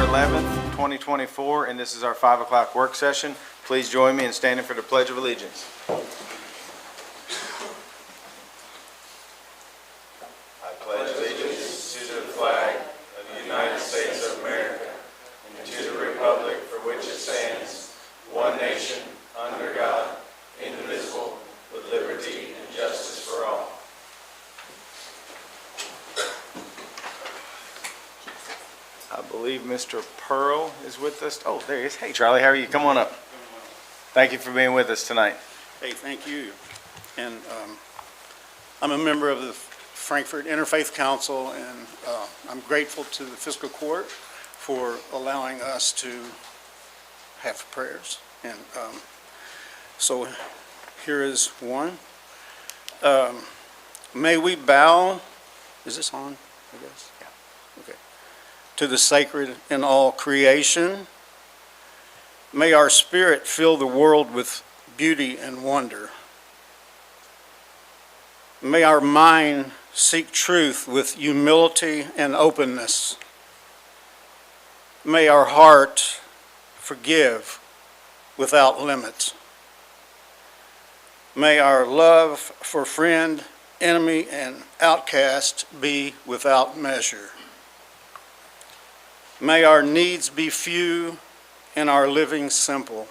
11th, 2024, and this is our 5 o'clock work session. Please join me in standing for the Pledge of Allegiance. I pledge allegiance to the flag of the United States of America and to the republic for which it stands, one nation, under God, indivisible, with liberty and justice for all. I believe Mr. Pearl is with us. Oh, there he is. Hey, Charlie, how are you? Come on up. Thank you for being with us tonight. Hey, thank you. And I'm a member of the Frankfurt Interfaith Council, and I'm grateful to the Fiscal Court for allowing us to have prayers. And so here is one. May we bow, is this on, I guess? Yeah. Okay. To the sacred in all creation. May our spirit fill the world with beauty and wonder. May our mind seek truth with humility and openness. May our heart forgive without limits. May our love for friend, enemy, and outcast be without measure. May our needs be few and our living simple.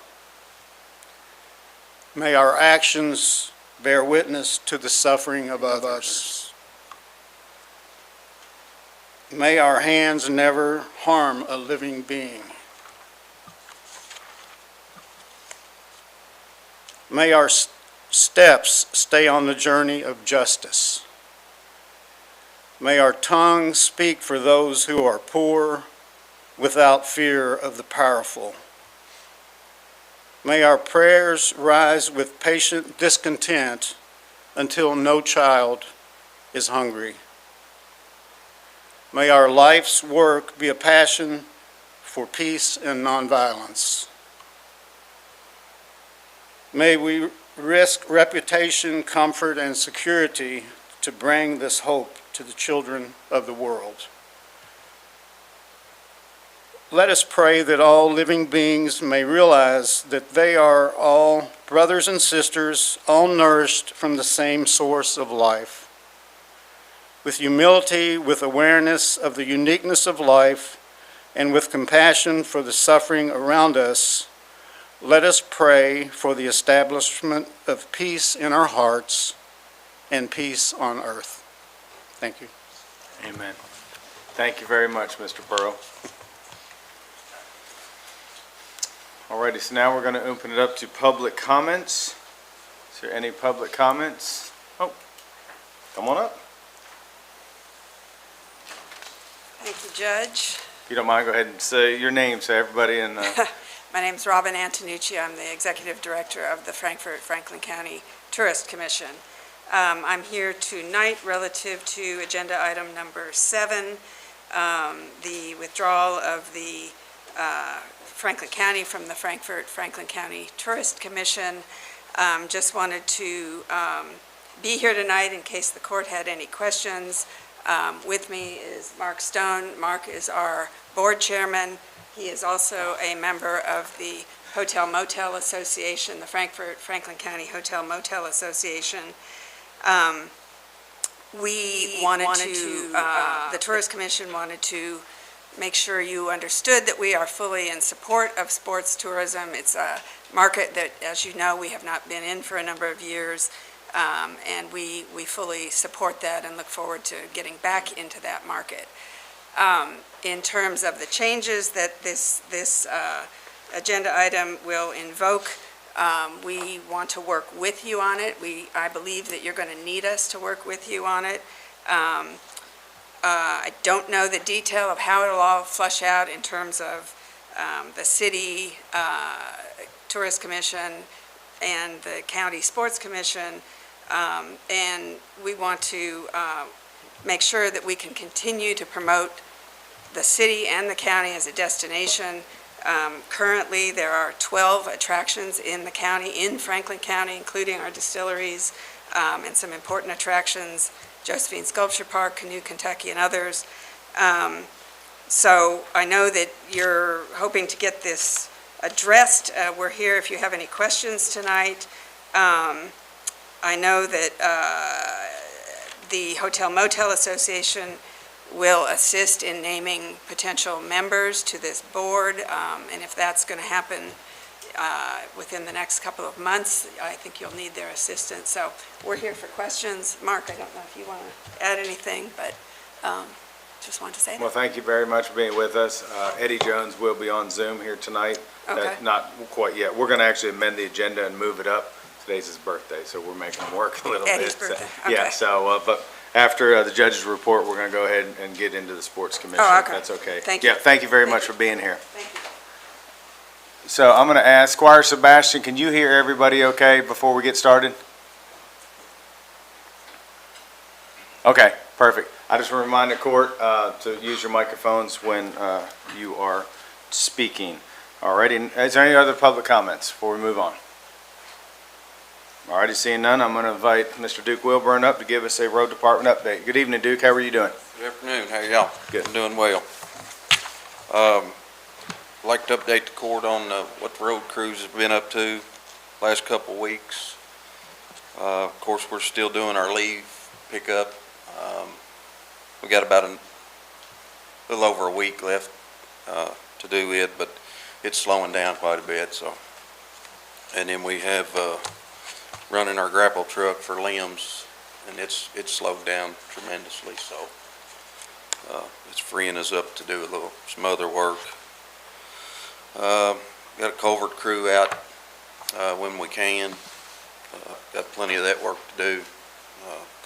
May our actions bear witness to the suffering of others. May our hands never harm a living being. May our steps stay on the journey of justice. May our tongue speak for those who are poor, without fear of the powerful. May our prayers rise with patient discontent until no child is hungry. May our life's work be a passion for peace and nonviolence. May we risk reputation, comfort, and security to bring this hope to the children of the world. Let us pray that all living beings may realize that they are all brothers and sisters, all nourished from the same source of life. With humility, with awareness of the uniqueness of life, and with compassion for the suffering around us, let us pray for the establishment of peace in our hearts and peace on earth. Thank you. Amen. Thank you very much, Mr. Pearl. Alrighty, so now we're going to open it up to public comments. Is there any public comments? Oh, come on up. Thank you, Judge. If you don't mind, go ahead and say your name so everybody in My name is Robin Antonucci. I'm the Executive Director of the Frankfurt-Franklin County Tourist Commission. I'm here tonight relative to agenda item number 7, the withdrawal of the Franklin County from the Frankfurt-Franklin County Tourist Commission. Just wanted to be here tonight in case the court had any questions. With me is Mark Stone. Mark is our board chairman. He is also a member of the Hotel Motel Association, the Frankfurt-Franklin County Hotel Motel Association. The Tourist Commission wanted to make sure you understood that we are fully in support of sports tourism. It's a market that, as you know, we have not been in for a number of years, and we fully support that and look forward to getting back into that market. In terms of the changes that this agenda item will invoke, we want to work with you on it. I believe that you're going to need us to work with you on it. I don't know the detail of how it'll all flush out in terms of the city tourist commission and the county sports commission, and we want to make sure that we can continue to promote the city and the county as a destination. Currently, there are 12 attractions in the county, in Franklin County, including our distilleries and some important attractions, Josephine Sculpture Park, Canoe, Kentucky, and others. So I know that you're hoping to get this addressed. We're here if you have any questions tonight. I know that the Hotel Motel Association will assist in naming potential members to this board, and if that's going to happen within the next couple of months, I think you'll need their assistance. So we're here for questions. Mark, I don't know if you want to add anything, but just wanted to say Well, that. thank you very much for being with us. Eddie Jones will be on Zoom here tonight. Okay. Not quite yet. We're going to actually amend the agenda and move it up. Today's his birthday, so we're making him work a little bit. Eddie's So- birthday, Yeah, okay. so, but after the judge's report, we're going to go ahead and get into the sports commission. Oh, if okay. That's okay. Thank you. Yeah, thank you very Thank much you. for being here. Thank you. So I'm going to ask Squire Sebastian, can you hear everybody okay before we get started? Okay, perfect. I just want to remind the court to use your microphones when you are speaking. Alrighty, is there any other public comments before we move on? Alrighty, seeing none, I'm going to invite Mr. Duke Wilburn up to give us a road department update. Good evening, Duke. How are you doing? Good afternoon, how y'all? Good. I'm doing well. I'd like to update the court on what the road crews have been up to last couple of weeks. Of course, we're still doing our leave pickup. We got about a little over a week left to do it, but it's slowing down quite a bit, so. And then we have running our grapple truck for limbs, and it's slowed down tremendously, so it's freeing us up to do some other work. Got a culvert crew out when we can. Got plenty of that work to do,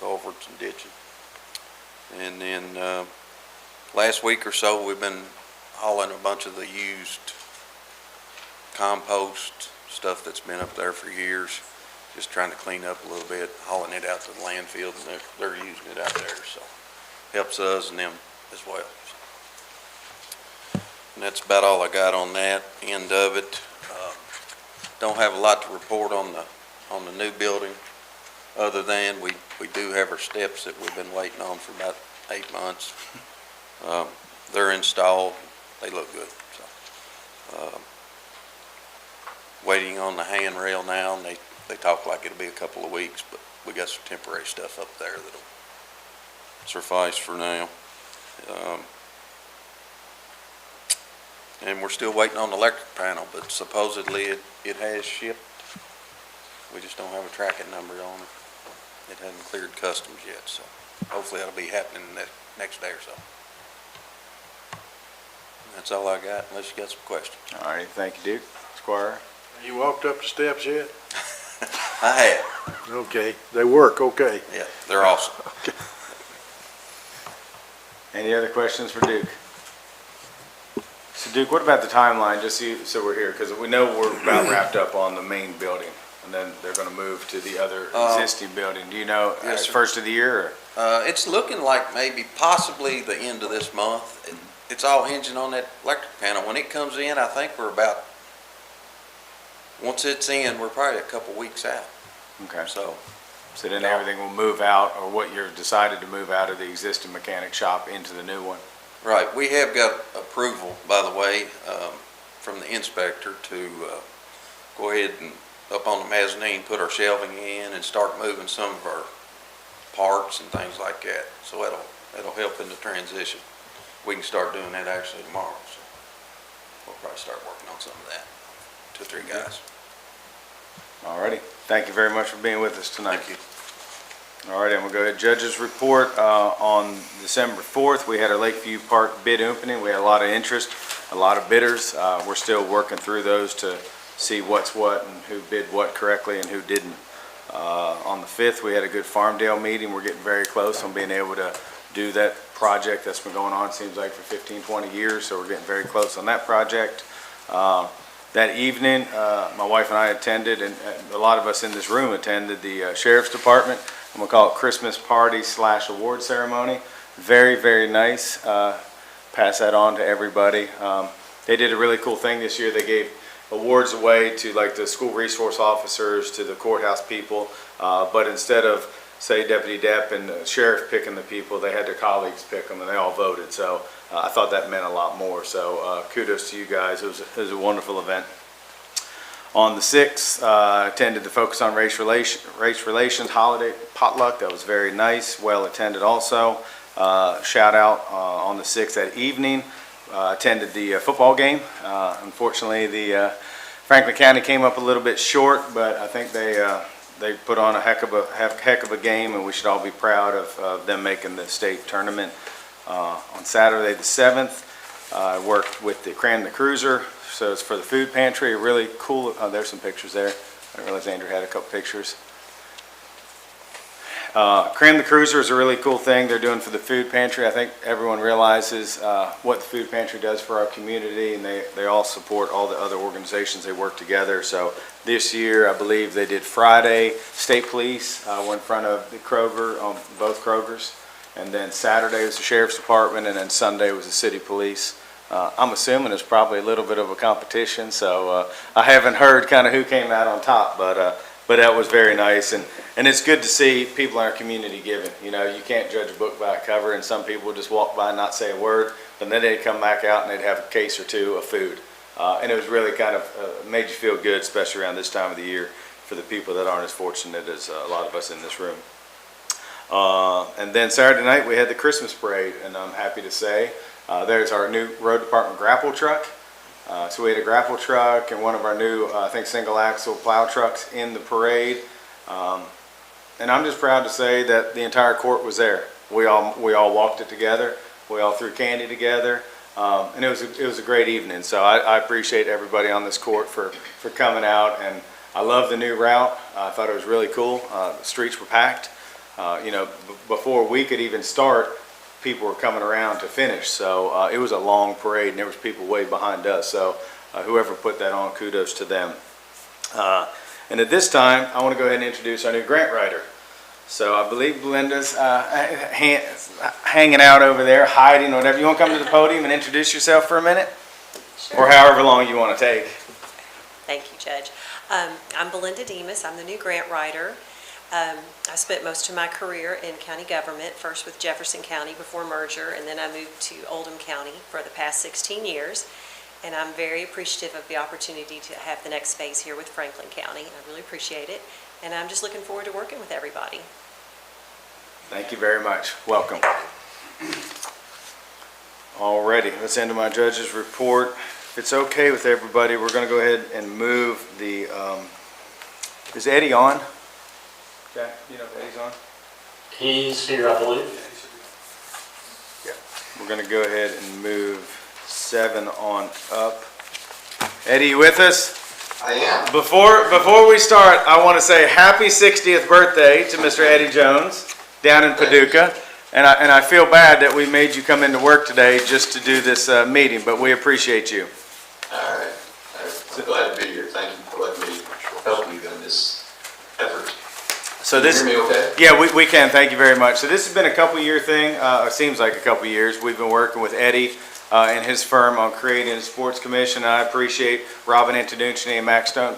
culverts and ditching. And then last week or so, we've been hauling a bunch of the used compost stuff that's been up there for years, just trying to clean up a little bit, hauling it out to the landfill, and they're using it out there, so helps us and them as well. And that's about all I got on that end of it. Don't have a lot to report on the new building, other than we do have our steps that we've been waiting on for about 8 months. They're installed. They look good. So, waiting on the handrail now, and they talk like it'll be a couple of weeks, but we got some temporary stuff up there that'll suffice for now. And we're still waiting on the electric panel, but supposedly it has shipped. We just don't have a tracking number on it. It hasn't cleared customs yet, so hopefully that'll be happening the next day or so. That's all I got, unless you got some questions. Alrighty, thank you, Duke. Squire? You walked up the steps yet? I have. Okay, they work, okay. Yeah, they're awesome. Any other questions for Duke? So Duke, what about the timeline, just so we're here, because we know we're about wrapped up on the main building, and then they're going to move to the other existing building. Do you know, Yes, sir. first of the year, or? It's looking like maybe possibly the end of this month. It's all hinging on that electric panel. When it comes in, I think we're about, once it's in, we're probably a couple weeks out. Okay. So, So then everything will move out, or what you're decided to move out of the existing mechanic shop into the new one? right, we have got approval, by the way, from the inspector to go ahead and up on the mezzanine, put our shelving in and start moving some of our parts and things like that. So that'll help in the transition. We can start doing that actually tomorrow, so we'll probably start working on some of that. 2 or 3 guys. Alrighty, thank you very much for being with us tonight. Thank you. All right, and we'll go ahead. Judge's report, on December 4th, we had our Lakeview Park bid opening. We had a lot of interest, a lot of bidders. We're still working through those to see what's what and who bid what correctly and who didn't. On the 5th, we had a good Farmdale meeting. We're getting very close on being able to do that project that's been going on, seems like, for 15, 20 years, so we're getting very close on that project. That evening, my wife and I attended, and a lot of us in this room attended the Sheriff's Department. I'm gonna call it Christmas party / award ceremony. Very, very nice. Pass that on to everybody. They did a really cool thing this year. They gave awards away to like the school resource officers, to the courthouse people, but instead of, say, Deputy Depp and the sheriff picking the people, they had their colleagues pick them, and they all voted. So I thought that meant a lot more. So kudos to you guys. It was a wonderful event. On the 6th, attended the Focus on Race Relations holiday potluck. That was very nice, well attended also. Shout out on the 6th that evening. Attended the football game. Unfortunately, the Franklin County came up a little bit short, but I think they put on a heck of a game, and we should all be proud of them making the state tournament. On Saturday the 7th, I worked with the Cram the Cruiser. So it's for the food pantry, a really cool, there's some pictures there. I didn't realize Andrew had a couple pictures. Cram the Cruiser is a really cool thing they're doing for the food pantry. I think everyone realizes what the food pantry does for our community, and they all support all the other organizations. They work together. So this year, I believe they did Friday, State Police were in front of the Kroger, on both Krogers. And then Saturday was the Sheriff's Department, and then Sunday was the City Police. I'm assuming it's probably a little bit of a competition, so I haven't heard kind of who came out on top, but that was very nice, and it's good to see people in our community giving. You know, you can't judge a book by a cover, and some people would just walk by and not say a word, but then they'd come back out and they'd have a case or two of food, and it was really kind of made you feel good, especially around this time of the year, for the people that aren't as fortunate as a lot of us in this room. And then Saturday night we had the Christmas parade, and I'm happy to say there's our new road department grapple truck. So we had a grapple truck and one of our new, I think, single axle plow trucks in the parade. And I'm just proud to say that the entire court was there. We all walked it together. We all threw candy together. And it was a great evening. So I appreciate everybody on this court for coming out. And I love the new route. I thought it was really cool. The streets were packed. You know, before we could even start, people were coming around to finish. So it was a long parade, and there was people way behind us. So whoever put that on, kudos to them. And at this time, I want to go ahead and introduce our new grant writer. So I believe Belinda's hanging out over there, hiding, or whatever. You want to come to the podium and introduce yourself for a minute? Sure. Or however long you want to take. Thank you, Judge. I'm Belinda Demas. I'm the new grant writer. I spent most of my career in county government, first with Jefferson County before merger, and then I moved to Oldham County for the past 16 years. And I'm very appreciative of the opportunity to have the next phase here with Franklin County. I really appreciate it. And I'm just looking forward to working with everybody. Thank you very much. Welcome. Alrighty, let's end my judge's report. If it's okay with everybody, we're going to go ahead and move the, is Eddie on? Jack, you know if Eddie's on? He's here, I believe. We're going to go ahead and move 7 on up. Eddie, you with us? I am. Before we start, I want to say happy 60th birthday to Mr. Eddie Jones down in Paducah. And I feel bad that we made you come into work today just to do this meeting, but we appreciate you. All right. I'm glad to be here. Thank you for letting me help you in this effort. So Can you hear me okay? Yeah, we can. Thank you very much. So this has been a couple-year thing. It seems like a couple years. We've been working with Eddie and his firm on creating a sports commission. I appreciate Robin Antonucci and Max Stone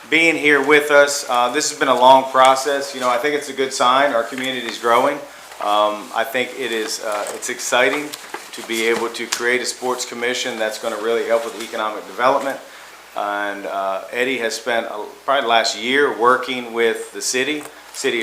being here with us. This has been a long process. You know, I think it's a good sign. Our community is growing. I think it's exciting to be able to create a sports commission that's going to really help with economic development. And Eddie has spent probably the last year working with the city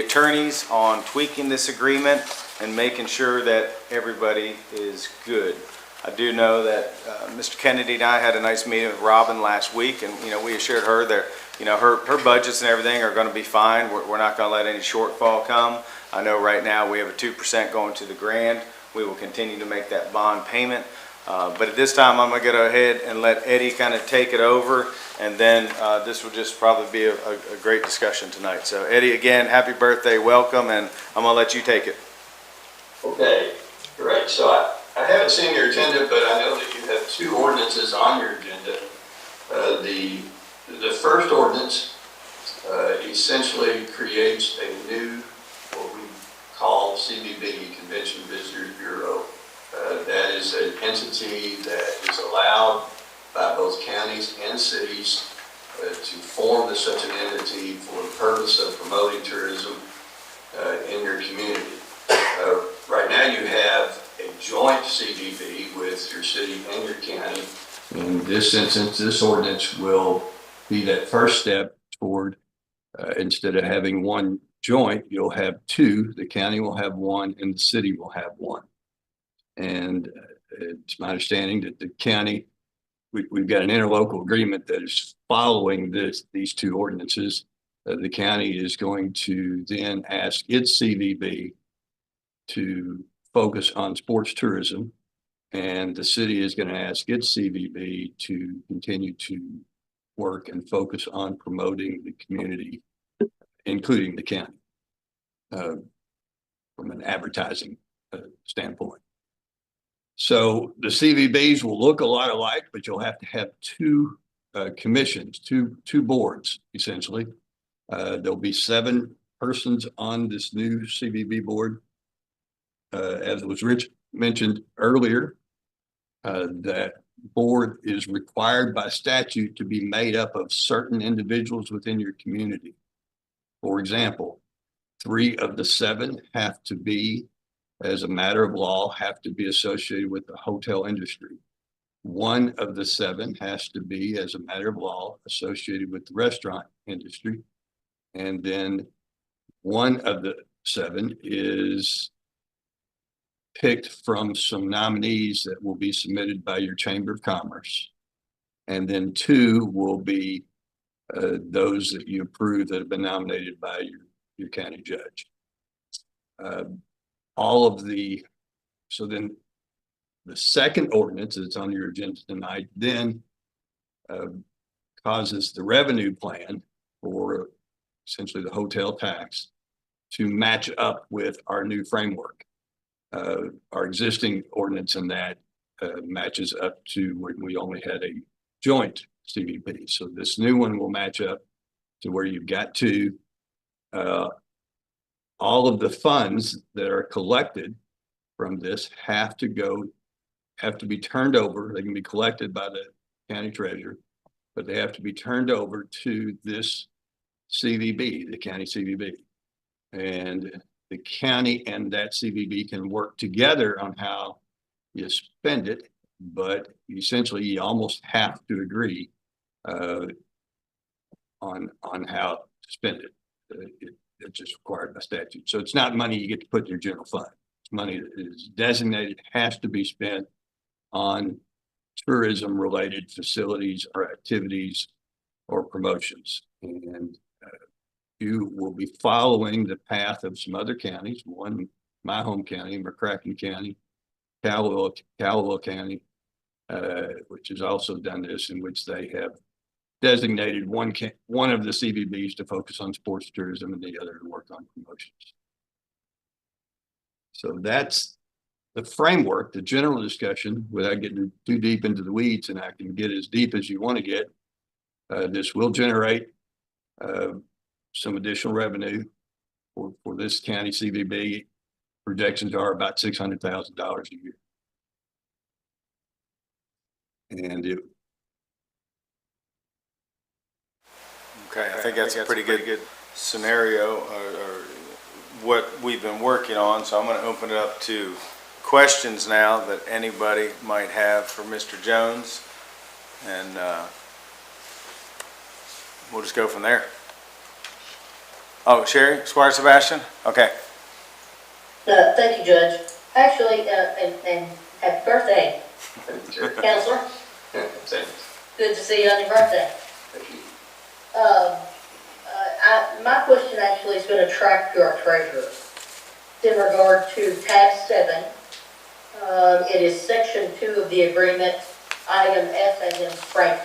attorneys on tweaking this agreement and making sure that everybody is good. I do know that Mr. Kennedy and I had a nice meeting with Robin last week, and we assured her that her budgets and everything are going to be fine. We're not going to let any shortfall come. I know right now we have a 2% going to the grand. We will continue to make that bond payment. But at this time, I'm going to go ahead and let Eddie kind of take it over, and then this will just probably be a great discussion tonight. So Eddie, again, happy birthday, welcome, and I'm going to let you take it. Okay, great. So I haven't seen your agenda, but I know that you have 2 ordinances on your agenda. The first ordinance essentially creates a new, what we call CVB, Convention Visitors Bureau. That is an entity that is allowed by both counties and cities to form such an entity for the purpose of promoting tourism in your community. right now you have a joint CDB with your city and your county. In this instance, this ordinance will be that first step toward, instead of having one joint, you'll have two. The county will have one and the city will have one. And it's my understanding that the county, we've got an interlocal agreement that is following these two ordinances. The county is going to then ask its CVB to focus on sports tourism. And the city is going to ask its CVB to continue to work and focus on promoting the community, including the county, from an advertising standpoint. So the CVBs will look a lot alike, but you'll have to have two commissions, two boards, essentially. There'll be 7 persons on this new CVB board. As was Rich mentioned earlier, that board is required by statute to be made up of certain individuals within your community. For example, 3 of the 7 have to be, as a matter of law, have to be associated with the hotel industry. 1 of the 7 has to be, as a matter of law, associated with the restaurant industry. And then 1 of the 7 is picked from some nominees that will be submitted by your Chamber of Commerce. And then 2 will be those that you approve that have been nominated by your county judge. So then the second ordinance that's on your agenda tonight then causes the revenue plan for essentially the hotel tax to match up with our new framework. Our existing ordinance in that matches up to when we only had a joint CVP. So this new one will match up to where you've got to all of the funds that are collected from this have to be turned over. They can be collected by the county treasurer, but they have to be turned over to this CVB, the county CVB. And the county and that CVB can work together on how you spend it, but essentially you almost have to agree on how to spend it. It's just required by statute. So it's not money you get to put in your general fund. It's money that is designated, has to be spent on tourism related facilities or activities or promotions. And you will be following the path of some other counties. One, my home county, McCracken County, Caldwell County, which has also done this, in which they have designated one of the CVBs to focus on sports tourism and the other to work on promotions. So that's the framework, the general discussion, without getting too deep into the weeds, and I can get as deep as you want to get. This will generate some additional revenue for this county CVB. Projections are about $600,000 a year. And Okay, I think that's a pretty good scenario or what we've been working on. So I'm going to open it up to questions now that anybody might have for Mr. Jones. And we'll just go from there. Oh, Sherry, Squire Sebastian? Okay. Thank you, Judge. Actually, and happy birthday, Counselor. Thanks. Good to see you on your birthday. Thank you. My question actually is going to track to our treasurer. It's in regard to tab 7. It is section 2 of the agreement, item F as in Frank,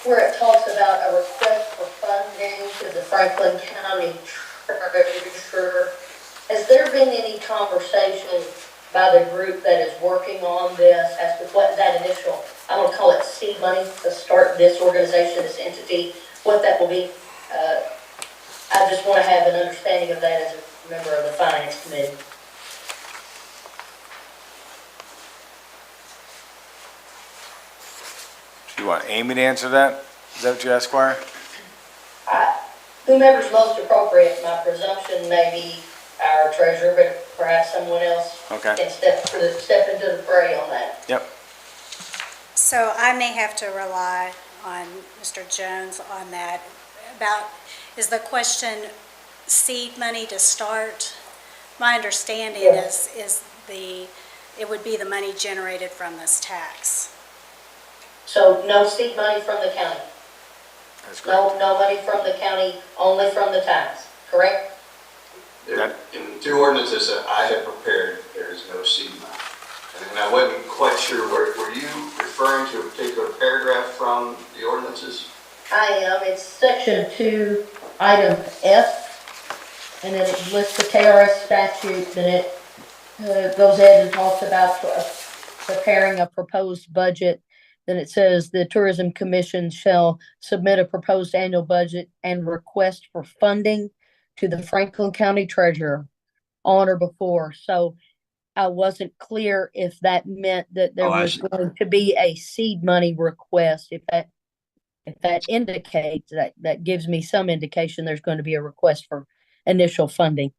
where it talks about a request for funding to the Franklin County Treasurer. Has there been any conversation by the group that is working on this as to what that initial, I want to call it seed money to start this organization, this entity, what that will be? I just want to have an understanding of that as a member of the Finance Committee. Do you want Amy to answer that? Is that what you asked, Squire? Whomever's most appropriate, my presumption may be our treasurer, but perhaps someone else Okay. can step into the fray on that. Yep. So I may have to rely on Mr. Jones on that. Is the question seed money to start? My understanding Yes. it would be the money generated from this tax. So no seed money from the county? That's correct. No money from the county, only from the tax, correct? There, in the two ordinances that I have prepared, there is no seed money. And I wasn't quite sure, were you referring to a particular paragraph from the ordinances? I am. It's section 2, item F, and then it lists the KRS statute, and it goes ahead and talks about preparing a proposed budget. Then it says the Tourism Commission shall submit a proposed annual budget and request for funding to the Franklin County Treasurer on or before. So I wasn't clear if that meant that there was going to be a seed money request. If that indicates that gives me some indication there's going to be a request for initial funding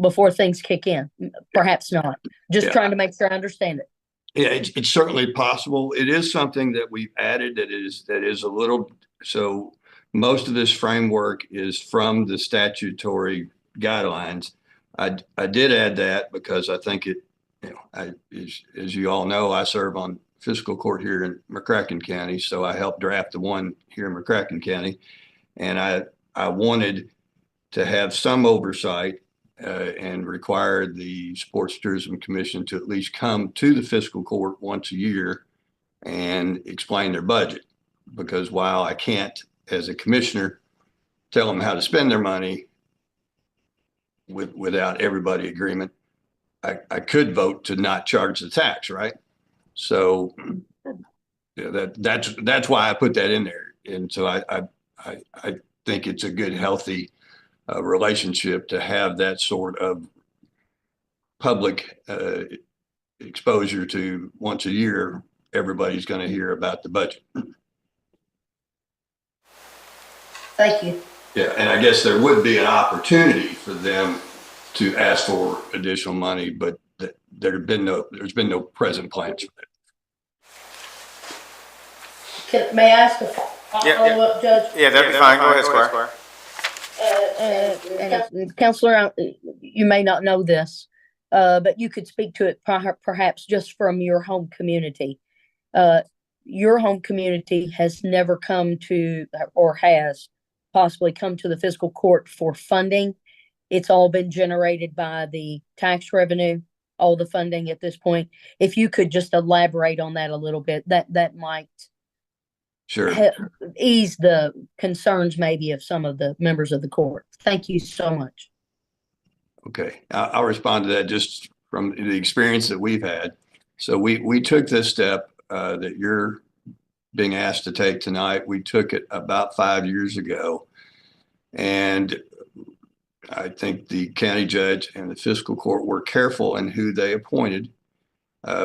before things kick in. Perhaps not. Just trying to make sure I understand it. Yeah, it's certainly possible. It is something that we've added that is a little, so most of this framework is from the statutory guidelines. I did add that because I think it, as you all know, I serve on Fiscal Court here in McCracken County, so I helped draft the one here in McCracken County, and I wanted to have some oversight and require the Sports Tourism Commission to at least come to the Fiscal Court once a year and explain their budget. Because while I can't, as a commissioner, tell them how to spend their money without everybody agreement, I could vote to not charge the tax, right? So that's why I put that in there. And so I think it's a good, healthy relationship to have that sort of public exposure to once a year. Everybody's going to hear about the budget. Thank you. Yeah, and I guess there would be an opportunity for them to ask for additional money, but there's been no present plans for that. May I ask a follow-up, Judge? Yeah, that'd be fine. Go ahead, Squire. Counselor, you may not know this, but you could speak to it perhaps just from your home community. Your home community has never come to, or has possibly come to the fiscal court for funding. It's all been generated by the tax revenue, all the funding at this point. If you could just elaborate on that a little bit, that might ease the concerns maybe of some of the members of the court. Thank you so much. Okay, I'll respond to that just from the experience that we've had. So we took this step that you're being asked to take tonight. We took it about 5 years ago. And I think the county judge and the fiscal court were careful in who they appointed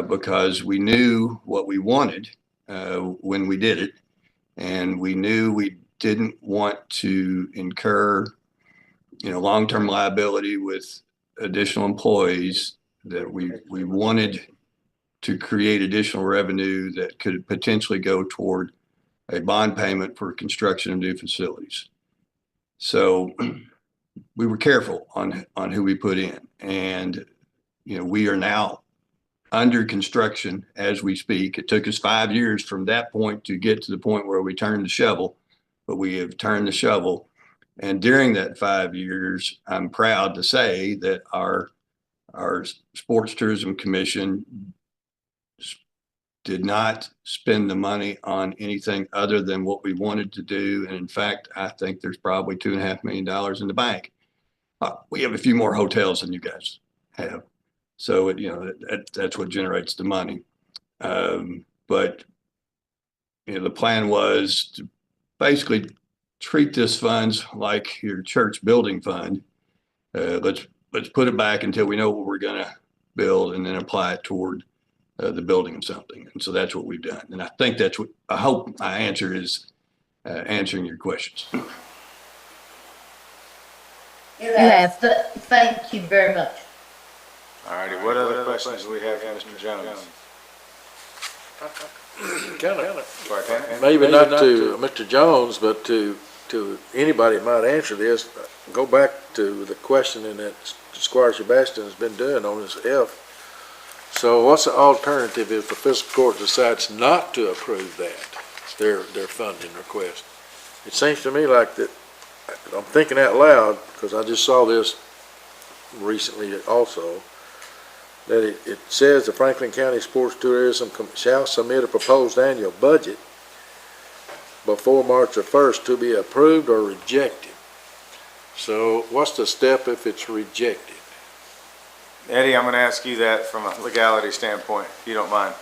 because we knew what we wanted when we did it. And we knew we didn't want to incur, long-term liability with additional employees, that we wanted to create additional revenue that could potentially go toward a bond payment for construction of new facilities. So we were careful on who we put in. And, we are now under construction as we speak. It took us 5 years from that point to get to the point where we turned the shovel, but we have turned the shovel. And during that 5 years, I'm proud to say that our Sports Tourism Commission did not spend the money on anything other than what we wanted to do. And in fact, I think there's probably $2.5 million in the bank. We have a few more hotels than you guys have. So, that's what generates the money. But, the plan was to basically treat this funds like your church building fund. Let's put it back until we know what we're going to build and then apply it toward the building of something. And so that's what we've done. And I think that's what I hope my answer is answering your questions. You have. Thank you very much. All righty, what other questions do we have for Mr. Jones? Spartan? Maybe not to Mr. Jones, but to anybody that might answer this, go back to the questioning that Squire Sebastian has been doing on this F. So what's the alternative if the fiscal court decides not to approve that, their funding request? It seems to me like that, I'm thinking out loud, because I just saw this recently also, that it says the Franklin County Sports Tourism shall submit a proposed annual budget before March the 1st to be approved or rejected. So what's the step if it's rejected? Eddie, I'm going to ask you that from a legality standpoint, if you don't mind.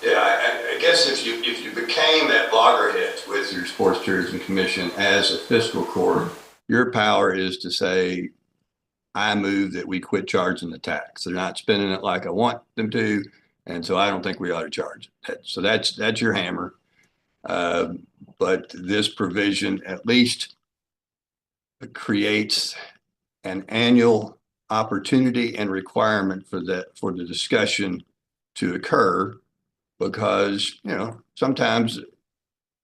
Yeah, I guess if you became at loggerheads with your Sports Tourism Commission as a fiscal court, your power is to say, I move that we quit charging the tax. They're not spending it like I want them to, and so I don't think we ought to charge it. So that's your hammer. But this provision at least creates an annual opportunity and requirement for the discussion to occur, because sometimes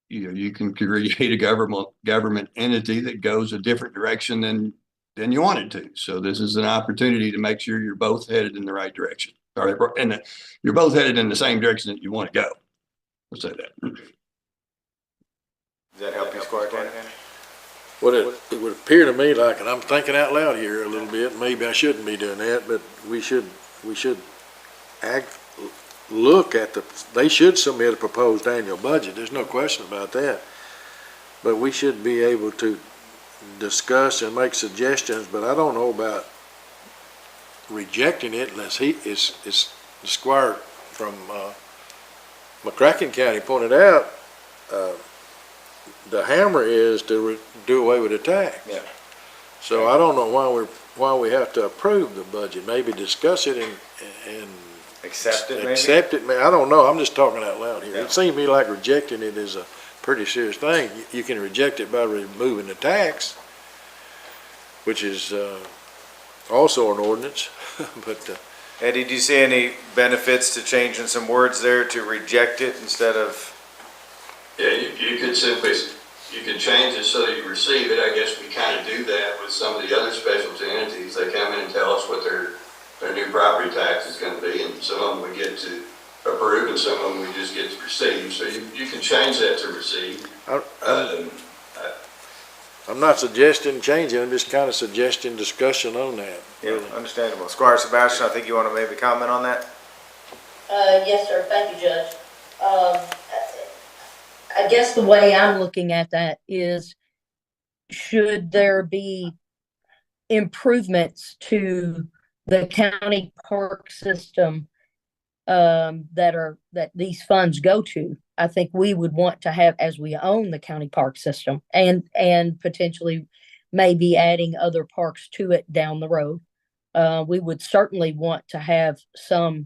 you can create a government entity that goes a different direction than you wanted to. So this is an opportunity to make sure you're both headed in the right direction, and you're both headed in the same direction that you want to go. Let's say that. Does that help you, Spartan? Well, it would appear to me like, and I'm thinking out loud here a little bit, maybe I shouldn't be doing that, but we should look at they should submit a proposed annual budget. There's no question about that. But we should be able to discuss and make suggestions, but I don't know about rejecting it unless it's the Squire from McCracken County pointed out, the hammer is to do away with the tax. Yeah. So I don't know why we have to approve the budget. Maybe discuss it and Accept it, maybe? accept it. I don't know. I'm just talking out loud here. Yeah. It seems to me like rejecting it is a pretty serious thing. You can reject it by removing the tax, which is also an ordinance. But Eddie, do you see any benefits to changing some words there to reject it instead of? Yeah, you could change it so that you receive it. I guess we kind of do that with some of the other specialty entities. They come in and tell us what their new property tax is going to be, and some of them we get to approve and some of them we just get to receive. So you can change that to receive. I'm not suggesting changing, I'm just kind of suggesting discussion on that. Yeah, understandable. Squire Sebastian, I think you want to maybe comment on that? Yes, sir. Thank you, Judge. I guess the way I'm looking at that is, should there be improvements to the county park system that these funds go to? I think we would want to have, as we own the county park system, and potentially maybe adding other parks to it down the road. We would certainly want to have some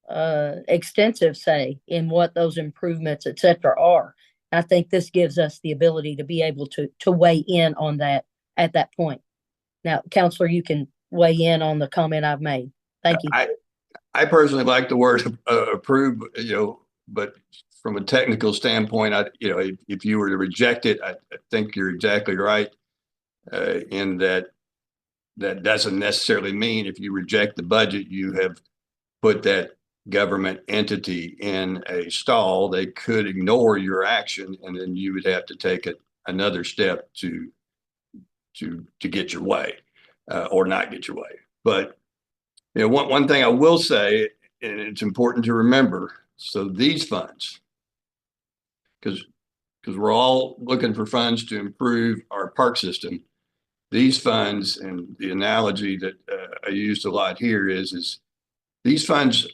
extensive say in what those improvements, et cetera, are. I think this gives us the ability to be able to weigh in on that at that point. Now, Counselor, you can weigh in on the comment I've made. Thank you. I personally like the word approve, but from a technical standpoint, if you were to reject it, I think you're exactly right in that doesn't necessarily mean if you reject the budget, you have put that government entity in a stall. They could ignore your action, and then you would have to take another step to get your way or not get your way. But one thing I will say, and it's important to remember, so these funds, because we're all looking for funds to improve our park system, these funds, and the analogy that I used a lot here is these funds,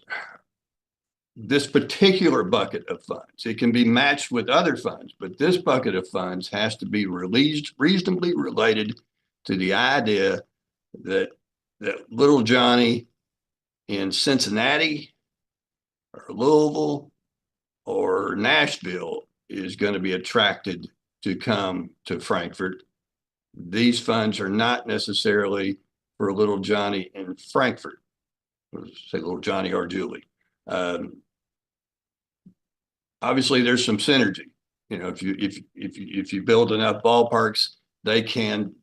this particular bucket of funds, it can be matched with other funds, but this bucket of funds has to be released reasonably related to the idea that little Johnny in Cincinnati or Louisville or Nashville is going to be attracted to come to Frankfurt these funds are not necessarily for little Johnny in Frankfurt. Say little Johnny or Julie. Obviously, there's some synergy. You know, if you build enough ballparks, they can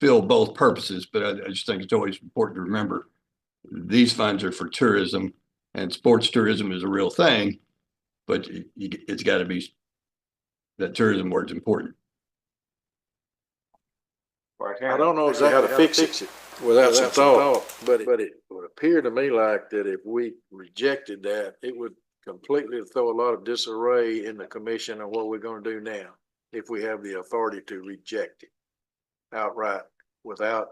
fill both purposes. But I just think it's always important to remember these funds are for tourism, and sports tourism is a real thing. But it's got to be that tourism word's important. I don't know exactly how to fix it without some thought, but it would appear to me like that if we rejected that, it would completely throw a lot of disarray in the commission on what we're gonna do now, if we have the authority to reject it outright without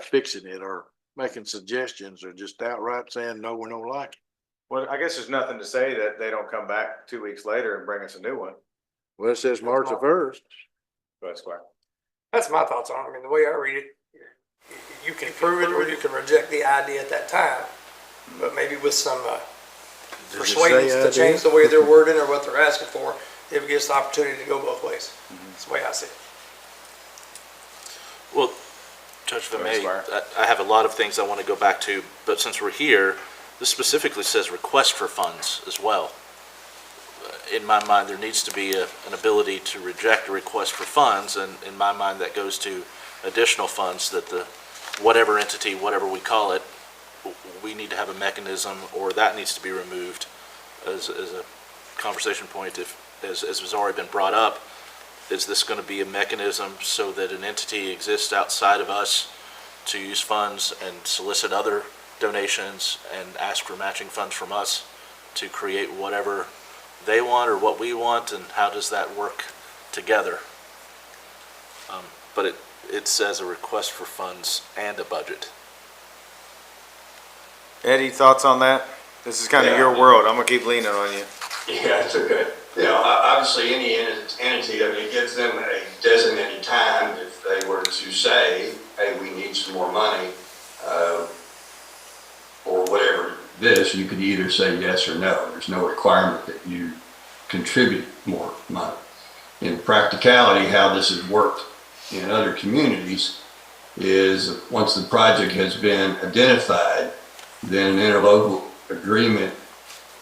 fixing it or making suggestions or just outright saying, no, we don't like it. Well, I guess there's nothing to say that they don't come back 2 weeks later and bring us a new one. Well, it says March the 1st. Go ahead, Squire. That's my thoughts on it. I mean, the way I read it, you can approve it or you can reject the idea at that time, but maybe with some persuadance to change the way they're wording or what they're asking for, it gives the opportunity to go both ways. That's the way I see it. Well, Judge, if I may, I have a lot of things I want to go back to, but since we're here, this specifically says request for funds as well. In my mind, there needs to be an ability to reject a request for funds, and in my mind, that goes to additional funds that the whatever entity, whatever we call it, we need to have a mechanism, or that needs to be removed as a conversation point. As has already been brought up, is this going to be a mechanism so that an entity exists outside of us to use funds and solicit other donations and ask for matching funds from us to create whatever they want or what we want, and how does that work together? But it says a request for funds and a budget. Eddie, thoughts on that? This is kind of your world. I'm gonna keep leaning on you. Yeah, it's okay. You know, obviously any entity, I mean, it gives them a designated time if they were to say, hey, we need some more money, or whatever. This, you could either say yes or no. There's no requirement that you contribute more money. In practicality, how this has worked in other communities is once the project has been identified, then an interlocal agreement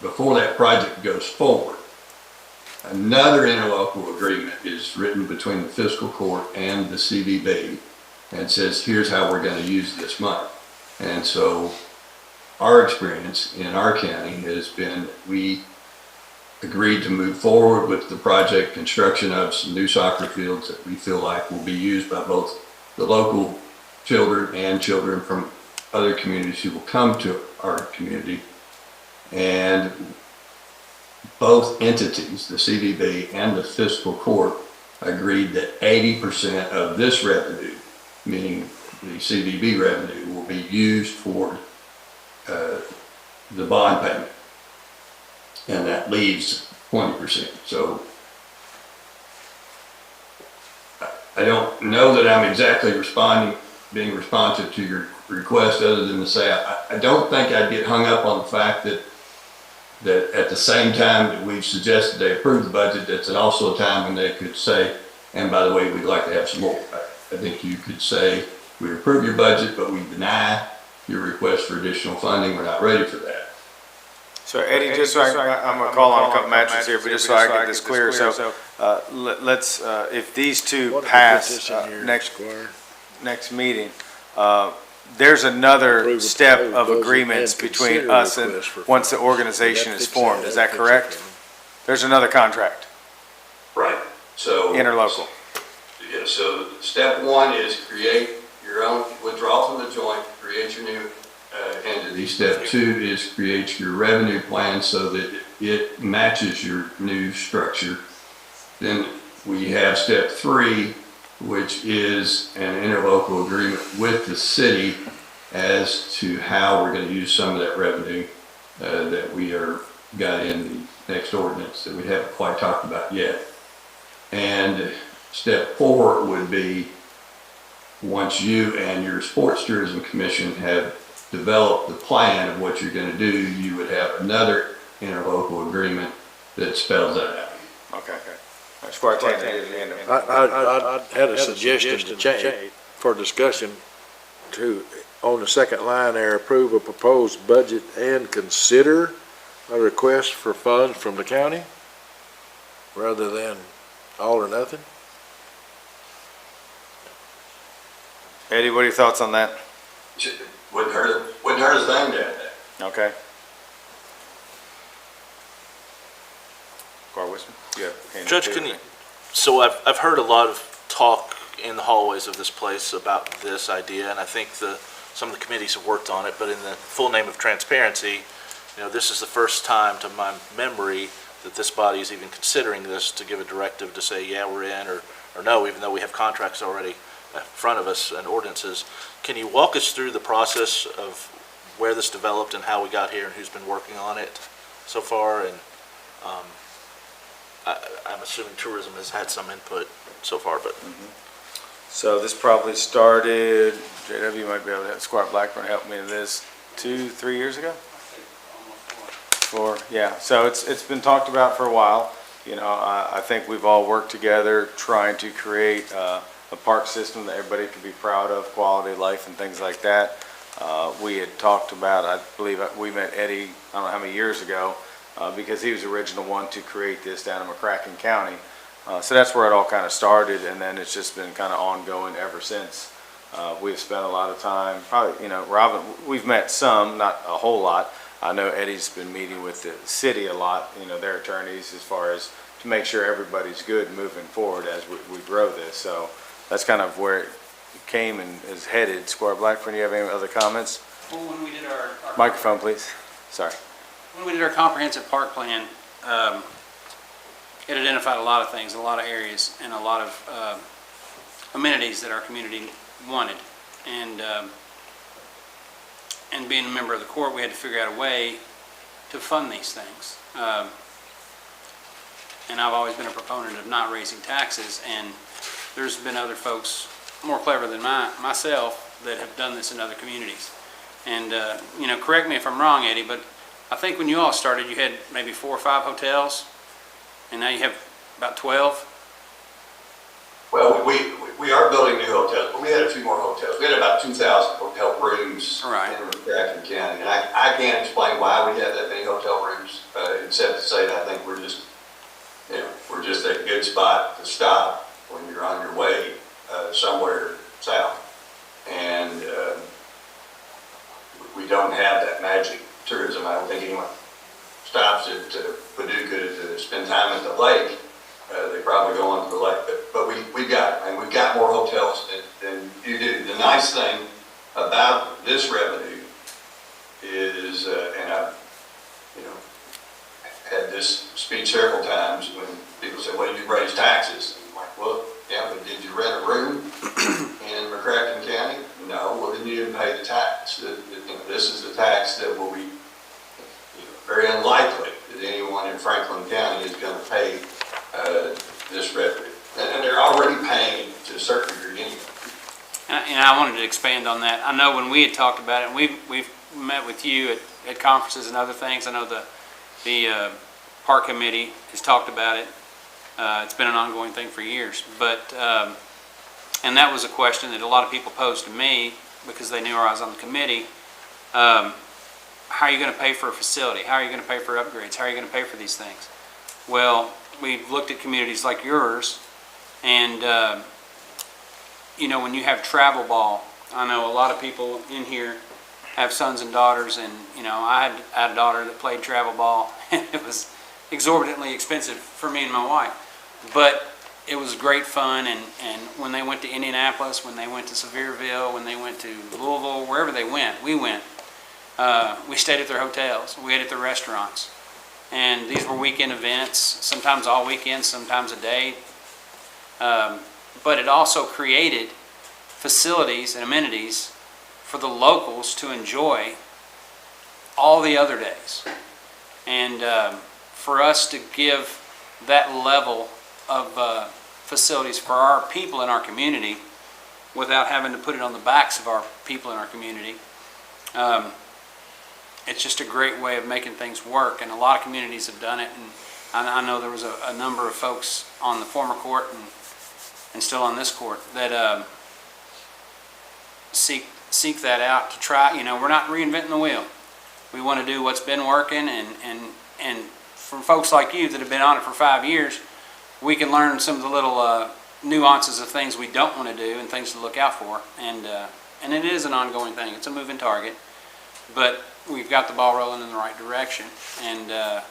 before that project goes forward. Another interlocal agreement is written between the Fiscal Court and the CVB and says, here's how we're going to use this money. And so our experience in our county has been we agreed to move forward with the project construction of some new soccer fields that we feel like will be used by both the local children and children from other communities who will come to our community. And both entities, the CVB and the Fiscal Court, agreed that 80% of this revenue, meaning the CVB revenue, will be used for the bond payment, and that leaves 20%. So I don't know that I'm exactly being responsive to your request, other than to say I don't think I'd get hung up on the fact that at the same time that we've suggested they approve the budget, that's also a time when they could say, and by the way, we'd like to have some more. I think you could say, we approve your budget, but we deny your request for additional funding. We're not ready for that. So Eddie, just so I'm gonna call on a couple matches here, but just so I get this clear. So let's, if these two pass next meeting, there's another step of agreements between us and once the organization is formed. Is that correct? There's another contract. Right. So Interlocal. Yeah. So step one is create your own, withdraw from the joint, create your new entity. Step two is create your revenue plan so that it matches your new structure. Then we have step three, which is an interlocal agreement with the city as to how we're going to use some of that revenue that we got in the next ordinance that we haven't quite talked about yet. And step four would be once you and your Sports Tourism Commission have developed the plan of what you're going to do, you would have another interlocal agreement that spells that out. Okay. Squire Tanner is the end of. I had a suggestion to change for discussion to, on the second line there, approve a proposed budget and consider a request for funds from the county rather than all or nothing. Eddie, what are your thoughts on that? Wouldn't hurt a thing to add that. Okay. Squire Wisdom, you have a hand up Judge, here. can you, so I've heard a lot of talk in the hallways of this place about this idea, and I think some of the committees have worked on it, but in the full name of transparency, this is the first time to my memory that this body is even considering this to give a directive to say, yeah, we're in, or no, even though we have contracts already in front of us and ordinances. Can you walk us through the process of where this developed and how we got here and who's been working on it so far? And I'm assuming tourism has had some input so far, but. So this probably started, JW, you might be able to have Squire Blackburn help me with this, 2-3 years ago? 4, yeah. So it's been talked about for a while. I think we've all worked together trying to create a park system that everybody can be proud of, quality of life and things like that. We had talked about, I believe we met Eddie, I don't know how many years ago, because he was the original one to create this down in McCracken County. So that's where it all kind of started, and then it's just been kind of ongoing ever since. We've spent a lot of time, probably, Robin, we've met some, not a whole lot. I know Eddie's been meeting with the city a lot, their attorneys, as far as to make sure everybody's good moving forward as we grow this. So that's kind of where it came and is headed. Squire Blackburn, you have any other comments? Well, when we did our Microphone, please. Sorry. when we did our comprehensive park plan, it identified a lot of things, a lot of areas, and a lot of amenities that our community wanted. And being a member of the court, we had to figure out a way to fund these things. And I've always been a proponent of not raising taxes, and there's been other folks more clever than myself that have done this in other communities. And, correct me if I'm wrong, Eddie, but I think when you all started, you had maybe 4 or 5 hotels, and now you have about 12. Well, we are building new hotels, but we had a few more hotels. We had about 2,000 hotel rooms in McCracken County. And I can't explain why we had that many hotel rooms, except to say that I think we're just a good spot to stop when you're on your way somewhere south. And we don't have that magic tourism. I don't think anyone stops at Paducah to spend time at the lake. They probably go on to the lake, but we've got more hotels than you do. The nice thing about this revenue is, and I've had this speech several times when people say, "Well, you raise taxes." I'm like, "Well, yeah, but did you rent a room in McCracken County? No. Well, then you didn't pay the tax. This is the tax that will be very unlikely that anyone in Franklin County is going to pay this revenue, and they're already paying to a certain degree anyway." And I wanted to expand on that. I know when we had talked about it, and we've met with you at conferences and other things. I know the park committee has talked about it. It's been an ongoing thing for years. But and that was a question that a lot of people posed to me because they knew I was on the committee. How are you going to pay for a facility? How are you going to pay for upgrades? How are you going to pay for these things? Well, we've looked at communities like yours, and when you have travel ball, I know a lot of people in here have sons and daughters, and I had a daughter that played travel ball, and it was exorbitantly expensive for me and my wife, but it was great fun. And when they went to Indianapolis, when they went to Sevierville, when they went to Louisville, wherever they went, we went. We stayed at their hotels, we ate at their restaurants. And these were weekend events, sometimes all weekend, sometimes a day. But it also created facilities and amenities for the locals to enjoy all the other days. And for us to give that level of facilities for our people in our community without having to put it on the backs of our people in our community, it's just a great way of making things work, and a lot of communities have done it, I know there was a number of folks on the former court and still on this court that seek that out to try. We're not reinventing the wheel. We want to do what's been working, and from folks like you that have been on it for 5 years, we can learn some of the little nuances of things we don't want to do and things to look out for. And it is an ongoing thing. It's a moving target, but we've got the ball rolling in the right direction, and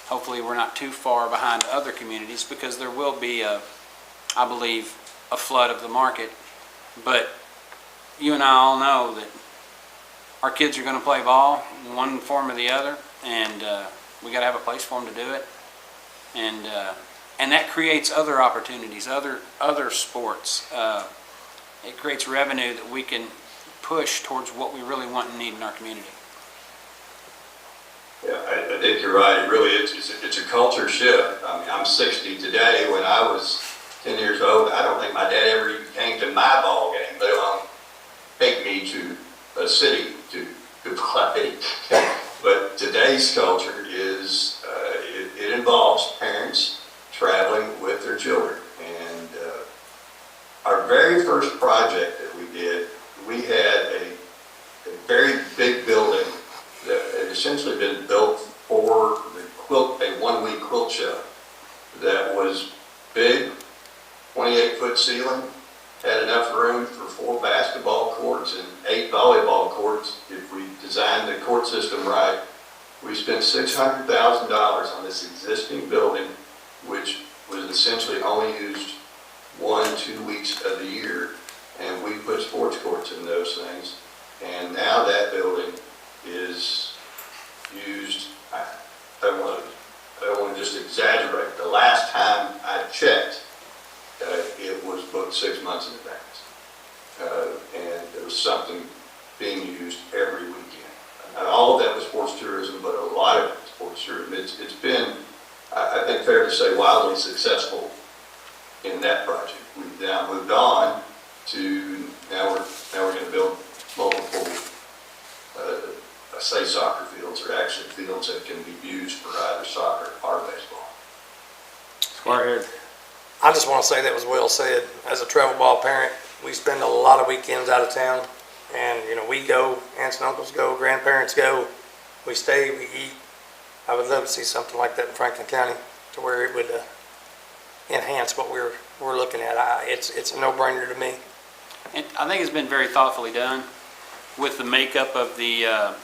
hopefully we're not too far behind other communities, because there will be, I believe, a flood of the market. But you and I all know that our kids are going to play ball in one form or the other, and we got to have a place for them to do it. And that creates other opportunities, other sports. It creates revenue that we can push towards what we really want and need in our community. Yeah, I think you're right. It really is. It's a culture shift. I mean, I'm 60 today. When I was 10 years old, I don't think my dad ever even came to my ball game, let alone take me to a city to play. But today's culture is, it involves parents traveling with their children. And our very first project that we did, we had a very big building that had essentially been built for a one-week quilt show that was big, 28-foot ceiling, had enough room for 4 basketball courts and 8 volleyball courts if we designed the court system right. We spent $600,000 on this existing building, which was essentially only used 1-2 weeks of the year, and we put sports courts in those things. And now that building is used, I don't want to just exaggerate. The last time I checked, it was booked 6 months in advance. And there was something being used every weekend. Not all of that was sports tourism, but a lot of it was sports tourism. It's been, I think, fair to say, wildly successful in that project. We've now moved on to, now we're going to build multiple, I say soccer fields, or actually fields that can be used for either soccer or baseball. Squarehead. I just want to say that was well said. As a travel ball parent, we spend a lot of weekends out of town, and we go, aunts and uncles go, grandparents go, we stay, we eat. I would love to see something like that in Franklin County, to where it would enhance what we're looking at. It's a no-brainer to me. And I think it's been very thoughtfully done with the makeup of the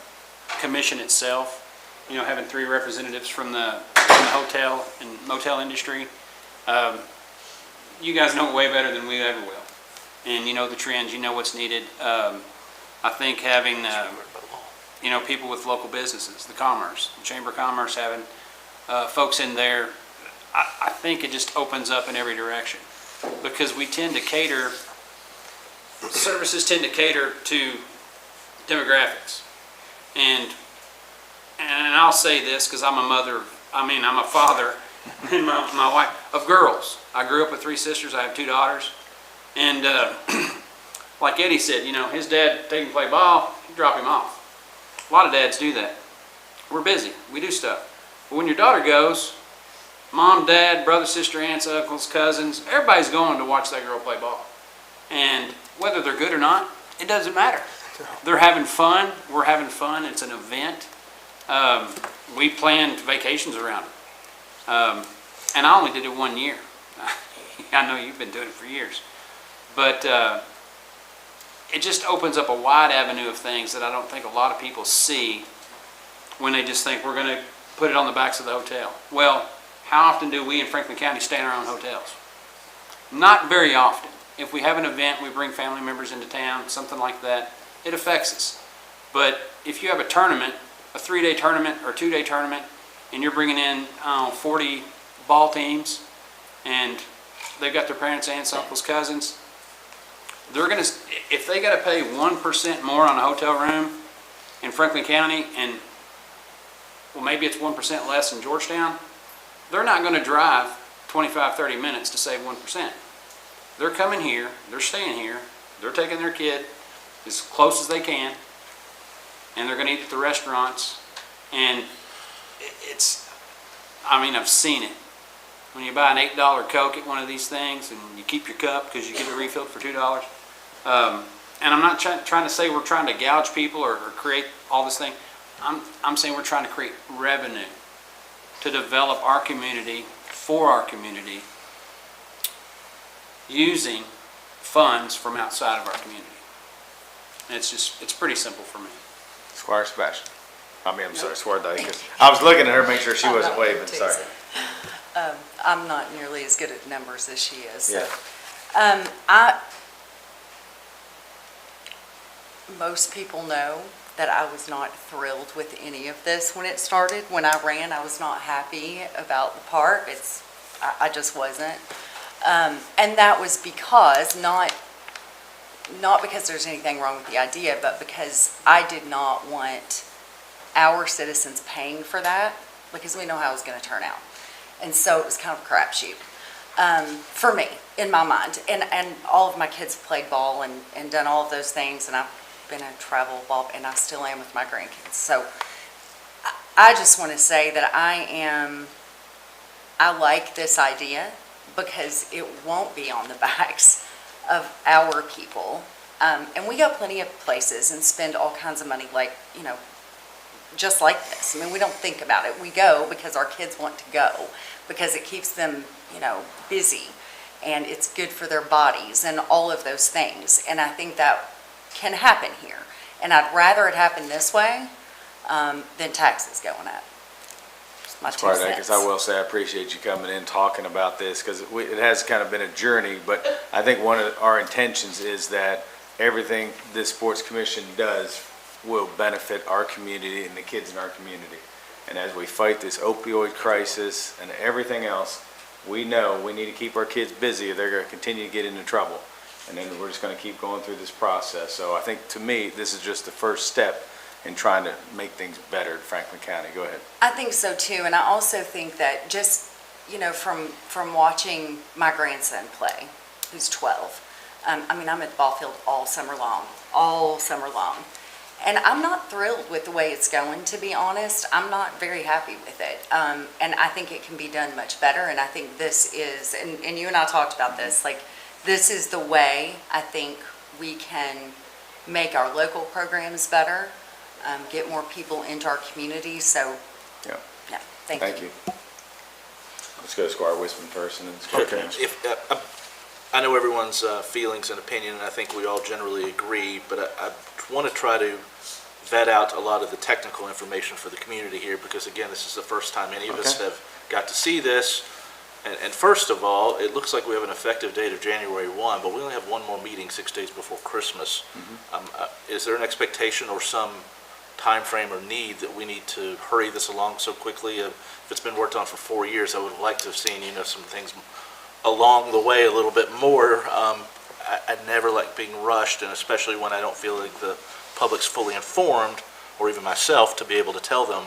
commission itself. Having 3 representatives from the hotel and motel industry. You guys know it way better than we ever will. And you know the trends, you know what's needed. I think having, people with local businesses, the Commerce, the Chamber of Commerce, having folks in there, I think it just opens up in every direction. Because we tend to cater, services tend to cater to demographics. And I'll say this because I'm a father and my wife of girls. I grew up with 3 sisters. I have 2 daughters. And like Eddie said, his dad take him to play ball, he'd drop him off. A lot of dads do that. We're busy. We do stuff. But when your daughter goes, mom, dad, brother, sister, aunts, uncles, cousins, everybody's going to watch that girl play ball. And whether they're good or not, it doesn't matter. They're having fun. We're having fun. It's an event. We planned vacations around it. And I only did it 1 year. I know you've been doing it for years. But it just opens up a wide avenue of things that I don't think a lot of people see when they just think we're going to put it on the backs of the hotel. Well, how often do we in Franklin County stay in our own hotels? Not very often. If we have an event, we bring family members into town, something like that, it affects us. But if you have a tournament, a 3-day tournament or a 2-day tournament, and you're bringing in 40 ball teams, and they've got their parents, aunts, uncles, cousins, they're going to, if they got to pay 1% more on a hotel room in Franklin County, and well, maybe it's 1% less in Georgetown, they're not going to drive 25, 30 minutes to save 1%. They're coming here, they're staying here, they're taking their kid as close as they can, and they're going to eat at the restaurants, and I mean, I've seen it. When you buy an $8 Coke at one of these things and you keep your cup because you get it refilled for $2. And I'm not trying to say we're trying to gouge people or create all this thing. I'm saying we're trying to create revenue to develop our community for our community using funds from outside of our community. And it's pretty simple for me. Squire Sebastian. I'm sorry, Squire Dyke. I was looking at her, make sure she wasn't waving, sorry. I'm not nearly as good at numbers as she is. So. Yeah. Most people know that I was not thrilled with any of this when it started. When I ran, I was not happy about the park. I just wasn't. And that was because, not because there's anything wrong with the idea, but because I did not want our citizens paying for that, because we know how it was going to turn out. And so it was kind of a crapshoot for me, in my mind. And all of my kids played ball and done all of those things, and I've been a travel ball, and I still am with my grandkids. So I just want to say that I like this idea because it won't be on the backs of our people. And we go plenty of places and spend all kinds of money, like, just like this. I mean, we don't think about it. We go because our kids want to go, because it keeps them, busy, and it's good for their bodies and all of those things. And I think that can happen here. And I'd rather it happen this way than taxes going up. Just my 2 Squire cents. Dyke, I will say I appreciate you coming in, talking about this, because it has kind of been a journey, but I think one of our intentions is that everything this sports commission does will benefit our community and the kids in our community. And as we fight this opioid crisis and everything else, we know we need to keep our kids busy or they're going to continue to get into trouble. And then we're just going to keep going through this process. So I think, to me, this is just the first step in trying to make things better in Franklin County. Go ahead. I think so too, and I also think that just, from watching my grandson play, who's 12, I'm at the ball field all summer long. And I'm not thrilled with the way it's going, to be honest. I'm not very happy with it. And I think it can be done much better, and I think this is, and you and I talked about this, like, this is the way I think we can make our local programs better, get more people into our community. So, Yeah. Thank you. Let's go to Squire Wisman first and then Squire Campbell. I know everyone's feelings and opinion, and I think we all generally agree, but I want to try to vet out a lot of the technical information for the community here, because again, this is the first time any of us have got to see this. And first of all, it looks like we have an effective date of January 1, but we only have one more meeting 6 days before Christmas. Is there an expectation or some time frame or need that we need to hurry this along so quickly? If it's been worked on for 4 years, I would like to have seen, some things along the way a little bit more. I never like being rushed, and especially when I don't feel like the public's fully informed, or even myself, to be able to tell them,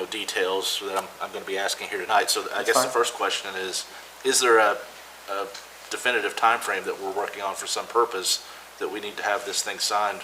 details that I'm going to be asking here tonight. So I guess the first question is there a definitive time frame that we're working on for some purpose that we need to have this thing signed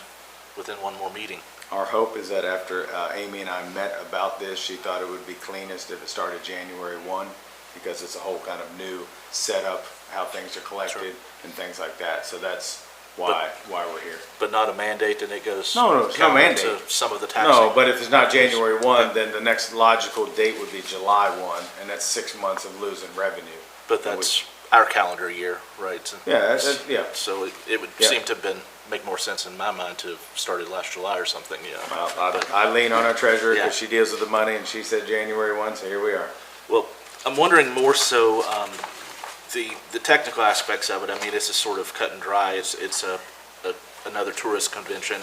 within one more meeting? Our hope is that after Amy and I met about this, she thought it would be cleanest if it started January 1, because it's a whole kind of new setup, how things are collected and things like that. So that's why we're here. But not a mandate, and it goes No, it's no mandate. to some of the taxing. No, but if it's not January 1, then the next logical date would be July 1, and that's 6 months of losing revenue. But that's our calendar year, right? Yeah, So it would seem to make more sense in my mind to have started last July or something, Well, I lean on our treasurer because she deals with the money, and she said January 1, so here we are. Well, I'm wondering more so the technical aspects of it. I mean, this is sort of cut and dry. It's another tourist convention,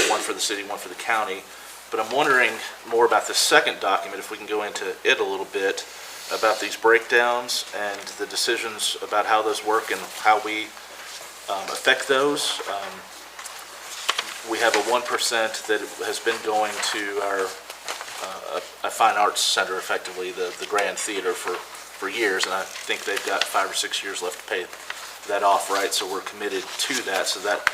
one for the city, one for the county. But I'm wondering more about the second document, if we can go into it a little bit, about these breakdowns and the decisions about how those work and how we affect those. We have a 1% that has been going to our a fine arts center, effectively the Grand Theater, for years, and I think they've got 5 or 6 years left to pay that off, right? So we're committed to that. So that,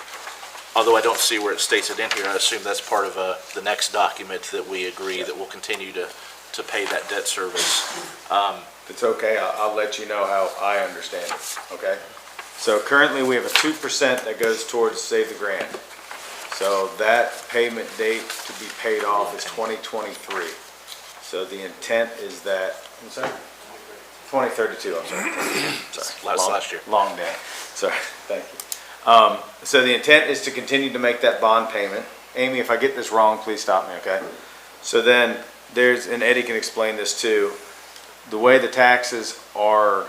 although I don't see where it states it in here, I assume that's part of the next document that we agree that we'll continue to to pay that debt service. If it's okay, I'll let you know how I understand it, okay? So currently, we have a 2% that goes towards Save the Grant. So that payment date to be paid off is 2023. So the intent is that, what's that? 2032, I'm sorry. Last year. Long day. Sorry, thank you. So the intent is to continue to make that bond payment. Amy, if I get this wrong, please stop me, okay? So then there's, and Eddie can explain this too, the way the taxes are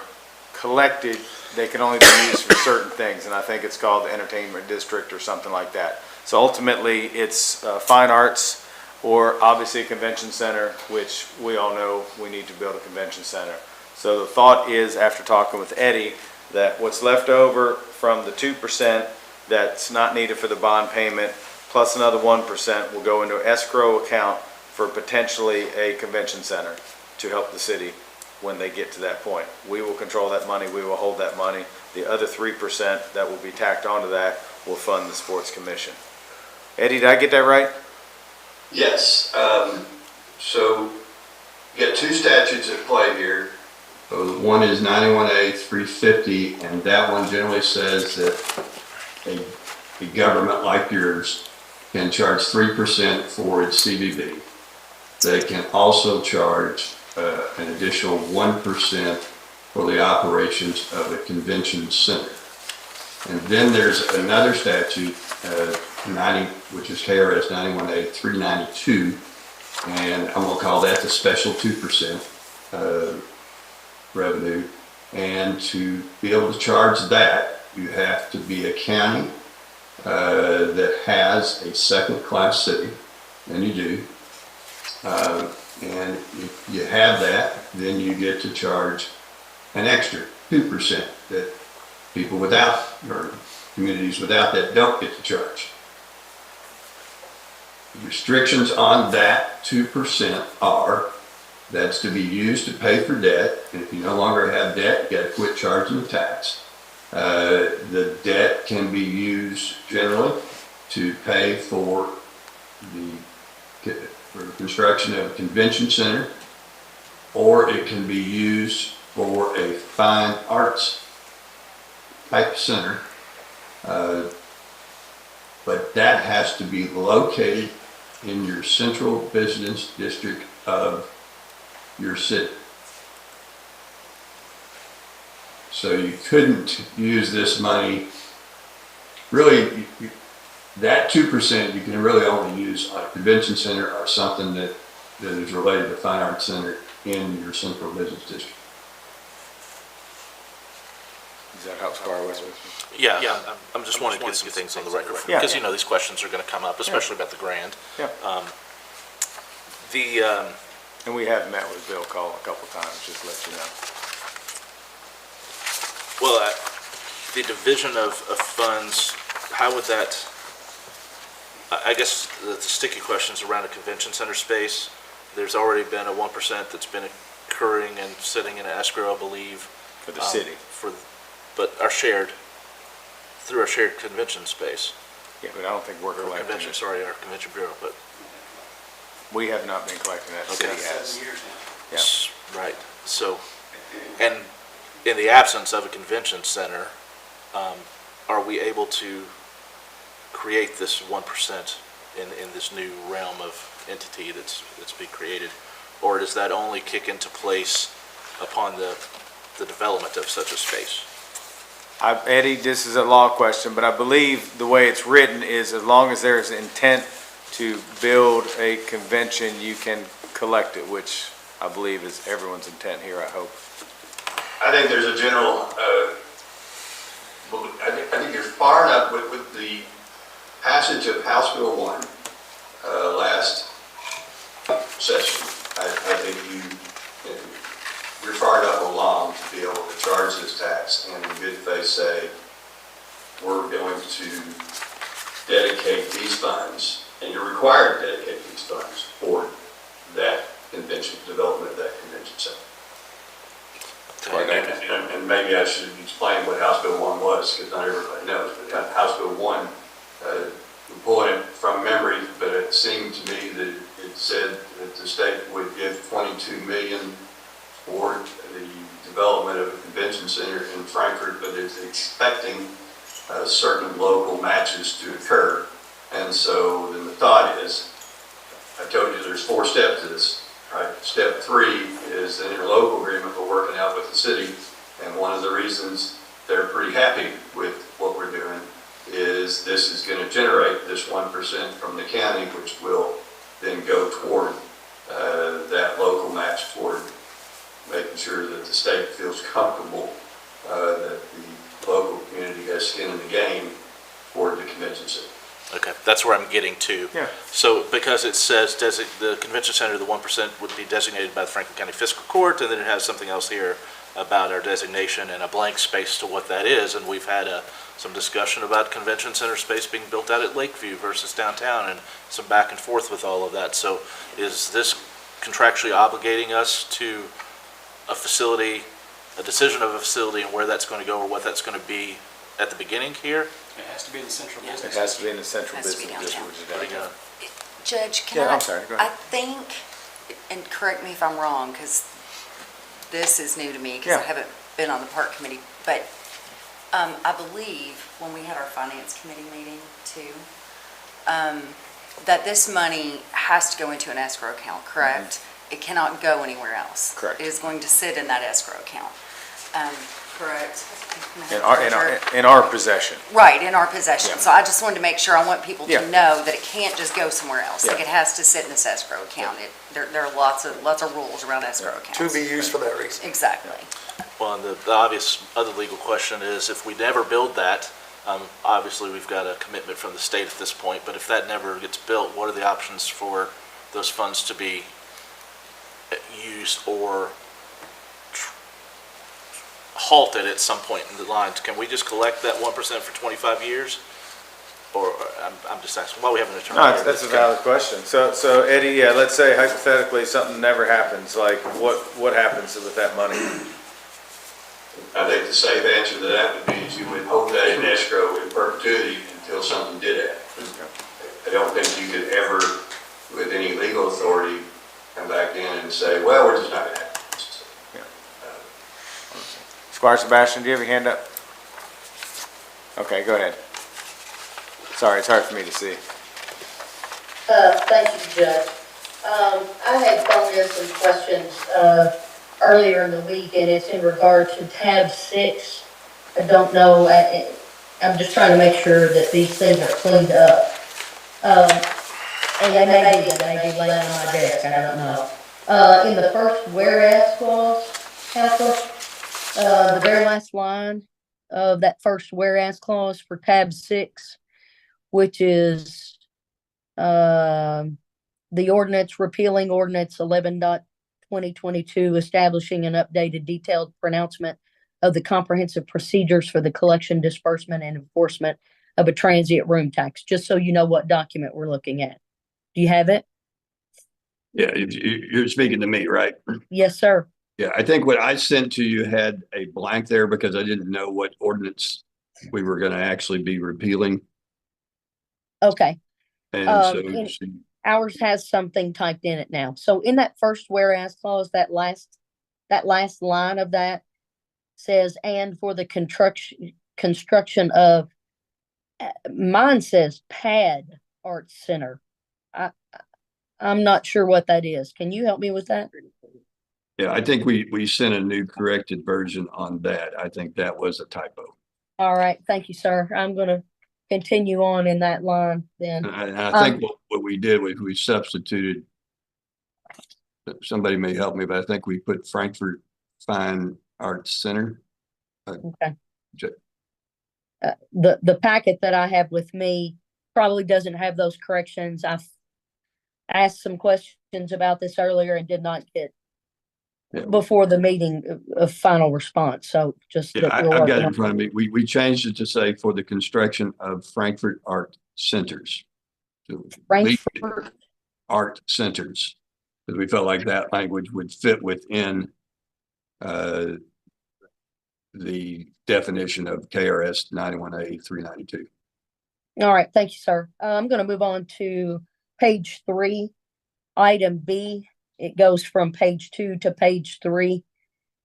collected, they can only be used for certain things, and I think it's called the entertainment district or something like that. So ultimately, it's fine arts, or obviously a convention center, which we all know we need to build a convention center. So the thought is, after talking with Eddie, that what's left over from the 2% that's not needed for the bond payment, plus another 1% will go into an escrow account for potentially a convention center to help the city when they get to that point. We will control that money, we will hold that money. The other 3% that will be tacked onto that will fund the sports commission. Eddie, did I get that right? Yes. So you got two statutes at play here. One is 91A 350, and that one generally says that a government like yours can charge 3% for its CVB. They can also charge an additional 1% for the operations of a convention center. And then there's another statute, which is KRS 91A 392, and I'm going to call that the special 2% revenue. And to be able to charge that, you have to be a county that has a second-class city, and you do. And if you have that, then you get to charge an extra 2% that people without, or communities without that, don't get to charge. Restrictions on that 2% are that's to be used to pay for debt, and if you no longer have debt, you got to quit charging the tax. The debt can be used generally to pay for the construction of a convention center, or it can be used for a fine arts type center, but that has to be located in your central business district of your city. So you couldn't use this money, really, that 2% you can really only use on a convention center or something that is related to fine arts center in your central business district. Does that help Squire West? Yeah, I'm just wanting to get some things on the record, because you know these questions are going to come up, especially about the grant. Yeah. And we have met with Bill Cole a couple times, just to let you know. Well, the division of funds, how would that, I guess the sticky questions around a convention center space, there's already been a 1% that's been occurring and sitting in escrow, I believe. For the city. But through our shared convention space. Yeah, but I don't think we're collecting it. Our convention bureau, but. We have not been collecting that, city has. Yeah. Right, so, and in the absence of a convention center, are we able to create this 1% in this new realm of entity that's being created? Or does that only kick into place upon the development of such a space? Eddie, this is a law question, but I believe the way it's written is as long as there's intent to build a convention, you can collect it, which I believe is everyone's intent here, I hope. I think there's a general, I think you're far enough with the passage of House Bill 1 last session. I think you're far enough along to be able to charge this tax and in good faith say, we're going to dedicate these funds, and you're required to dedicate these funds for that convention, development of that convention center. And maybe I should explain what House Bill 1 was, because not everybody knows, but House Bill 1, I'm pulling it from memory, but it seemed to me that it it said that the state would give 22 million for the development of a convention center in Frankfurt, but it's expecting certain local matches to occur. And so then the thought is, I told you there's 4 steps to this, right? Step 3 is an interlocal agreement we're working out with the city. And one of the reasons they're pretty happy with what we're doing is this is going to generate this 1% from the county, which will then go toward that local match toward making sure that the state feels comfortable that the local community has skin in the game for the convention center. Okay, that's where I'm getting to. Yeah. So because it says the convention center, the 1% would be designated by the Franklin County Fiscal Court, and then it has something else here about our designation and a blank space to what that is. And we've had some discussion about convention center space being built out at Lakeview versus downtown, and some back and forth with all of that. So is this contractually obligating us to a facility, a decision of a facility and where that's going to go or what that's going to be at the beginning here? It has to be in the central It business. has to be in the central Has to be business downtown. district. which is downtown. Judge, can Yeah, I? I'm sorry, go I ahead. think, and correct me if I'm wrong, because this is new to me, because I Yeah. haven't been on the park committee, but I believe when we had our finance committee meeting too, that this money has to go into an escrow account, correct? It cannot go anywhere else. Correct. It is going to sit in that escrow account, correct? In our possession. Right, in our possession. Yeah. So I just wanted to make sure, I want people Yeah. to know that it can't just go somewhere else. Like Yeah. it has to sit in this escrow account. There are lots of rules around escrow accounts. To be used for that reason. Exactly. Well, and the obvious other legal question is, if we never build that, obviously we've got a commitment from the state at this point, but if that never gets built, what are the options for those funds to be used or halted at some point in the line? Can we just collect that 1% for 25 years? Or, I'm just asking, why we have an attorney? No, that's a valid question. So Eddie, yeah, let's say hypothetically something never happens, like what happens with that money? I think the safe answer to that would be is you would hold that in escrow in perpetuity until something did happen. I don't think you could ever, with any legal authority, come back in and say, well, we're just not going to happen. Squire Sebastian, do you have your hand up? Okay, go ahead. Sorry, it's hard for me to see. Thank you, Judge. I had phoned in some questions, earlier in the week, and it's in regard to tab 6. I don't know, I'm just trying to make sure that these things are cleaned up. And they may be laying on my desk, I don't know. In the first whereas clause, Council, the very last line of that first whereas clause for tab 6, which is, the ordinance repealing ordinance 11.2022, establishing an updated detailed pronouncement of the comprehensive procedures for the collection, disbursement, and enforcement of a transient room tax, just so you know what document we're looking at. Do you have it? Yeah, you're speaking to me, right? Yes, sir. Yeah, I think what I sent to you had a blank there because I didn't know what ordinance we were going to actually be repealing. Okay. And so Ours has something typed in it now. So in that first whereas clause, that last line of that says, and for the construction of, mine says Pad Arts Center. I'm not sure what that is. Can you help me with that? yeah, I think we sent a new corrected version on that. I think that was a typo. All right. Thank you, sir. I'm going to continue on in that line then. And I think what we did was we substituted, somebody may help me, but I think we put Frankfurt Fine Arts Center. Okay. The packet that I have with me probably doesn't have those corrections. I've asked some questions about this earlier and did not get before the meeting a final response. So just Yeah, I've got it in front of me. We changed it to say for the construction of Frankfurt Art Centers. Frankfurt Art Centers, because we felt like that language would fit within the definition of KRS 91A 392. All right. Thank you, sir. I'm going to move on to page 3 item B, it goes from page 2 to page 3.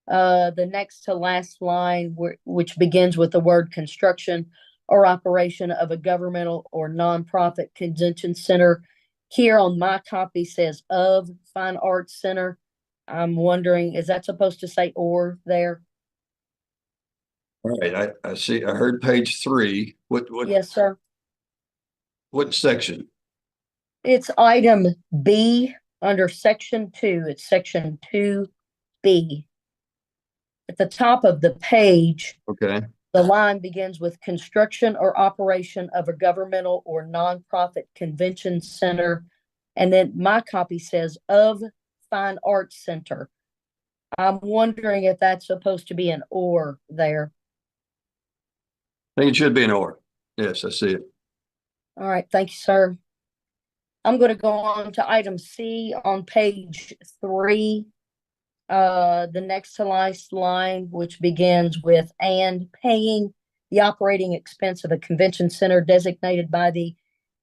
The next to last line, which begins with the word construction or operation of a governmental or nonprofit convention center. Here on my copy says of Fine Arts Center. I'm wondering, is that supposed to say or there? All right, I see, I heard page 3. Yes, sir. What section? It's item B under section 2. It's section 2B. At the top of the page, Okay, the line begins with construction or operation of a governmental or nonprofit convention center. And then my copy says of Fine Arts Center. I'm wondering if that's supposed to be an or there. I think it should be an or. Yes, I see it. All right, thank you, sir. I'm going to go on to item C on page 3. The next to last line, which begins with and paying the operating expense of a convention center designated by the,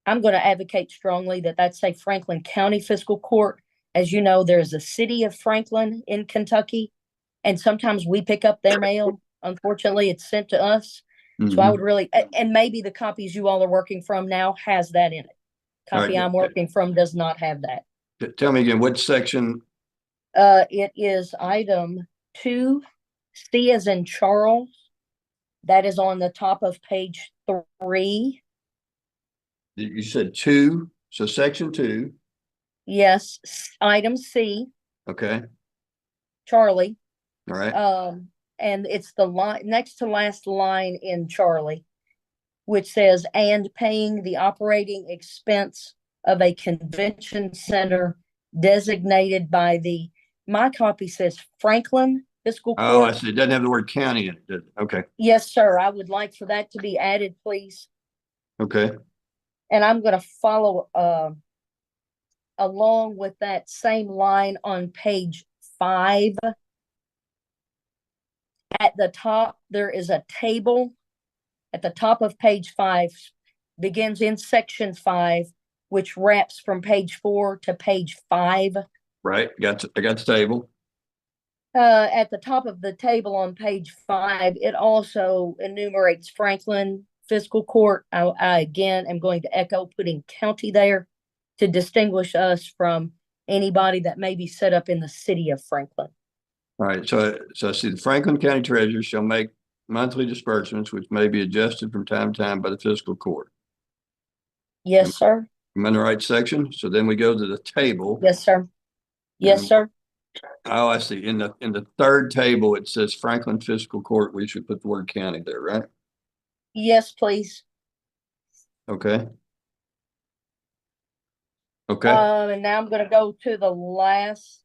I'm going to advocate strongly that that's a Franklin County Fiscal Court. As you know, there's a city of Franklin in Kentucky, and sometimes we pick up their mail. Unfortunately, it's sent to us. So I would really, and maybe the copies you all are working from now has that in it. Copy I'm working from does not have that. Tell me again, what section? It is item 2, C as in Charles. That is on the top of page 3. You said 2, so section 2. Yes, item C, Okay, Charlie. all right. And it's the line next to last line in Charlie, which says, and paying the operating expense of a convention center designated by the, my copy says Franklin Fiscal Court. Oh, I see. It doesn't have the word county in it, does it? Okay, Yes, sir. I would like for that to be added, please. okay. And I'm going to follow along with that same line on page 5. At the top, there is a table. At the top of page 5, begins in section 5, which wraps from page 4 to page 5. Right, I got the table. At the top of the table on page 5, it also enumerates Franklin Fiscal Court. I again am going to echo putting county there to distinguish us from anybody that may be set up in the city of Franklin. All right, so I see the Franklin County Treasurer shall make monthly disbursements which may be adjusted from time to time by the fiscal court. Yes, sir. Am I in the right section? So then we go to the table. Yes, sir. Yes, sir. Oh, I see. In the third table, it says Franklin Fiscal Court. We should put the word county there, right? Yes, please. Okay. Okay. And now I'm going to go to the last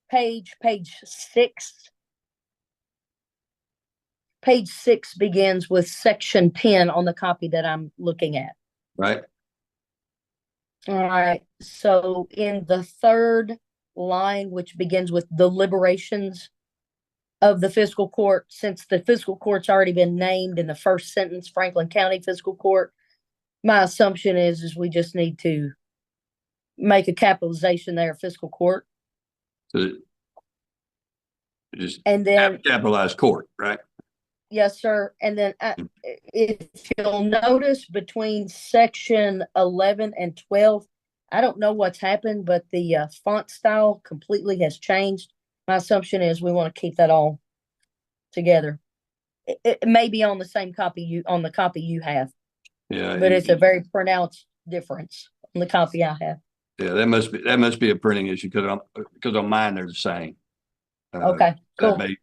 page 6. Page 6 begins with section 10 on the copy that I'm looking at. Right. All right. So in the third line, which begins with deliberations of the fiscal court, since the fiscal court's already been named in the first sentence, Franklin County Fiscal Court, my assumption is we just need to make a capitalization there, fiscal court. So just and then capitalized court, right? Yes, sir. And then if you'll notice between section 11 and 12, I don't know what's happened, but the font style completely has changed. My assumption is we want to keep that all together. It may be on the same copy on the copy you have. Yeah. But it's a very pronounced difference on the copy I have. Yeah, that must be a printing issue because on mine they're the same. Okay, cool. May,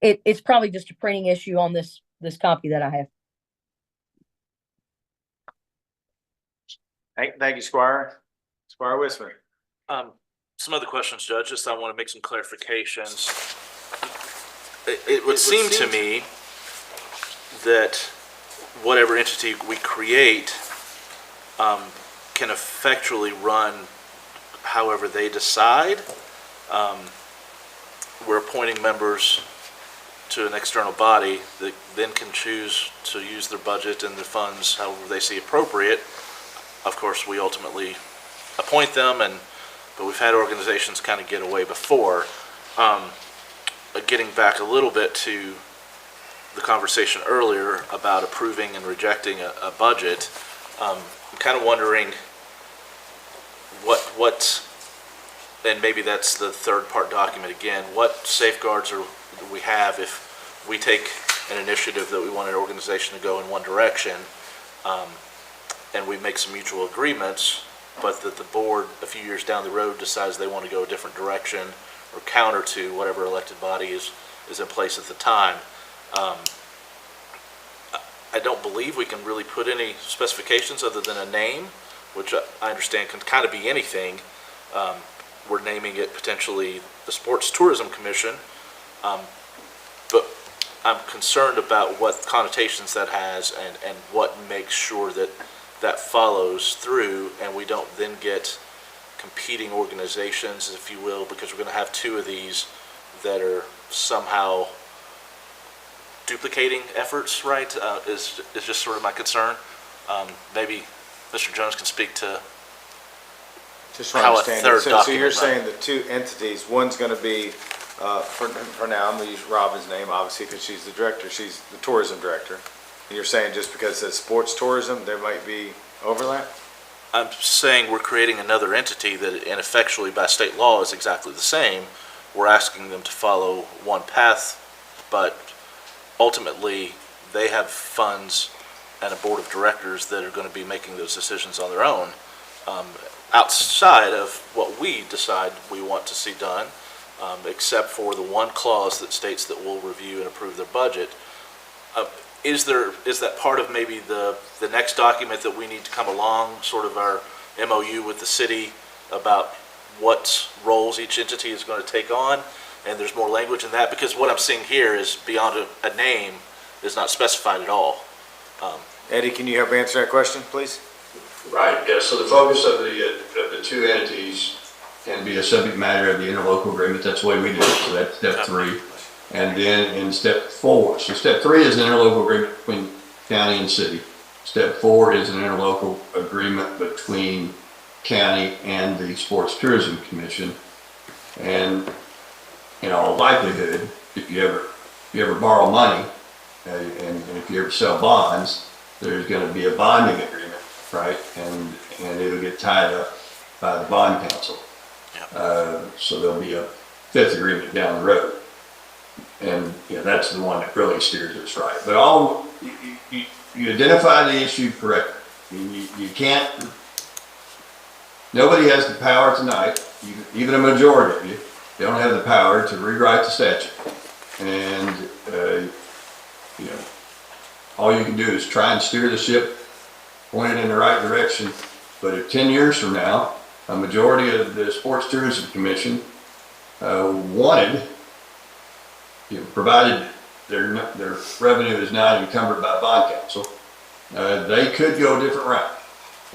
it's probably just a printing issue on this copy that I have. Thank you, Squire. Squire Wisman. Some other questions, Judge, just I want to make some clarifications. It would seem to me that whatever entity we create can effectually run however they decide. We're appointing members to an external body that then can choose to use their budget and the funds however they see appropriate. Of course, we ultimately appoint them, but we've had organizations kind of get away before. Getting back a little bit to the conversation earlier about approving and rejecting a budget, I'm kind of wondering what, and maybe that's the third part document again, what safeguards do we have if we take an initiative that we want an organization to go in one direction, and we make some mutual agreements, but that the board a few years down the road decides they want to go a different direction or counter to whatever elected body is in place at the time. I don't believe we can really put any specifications other than a name, which I understand can kind of be anything. We're naming it potentially the Sports Tourism Commission, but I'm concerned about what connotations that has and what makes sure that that follows through and we don't then get competing organizations, if you will, because we're going to have two of these that are somehow duplicating efforts, right, is just sort of my concern. Maybe Mr. Jones can speak to Just trying how to a understand. third So document you're might- saying the two entities, one's going to be, for now, I'm going to use Robin's name, obviously, because she's the director, she's the tourism director. And you're saying just because it says sports tourism, there might be overlap? I'm saying we're creating another entity that ineffectually by state law is exactly the same. We're asking them to follow one path, but ultimately they have funds and a board of directors that are going to be making those decisions on their own, outside of what we decide we want to see done, except for the one clause that states that we'll review and approve their budget. Is that part of maybe the next document that we need to come along, sort of our MOU with the city about what roles each entity is going to take on? And there's more language in that, because what I'm seeing here is beyond a name is not specified at all. Eddie, can you help answer that question, please? Right, yeah, so the focus of the two entities Can be a subject matter of the interlocal agreement. That's the way we do it. So that's step 3. And then in step 4, so step 3 is an interlocal agreement between county and city. Step 4 is an interlocal agreement between county and the Sports Tourism Commission. And in all likelihood, if you ever borrow money, and if you ever sell bonds, there's going to be a bonding agreement, right? And it'll get tied up by the bond council. So there'll be a 5th agreement down the road. And that's the one that really steers us right. But you identify the issue correctly. You can't, nobody has the power tonight, even a majority of you, they don't have the power to rewrite the statute. And, all you can do is try and steer the ship, point it in the right direction. But if 10 years from now, a majority of the Sports Tourism Commission wanted, provided their revenue is not encumbered by bond council, they could go a different route.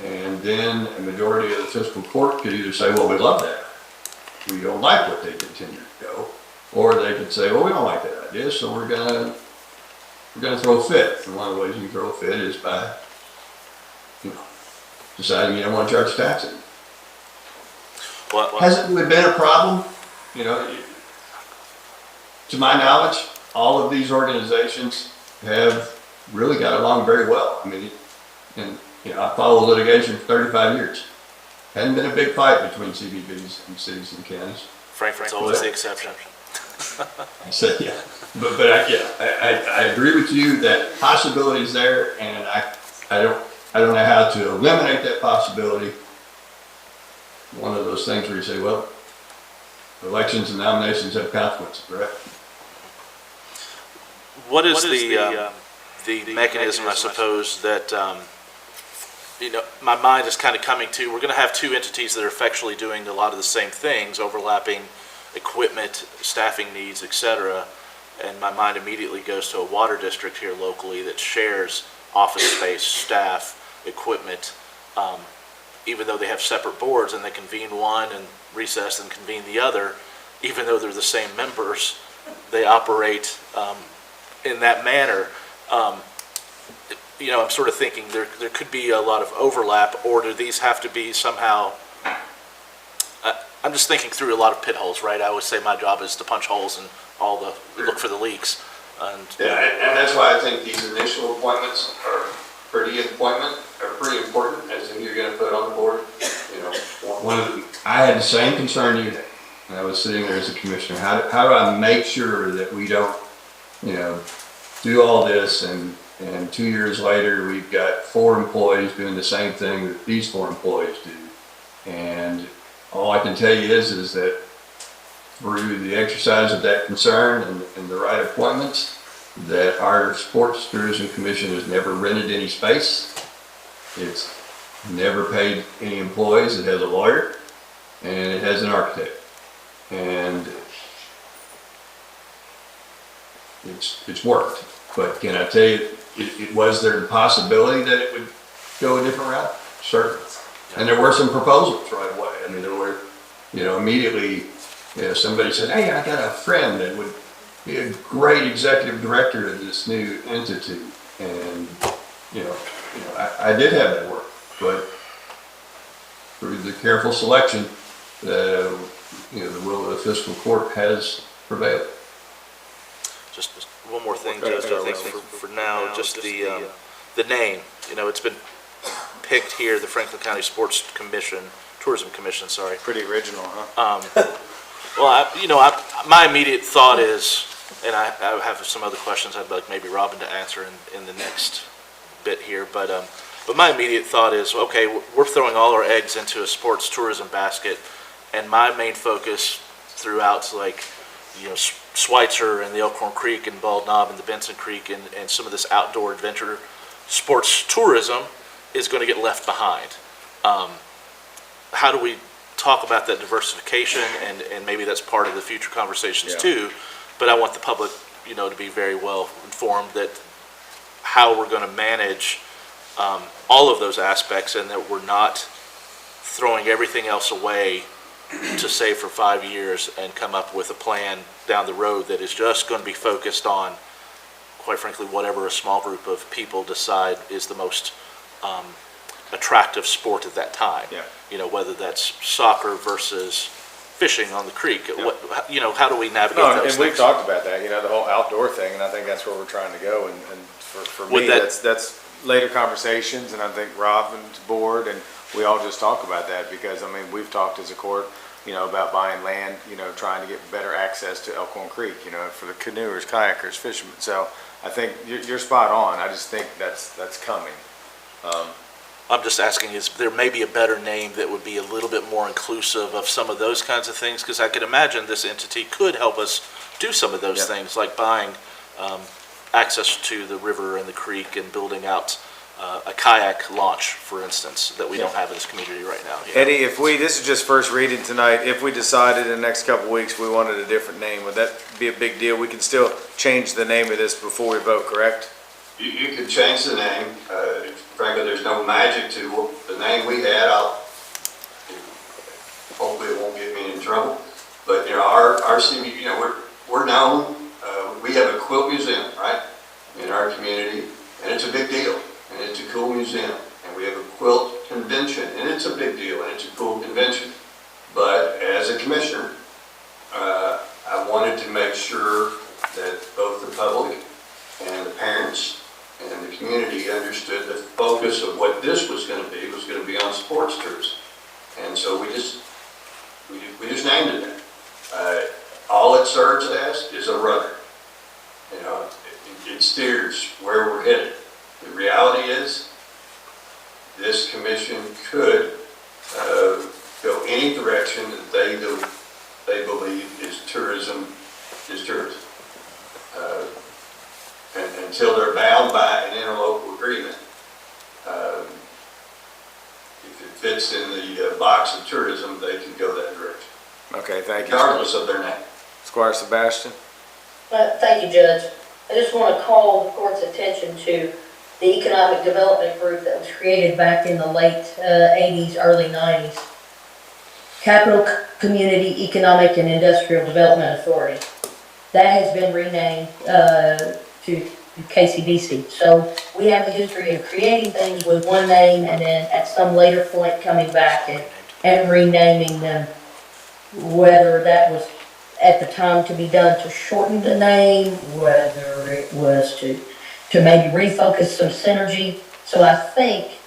And then a majority of the fiscal court could either say, well, we love that. We don't like what they continue to go. Or they could say, well, we don't like that idea, so we're gonna throw a fit. And one of the ways you can throw a fit is by, deciding you don't want to charge tax anymore. Hasn't really been a problem, to my knowledge, all of these organizations have really got along very well. I mean, I followed litigation for 35 years. Hadn't been a big fight between CBBs and cities and counties. Frankfurt's always the exception. I said, yeah, but I agree with you that possibility is there, and I don't know how to eliminate that possibility. One of those things where you say, well, elections and nominations have consequences, correct? What is the mechanism, I suppose, that, my mind is kind of coming to? We're going to have two entities that are effectually doing a lot of the same things, overlapping equipment, staffing needs, etc. And my mind immediately goes to a water district here locally that shares office space, staff, equipment, even though they have separate boards and they convene one and recess and convene the other, even though they're the same members, they operate in that manner. I'm sort of thinking there could be a lot of overlap, or do these have to be somehow I'm just thinking through a lot of pit holes, right? I always say my job is to punch holes and look for the leaks. And Yeah, and that's why I think these initial appointments are pretty important, as in you're gonna put on the board, you know. I had the same concern you had, and I was sitting there as a commissioner. How do I make sure that we don't, do all this and 2 years later, we've got 4 employees doing the same thing that these 4 employees do. And all I can tell you is that through the exercise of that concern and the right appointments, that our Sports Tourism Commission has never rented any space. It's never paid any employees. It has a lawyer and it has an architect. And it's worked. But can I tell you, was there the possibility that it would go a different route? Certainly. And there were some proposals right away. I mean, there were, immediately, somebody said, hey, I got a friend that would be a great executive director of this new entity. And, I did have that work, but through the careful selection, the will of the Fiscal Court has prevailed. just one more thing, Judge, I think for now, just the name. It's been picked here, the Franklin County Tourism Commission, sorry. Pretty original, huh? Well, my immediate thought is, and I have some other questions I'd like maybe Robin to answer in the next bit here, but my immediate thought is, okay, we're throwing all our eggs into a sports tourism basket, and my main focus throughout, Schweitzer and the Elkhorn Creek and Bald Knob and the Benson Creek and some of this outdoor adventure sports tourism is going to get left behind. How do we talk about that diversification, and maybe that's part of the future conversations too, but I want the public, to be very well informed that how we're going to manage all of those aspects, and that we're not throwing everything else away to save for 5 years and come up with a plan down the road that is just going to be focused on, quite frankly, whatever a small group of people decide is the most attractive sport at that time. Yeah. Whether that's soccer versus fishing on the creek. Yeah. How do we navigate No, those and we've things? talked about that, the whole outdoor thing, and I think that's where we're trying to go. And for me, that's later conversations, and I think Robin's board, and we all just talk about that because, we've talked as a court, about buying land, trying to get better access to Elkhorn Creek, for the canoers, kayakers, fishermen. So I think you're spot on. I just think that's coming. I'm just asking, is there maybe a better name that would be a little bit more inclusive of some of those kinds of things? Because I could imagine this entity could help us do some of those things, like buying access to the river and the creek and building out a kayak launch, for instance, that we don't have in this community right now. Eddie, this is just first reading tonight, if we decided in the next couple of weeks we wanted a different name, would that be a big deal? We can still change the name of this before we vote, correct? You could change the name. Frankly, there's no magic to the name we had. Hopefully it won't get me in trouble. But, our CB, we're known. We have a quilt museum, right, in our community, and it's a big deal. And it's a cool museum. And we have a quilt convention, and it's a big deal, and it's a cool convention. But as a commissioner, I wanted to make sure that both the public and the parents and the community understood the focus of what this was going to be on sports tourism. And so we just named it that. All it serves as is a rudder. It steers where we're headed. The reality is, this commission could go any direction that they believe is tourism. And until they're bound by an interlocal agreement, if it fits in the box of tourism, they can go that direction. Okay, thank you. Regardless of their name. Squire Sebastian? Thank you, Judge. I just want to call the court's attention to the Economic Development Group that was created back in the late 80s, early 90s. Capital Community Economic and Industrial Development Authority. That has been renamed to KCDC. So we have a history of creating things with one name and then at some later point coming back and renaming them whether that was at the time to be done to shorten the name, whether it was to maybe refocus some synergy. So I think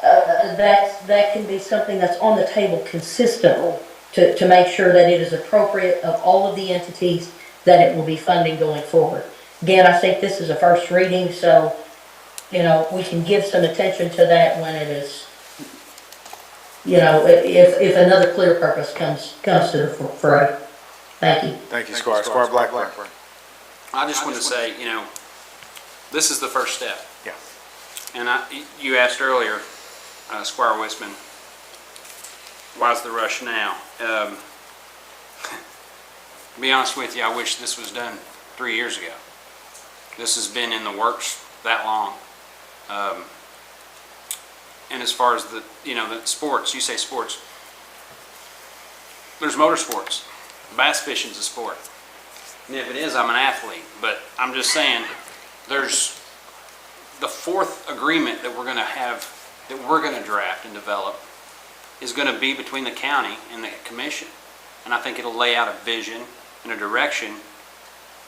that can be something that's on the table consistently to make sure that it is appropriate of all of the entities that it will be funding going forward. Again, I think this is a first reading, so, we can give some attention to that when it is, if another clear purpose comes to the fray. Thank you. Thank you, Squire. Squire Blackburn. I just want to say, this is the first step. Yeah. And you asked earlier, Squire Westman, why's the rush now? To be honest with you, I wish this was done 3 years ago. This has been in the works that long. And as far as the sports, you say sports. There's motorsports. Bass fishing's a sport. And if it is, I'm an athlete. But I'm just saying, there's the fourth agreement that we're going to have, that we're going to draft and develop, is going to be between the county and the commission. And I think it'll lay out a vision and a direction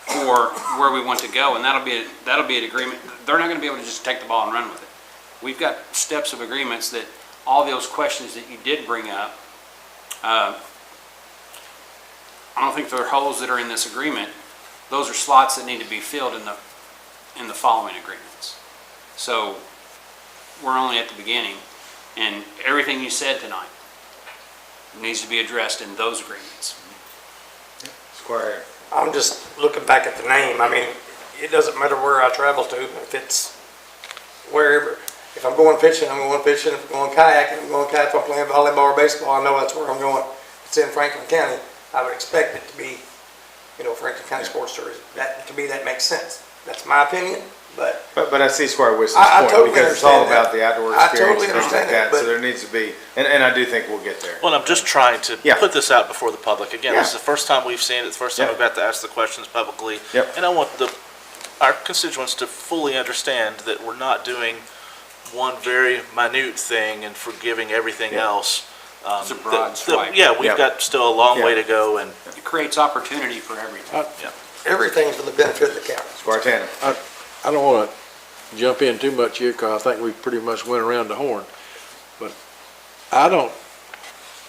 for where we want to go, and that'll be an agreement. They're not going to be able to just take the ball and run with it. We've got steps of agreements that all those questions that you did bring up, I don't think there are holes that are in this agreement. Those are slots that need to be filled in the following agreements. So we're only at the beginning, and everything you said tonight needs to be addressed in those agreements. Squire. I'm just looking back at the name. I mean, it doesn't matter where I travel to, if it's wherever. If I'm going fishing, I'm going fishing. If I'm going kayaking, I'm going kayaking. If I'm playing volleyball or baseball, I know that's where I'm going. If it's in Franklin County, I would expect it to be, Franklin County Sports Tourism. That, to me, that makes sense. That's my opinion, but I see Squire Whiston's I point, totally because it's all understand about the outdoor I experience totally and things like understand that, that, so there needs to be, and I do think we'll get there. Well, I'm just trying to Yeah. put this out before the public. Again, Yeah. this is the first time we've seen it, it's the first time Yeah. we've got to ask the questions publicly. Yep. And I want our constituents to fully understand that we're not doing one very minute thing and forgiving everything Yeah. else. It's a broad swipe. Yeah, we've Yeah. got still a long way Yeah. to go, and It creates opportunity for everything. everything's for the benefit of the county. Squire Tanner. I don't want to jump in too much here, because I think we pretty much went around the horn. But I don't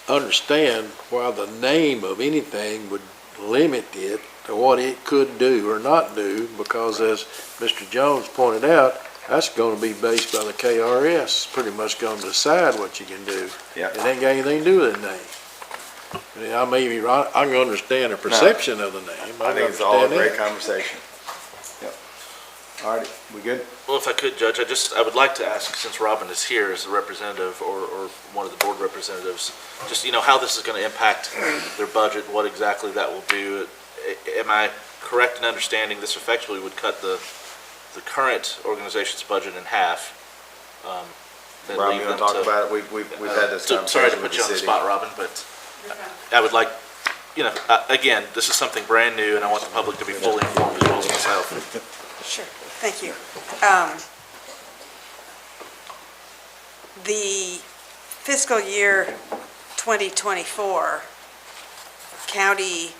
understand why the name of anything would limit it to what it could do or not do, because as Mr. Jones pointed out, that's going to be based by the KRS. It's pretty much going to decide what you can do. Yeah. It ain't got anything to do with the name. I may be right, I can understand the perception of the name. I think it's all a understand great it. conversation. Yep. All righty, we good? well, if I could, Judge, I would like to ask, since Robin is here as a representative or one of the board representatives, just, how this is going to impact their budget, what exactly that will do. Am I correct in understanding this effectively would cut the current organization's budget in half? Then Rob, leave you want them to talk about it? We've had this conversation Sorry to with put the you on the city. spot, Robin, but I would like, again, this is something brand new, and I want the public to be fully informed as well as myself. Sure, thank you. The fiscal year 2024 county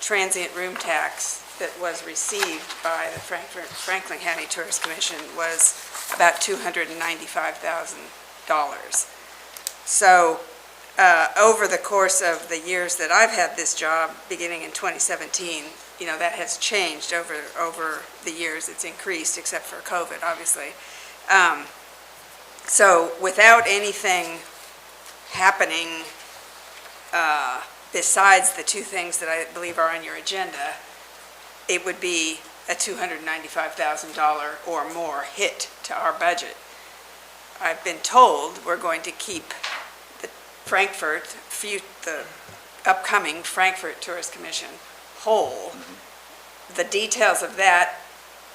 transient room tax that was received by the Franklin County Tourist Commission was about $295,000. So over the course of the years that I've had this job, beginning in 2017, that has changed over the years. It's increased, except for COVID, obviously. So without anything happening besides the two things that I believe are on your agenda, it would be a $295,000 or more hit to our budget. I've been told we're going to keep the upcoming Frankfurt Tourist Commission whole. The details of that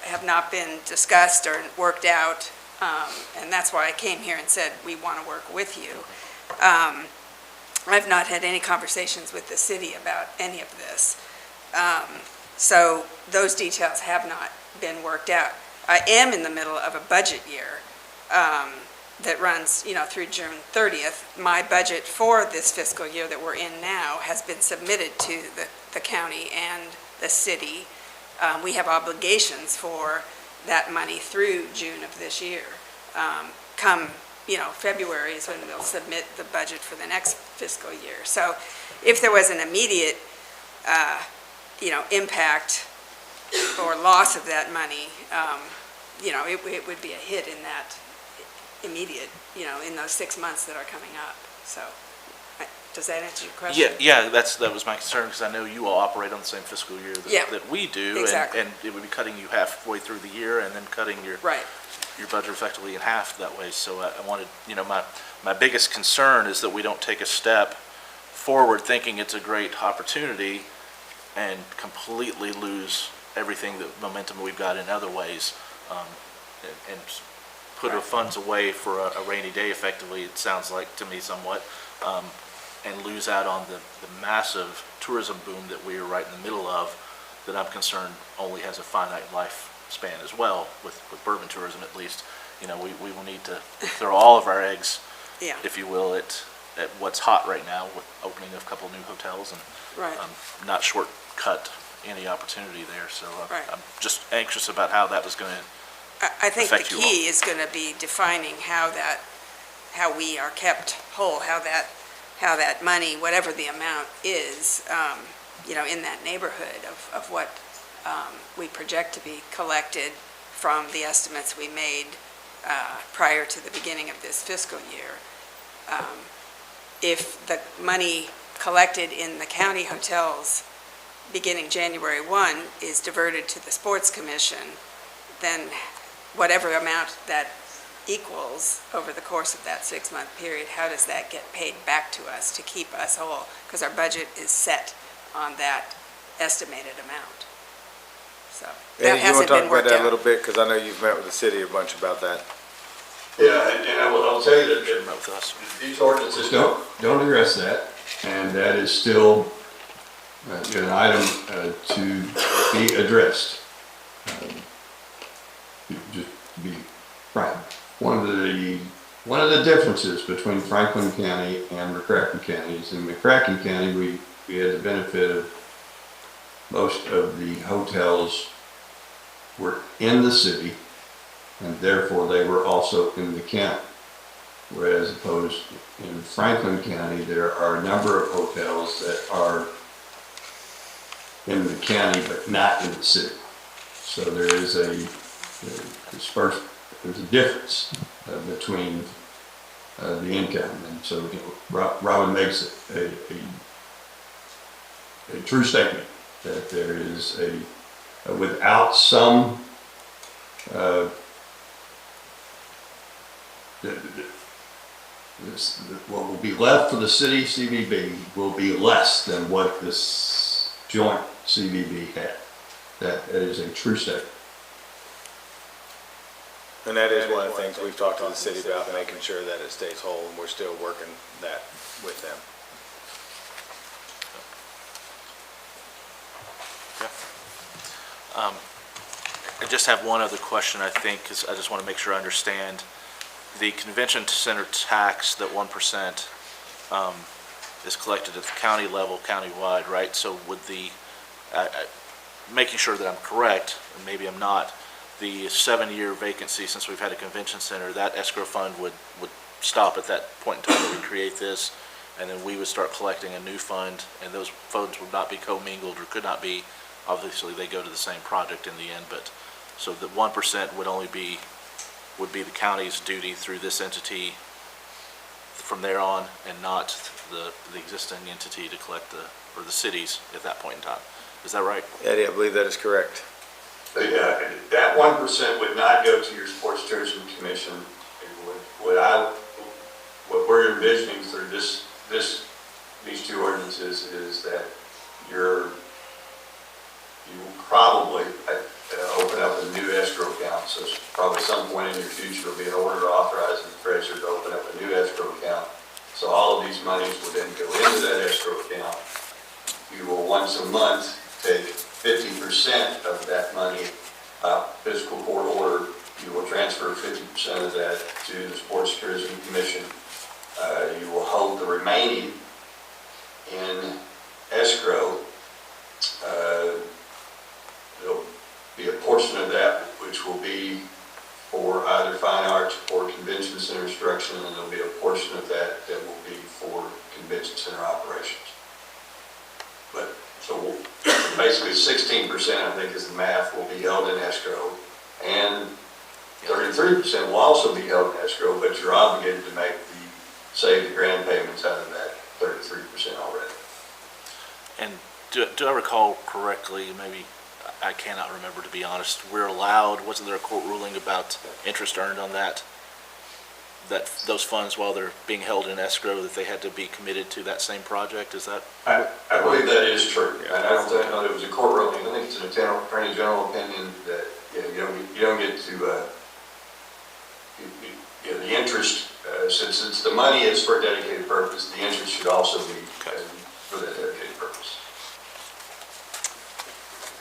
have not been discussed or worked out, and that's why I came here and said we want to work with you. I've not had any conversations with the city about any of this. So those details have not been worked out. I am in the middle of a budget year, that runs, through June 30th. My budget for this fiscal year that we're in now has been submitted to the county and the city. We have obligations for that money through June of this year. Come, February is when we'll submit the budget for the next fiscal year. So if there was an immediate, impact or loss of that money, it would be a hit in that immediate, in those 6 months that are coming up. So, does that answer your question? Yeah, that was my concern, because I know you all operate on the same fiscal year that we do. Exactly. And it would be cutting you halfway through the year and then cutting your budget effectively in half that way. So I wanted, my biggest concern is that we don't take a step forward thinking it's a great opportunity and completely lose everything, the momentum we've got in other ways, and put our funds away for a rainy day, effectively, it sounds like to me somewhat, and lose out on the massive tourism boom that we are right in the middle of, that I'm concerned only has a finite lifespan as well, with bourbon tourism at least. We will need to throw all of our eggs, if you will, at what's hot right now, with opening of a couple new hotels, and not shortcut any opportunity there. So I'm just anxious about how that was going to I think the key is going to be defining how we are kept whole, how that money, whatever the amount is, in that neighborhood of what we project to be collected from the estimates we made prior to the beginning of this fiscal year. If the money collected in the county hotels beginning January 1 is diverted to the Sports Commission, then whatever amount that equals over the course of that 6-month period, how does that get paid back to us to keep us whole? Because our budget is set on that estimated amount. So that hasn't been worked out. You want to talk about that a little bit, because I know you've met with the city a bunch about that. Yeah, and I'll tell you that these ordinances Don't address that, and that is still an item to be addressed. Just to be frank, one of the differences between Franklin County and McCracken County is in McCracken County we had the benefit of most of the hotels were in the city, and therefore they were also in the county. Whereas opposed in Franklin County, there are a number of hotels that are in the county but not in the city. So there is there's a difference between the income, and so Robin makes a true statement that there is without some what will be left for the city CVB will be less than what this joint CVB had. That is a true statement. And that is one of the things we've talked to the city about, making sure that it stays whole, and we're still working that with them. I just have one other question, I think, because I just want to make sure I understand. The convention center tax, that 1%, is collected at the county level, countywide, right? So would making sure that I'm correct, and maybe I'm not, the 7-year vacancy, since we've had a convention center, that escrow fund would stop at that point in time that we create this, and then we would start collecting a new fund, and those funds would not be commingled or could not be, obviously they go to the same project in the end, but so the 1% would be the county's duty through this entity from there on, and not the existing entity to collect or the cities at that point in time. Is that right? Eddie, I believe that is correct. That 1% would not go to your Sports Tourism Commission. What we're envisioning through these two ordinances is that you will probably open up a new escrow account. So probably some point in your future there'll be an order authorizing the treasurer to open up a new escrow account. So all of these monies will then go into that escrow account. You will once a month take 50% of that money, Fiscal Court order, You will transfer 50% of that to the Sports Tourism Commission. You will hold the remaining in escrow. There'll be a portion of that which will be for either fine arts or convention center instruction, and there'll be a portion of that that will be for convention center operations. But so basically 16%, I think is the math, will be held in escrow, and 33% will also be held in escrow, but you're obligated to make the grant payments out of that 33% already. And do I recall correctly, maybe I cannot remember, to be honest, we're allowed, wasn't there a court ruling about interest earned on that those funds, while they're being held in escrow, that they had to be committed to that same project? Is that? I believe that is true. And I don't know there was a court ruling. I think it's an attorney general opinion that you don't get to the interest, since it's the money is for a dedicated purpose, the interest should also be for that dedicated purpose.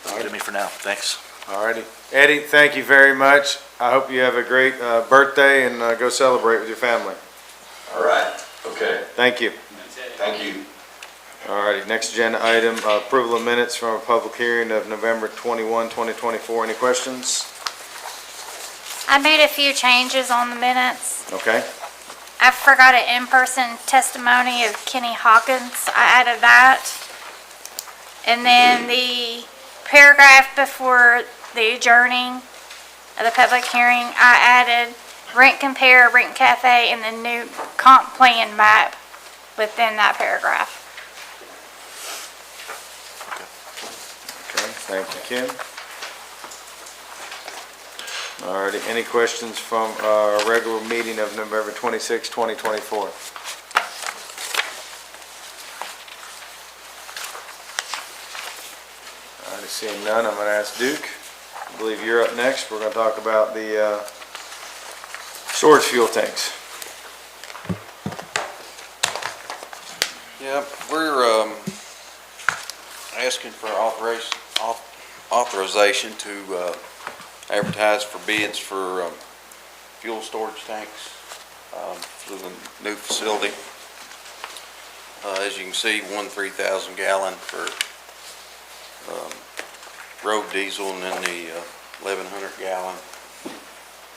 That's good to me for now. Thanks. All righty. Eddie, thank you very much. I hope you have a great birthday and go celebrate with your family. All right. Okay. Thank you. Thank you. All righty. Next agenda item, approval of minutes from a public hearing of November 21, 2024. Any questions? I made a few changes on the minutes. Okay. I forgot an in-person testimony of Kenny Hawkins. I added that. And then the paragraph before the adjourning of the public hearing, I added rent compare, rent cafe, and the new comp plan map within that paragraph. Okay. Thank you, Kim. All righty. Any questions from our regular meeting of November 26, 2024? All right, seeing none, I'm going to ask Duke. I believe you're up next. We're going to talk about the storage fuel tanks. Yeah, we're asking for authorization to advertise for bids for fuel storage tanks for the new facility. As you can see, one 3,000 gallon for road diesel, and then the 1,100 gallon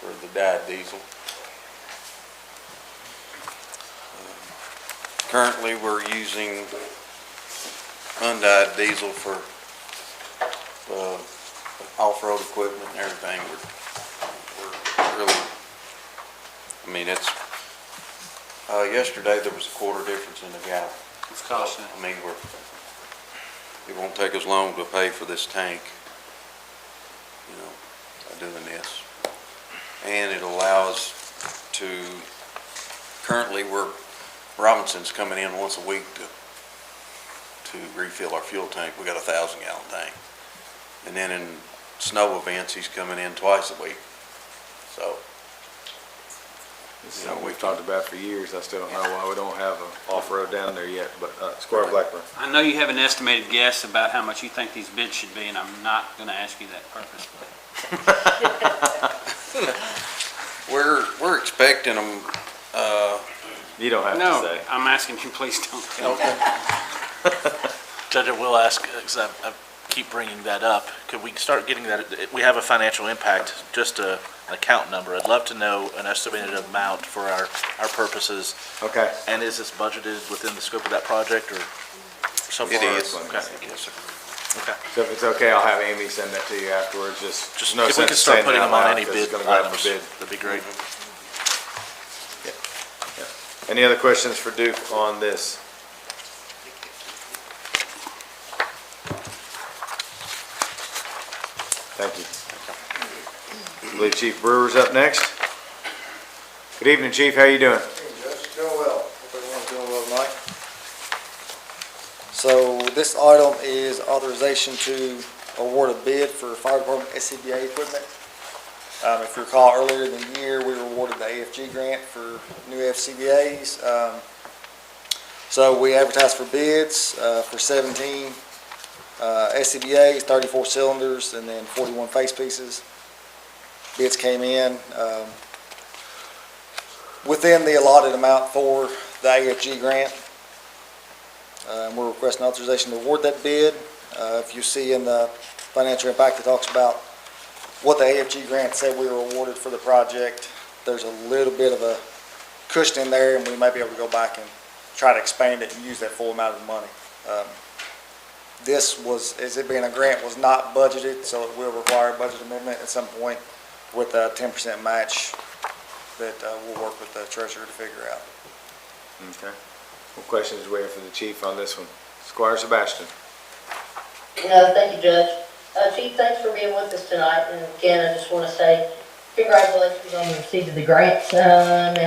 for the dyed diesel. Currently, we're using undyed diesel for off-road equipment and everything. We're really, I mean, it's, yesterday there was a quarter difference in the gallon. It's costing. I mean, it won't take us long to pay for this tank, by doing this. And it allows to, currently Robinson's coming in once a week to refill our fuel tank. We got a 1,000 gallon tank. And then in snow events, he's coming in twice a week. So, This is something we've talked about for years. I still don't know why we don't have an off-road down there yet, but Squire Blackburn. I know you have an estimated guess about how much you think these bids should be, and I'm not going to ask you that purposely. we're expecting them, You don't have to No, say. I'm asking you, please don't tell me. Judge, I will ask, because I keep bringing that up, could we start getting that, we have a financial impact, just an account number. I'd love to know an estimated amount for our purposes. Okay. And is this budgeted within the scope of that project, or so far? It is. Okay. Yes, sir. Okay. So if it's okay, I'll have Amy send that to you afterwards. Just no If we sense could start saying putting it them out on loud, any 'cause bid it's gonna go out for items, bid. that'd be great. Any other questions for Duke on this? Thank you. I believe Chief Brewer's up next. Good evening, Chief. How you doing? Doing well. Hope everyone's doing well tonight. So this item is authorization to award a bid for fire department SCBA equipment. If you recall, earlier in the year, we were awarded the AFG grant for new FCBA's. So we advertised for bids for 17 SCBA's, 34 cylinders, and then 41 face pieces. bids came in, within the allotted amount for the AFG grant. We're requesting authorization to award that bid. If you see in the financial impact, it talks about what the AFG grant said we were awarded for the project. There's a little bit of a cushion in there, and we may be able to go back and try to expand it and use that full amount of money. This was, as it being a grant, was not budgeted, so it will require a budget amendment at some point with a 10% match that we'll work with the treasurer to figure out. Okay. What questions do we have for the chief on this one? Squire Sebastian. Thank you, Judge. Chief, thanks for being with us tonight. And again, I just want to say congratulations on the receipt of the grant. And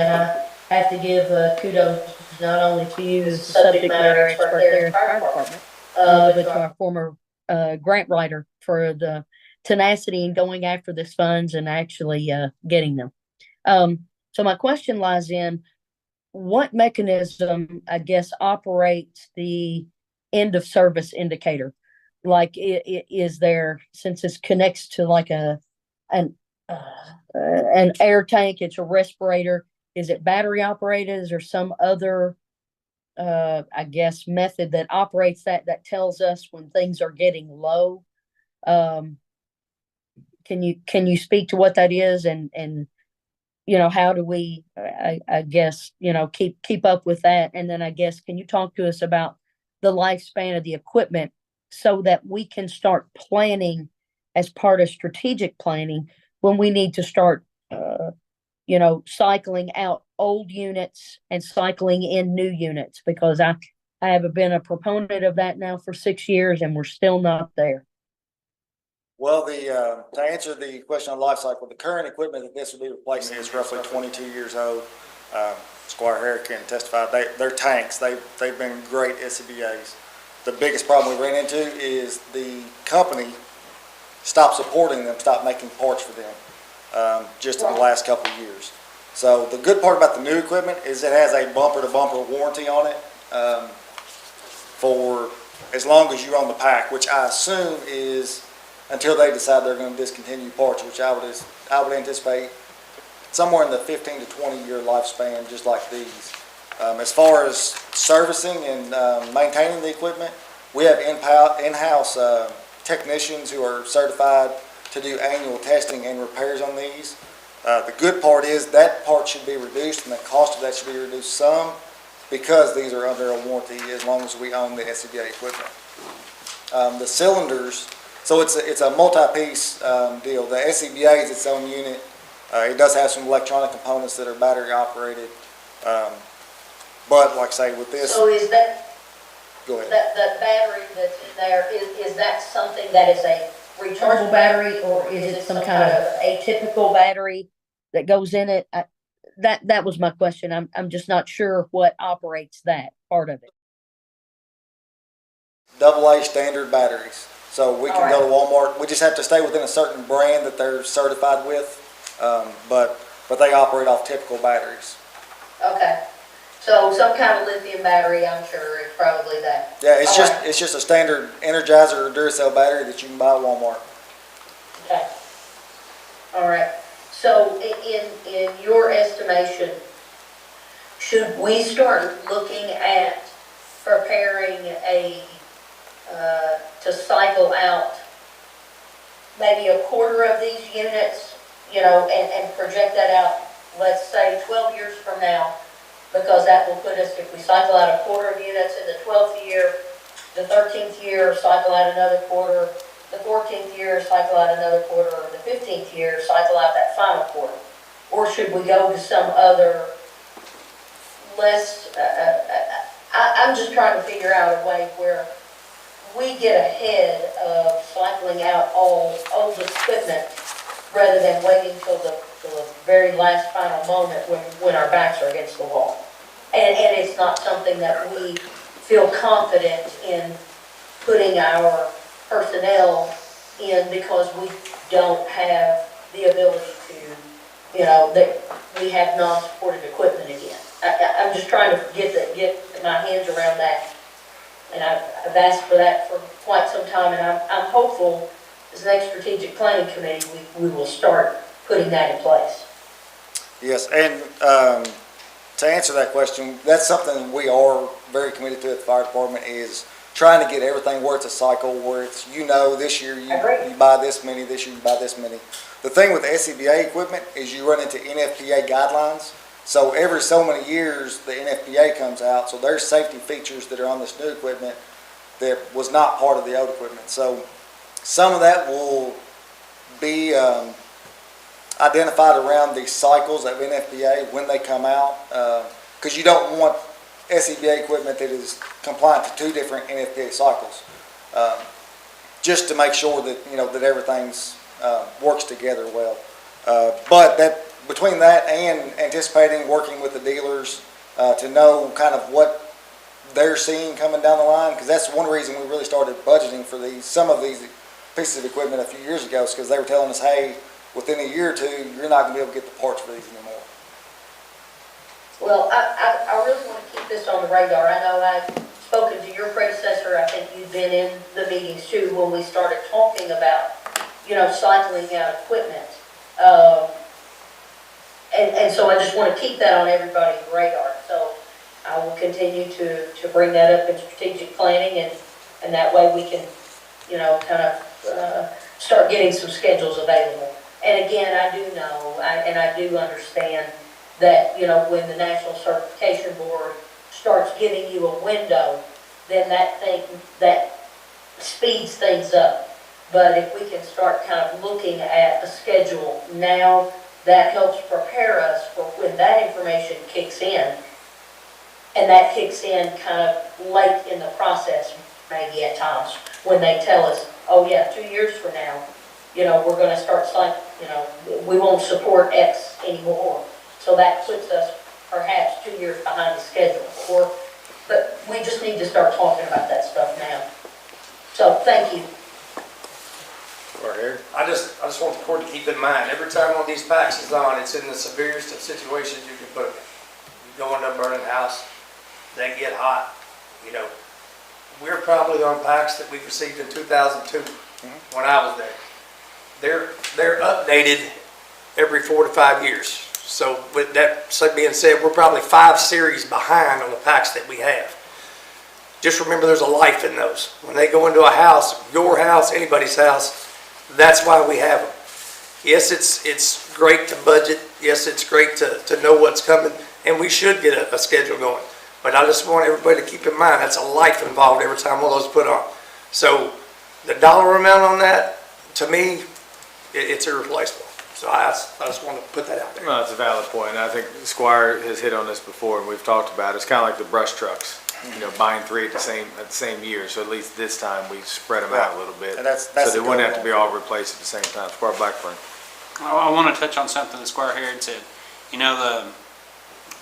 I have to give kudos not only to you as the subject matter expert there in the fire department, but to our former grant writer for the tenacity in going after these funds and actually getting them. So my question lies in what mechanism, I guess, operates the end of service indicator? Like, is there, since it connects to like an air tank, it's a respirator, is it battery operated? Is there some other, I guess, method that operates that tells us when things are getting low? Can you speak to what that is and how do we, I guess, keep up with that? And then I guess, can you talk to us about the lifespan of the equipment so that we can start planning as part of strategic planning when we need to start, cycling out old units and cycling in new units? Because I have been a proponent of that now for 6 years and we're still not there. Well, to answer the question on life cycle, the current equipment that this will be replacing is roughly 22 years old. Squire Harris can testify. They're tanks. They've been great SCBAs. The biggest problem we ran into is the company stopped supporting them, stopped making parts for them just in the last couple of years. So the good part about the new equipment is it has a bumper-to-bumper warranty on it for as long as you own the pack, which I assume is until they decide they're going to discontinue parts, which I would anticipate somewhere in the 15 to 20 year lifespan, just like these. As far as servicing and maintaining the equipment, we have in-house technicians who are certified to do annual testing and repairs on these. The good part is that part should be reduced and the cost of that should be reduced some because these are under a warranty as long as we own the SCBA equipment. The cylinders, so it's a multi-piece deal. The SCBA is its own unit. It does have some electronic components that are battery operated. But like I say, with this. So is that, go ahead. That battery that's in there, is that something that is a rechargeable battery or is it some kind of atypical battery that goes in it? That was my question. I'm just not sure what operates that part of it. AA standard batteries. So we can go to Walmart. We just have to stay within a certain brand that they're certified with. But they operate off typical batteries. Okay. So some kind of lithium battery, I'm sure it's probably that. Yeah, it's just a standard Energizer or Duracell battery that you can buy at Walmart. Okay. All right. So in your estimation, should we start looking at preparing to cycle out maybe a quarter of these units, and project that out, let's say 12 years from now, because that will put us, if we cycle out a quarter of units in the 12th year, the 13th year, cycle out another quarter, the 14th year, cycle out another quarter, or the 15th year, cycle out that final quarter? Or should we go to some other less, I'm just trying to figure out a way where we get ahead of cycling out all old equipment rather than waiting till the very last final moment when our backs are against the wall. And it's not something that we feel confident in putting our personnel in because we don't have the ability to, that we have non-supported equipment again. I'm just trying to get my hands around that. And I've asked for that for quite some time, and I'm hopeful this next strategic planning committee we will start putting that in place. Yes, and to answer that question, that's something we are very committed to at the fire department, is trying to get everything where it's a cycle, where it's, this year you buy this many, this year you buy this many. The thing with the SCBA equipment is you run into NFPA guidelines. So every so many years, the NFPA comes out, so there's safety features that are on this new equipment that was not part of the old equipment. So some of that will be identified around these cycles of NFPA when they come out, because you don't want SCBA equipment that is compliant to 2 different NFPA cycles, just to make sure that, that everything's works together well. But that between that and anticipating working with the dealers to know kind of what they're seeing coming down the line, because that's one reason we really started budgeting for some of these pieces of equipment a few years ago, is because they were telling us, hey, within a year or 2, you're not going to be able to get the parts for these anymore. Well, I really want to keep this on the radar. I know I've spoken to your predecessor. I think you've been in the meetings too when we started talking about, cycling out equipment. And so I just want to keep that on everybody's radar. So I will continue to bring that up in strategic planning, and that way we can, kind of start getting some schedules available. And again, I do know, and I do understand that, when the National Certification Board starts giving you a window, then that speeds things up. But if we can start kind of looking at a schedule now, that helps prepare us for when that information kicks in. And that kicks in kind of late in the process, maybe at times, when they tell us, oh yeah, 2 years from now, we're going to start, we won't support X anymore. So that puts us perhaps 2 years behind the schedule. But we just need to start talking about that stuff now. So thank you. I just want the court to keep in mind, every time one of these packs is on, it's in the severest of situations you can put them in. You go into a burning house, they get hot, We're probably on packs that we received in 2002 when I was there. They're updated every 4 to 5 years. So with that being said, we're probably 5 series behind on the packs that we have. Just remember there's a life in those. When they go into a house, your house, anybody's house, that's why we have them. Yes, it's great to budget. Yes, it's great to know what's coming, and we should get a schedule going. But I just want everybody to keep in mind that's a life involved every time one of those put on. So the dollar amount on that, to me, it's irreplaceable. So I just want to put that out there. Well, that's a valid point. And I think Squire has hit on this before, and we've talked about it. It's kind of like the brush trucks. Buying 3 at the same year. So at least this time we spread them out a little bit. And that's so they wouldn't have to be all replaced at the same time. Squire Blackburn. I want to touch on something that Squire Harrod said. The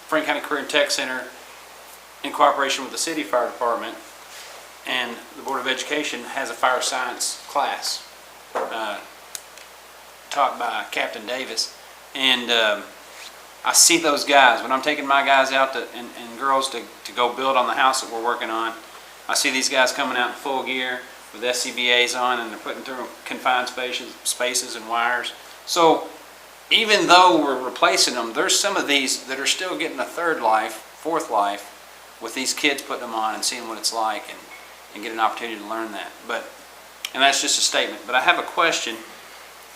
Franklin County Career and Tech Center, in cooperation with the city fire department and the Board of Education, has a fire science class taught by Captain Davis. And I see those guys, when I'm taking my guys out and girls to go build on the house that we're working on, I see these guys coming out in full gear with SCBAs on, and they're putting through confined spaces and wires. So even though we're replacing them, there's some of these that are still getting a 3rd life, 4th life with these kids putting them on and seeing what it's like and get an opportunity to learn that. And that's just a statement. But I have a question.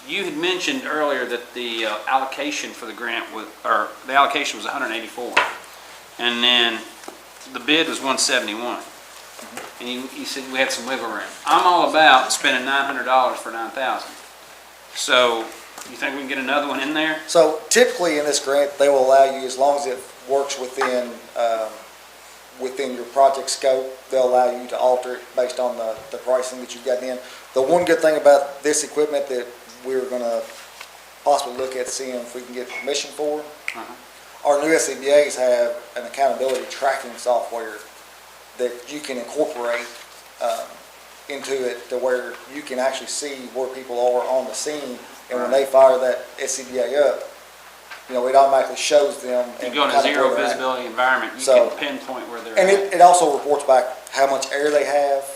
You had mentioned earlier that the allocation for the grant was, or the allocation was 184, and then the bid was 171. And you said we had some wiggle room. I'm all about spending $900 for 9,000. So you think we can get another one in there? So typically in this grant, they will allow you, as long as it works within your project scope, they'll allow you to alter it based on the pricing that you've got in. The one good thing about this equipment that we're going to possibly look at seeing if we can get permission for. Our new SCBAs have an accountability tracking software that you can incorporate into it to where you can actually see where people are on the scene, and when they fire that SCBA up, it automatically shows them. You go in a zero visibility environment, you can pinpoint where they're at. And at. it also reports back how much air they have,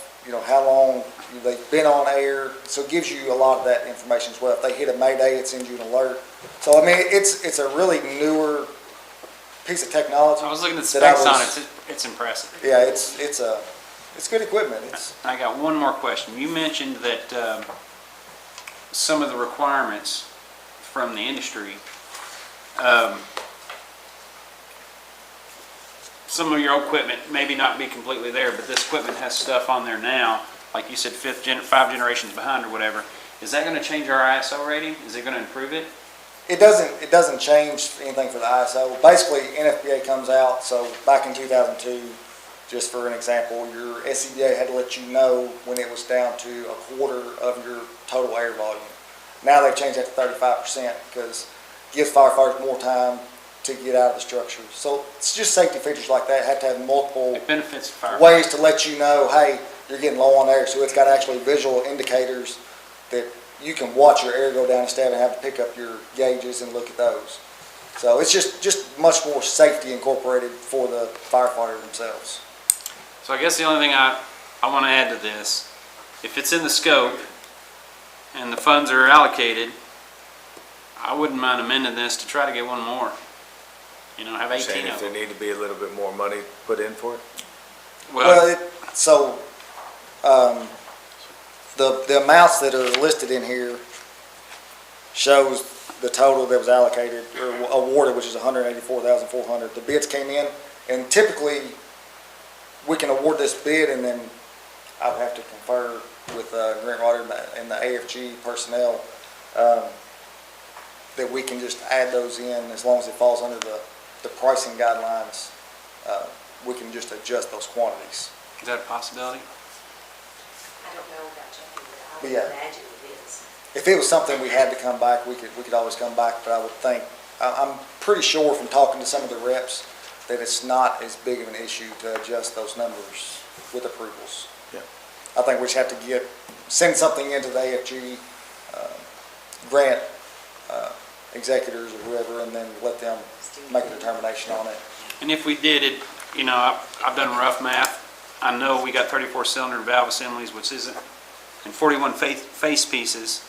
how long they've been on air, so it gives you a lot of that information as well. If they hit a mayday, it sends you an alert. So, I mean, it's a really newer piece of technology. I was looking at the that specs on it, it's impressive. Yeah, it's good equipment. I got one more question. You mentioned that some of the requirements from the industry, some of your equipment maybe not be completely there, but this equipment has stuff on there now, like you said, 5 generations behind or whatever. Is that going to change our ISO rating? Is it going to improve it? It doesn't change anything for the ISO. Basically, NFPA comes out, so back in 2002, just for an example, your SCBA had to let you know when it was down to a quarter of your total air volume. Now they've changed that to 35% because it gives firefighters more time to get out of the structure. So it's just safety features like that. Have to have multiple ways to let you know, hey, you're getting low on air. So it's got actually visual indicators that you can watch your air go down instead of having to pick up your gauges and look at those. So it's just much more safety incorporated for the firefighter themselves. So I guess the only thing I want to add to this, if it's in the scope and the funds are allocated, I wouldn't mind amending this to try to get one more. You know, have 18 Saying of if them. there need to be a little bit more money put in for it? The amounts that are listed in here shows the total that was allocated or awarded, which is $184,400. The bids came in, and typically we can award this bid, and then I would have to confer with Grant Ryder and the AFG personnel that we can just add those in as long as it falls under the pricing guidelines. We can just adjust those quantities. Is that a possibility? I don't know about checking, but I Yeah. would imagine it is. If it was something we had to come back, we could always come back, but I would think, I'm pretty sure from talking to some of the reps that it's not as big of an issue to adjust those numbers with approvals. Yeah. I think we just have to send something into the AFG, grant executors or whoever, and then let them make a determination on it. And if we did it, you know, I've done rough math. I know we got 34 cylinder valve assemblies, which isn't, and 41 face pieces.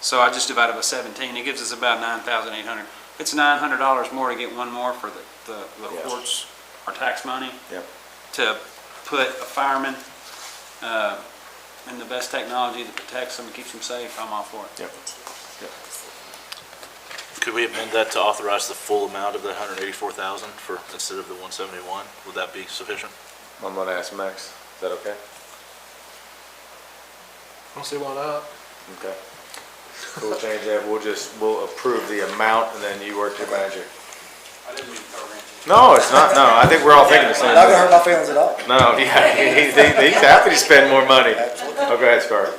So I just divided by 17. It gives us about $9,800. It's $900 more to get one more for the courts, our tax money. Yep. To put a fireman in the best technology that protects them and keeps them safe, I'm all for it. Yep. Could we amend that to authorize the full amount of the $184,000 for, instead of the $171? Would that be sufficient? I'm gonna ask Max, is that okay? I don't see why not. Okay. We'll change that, we'll approve the amount and then you work your magic. I didn't mean to throw a wrench. No, it's not, no, I think we're all thinking the same Not gonna thing. hurt my feelings at all. No, yeah, he's happy to spend more money. Oh, go ahead, Scar.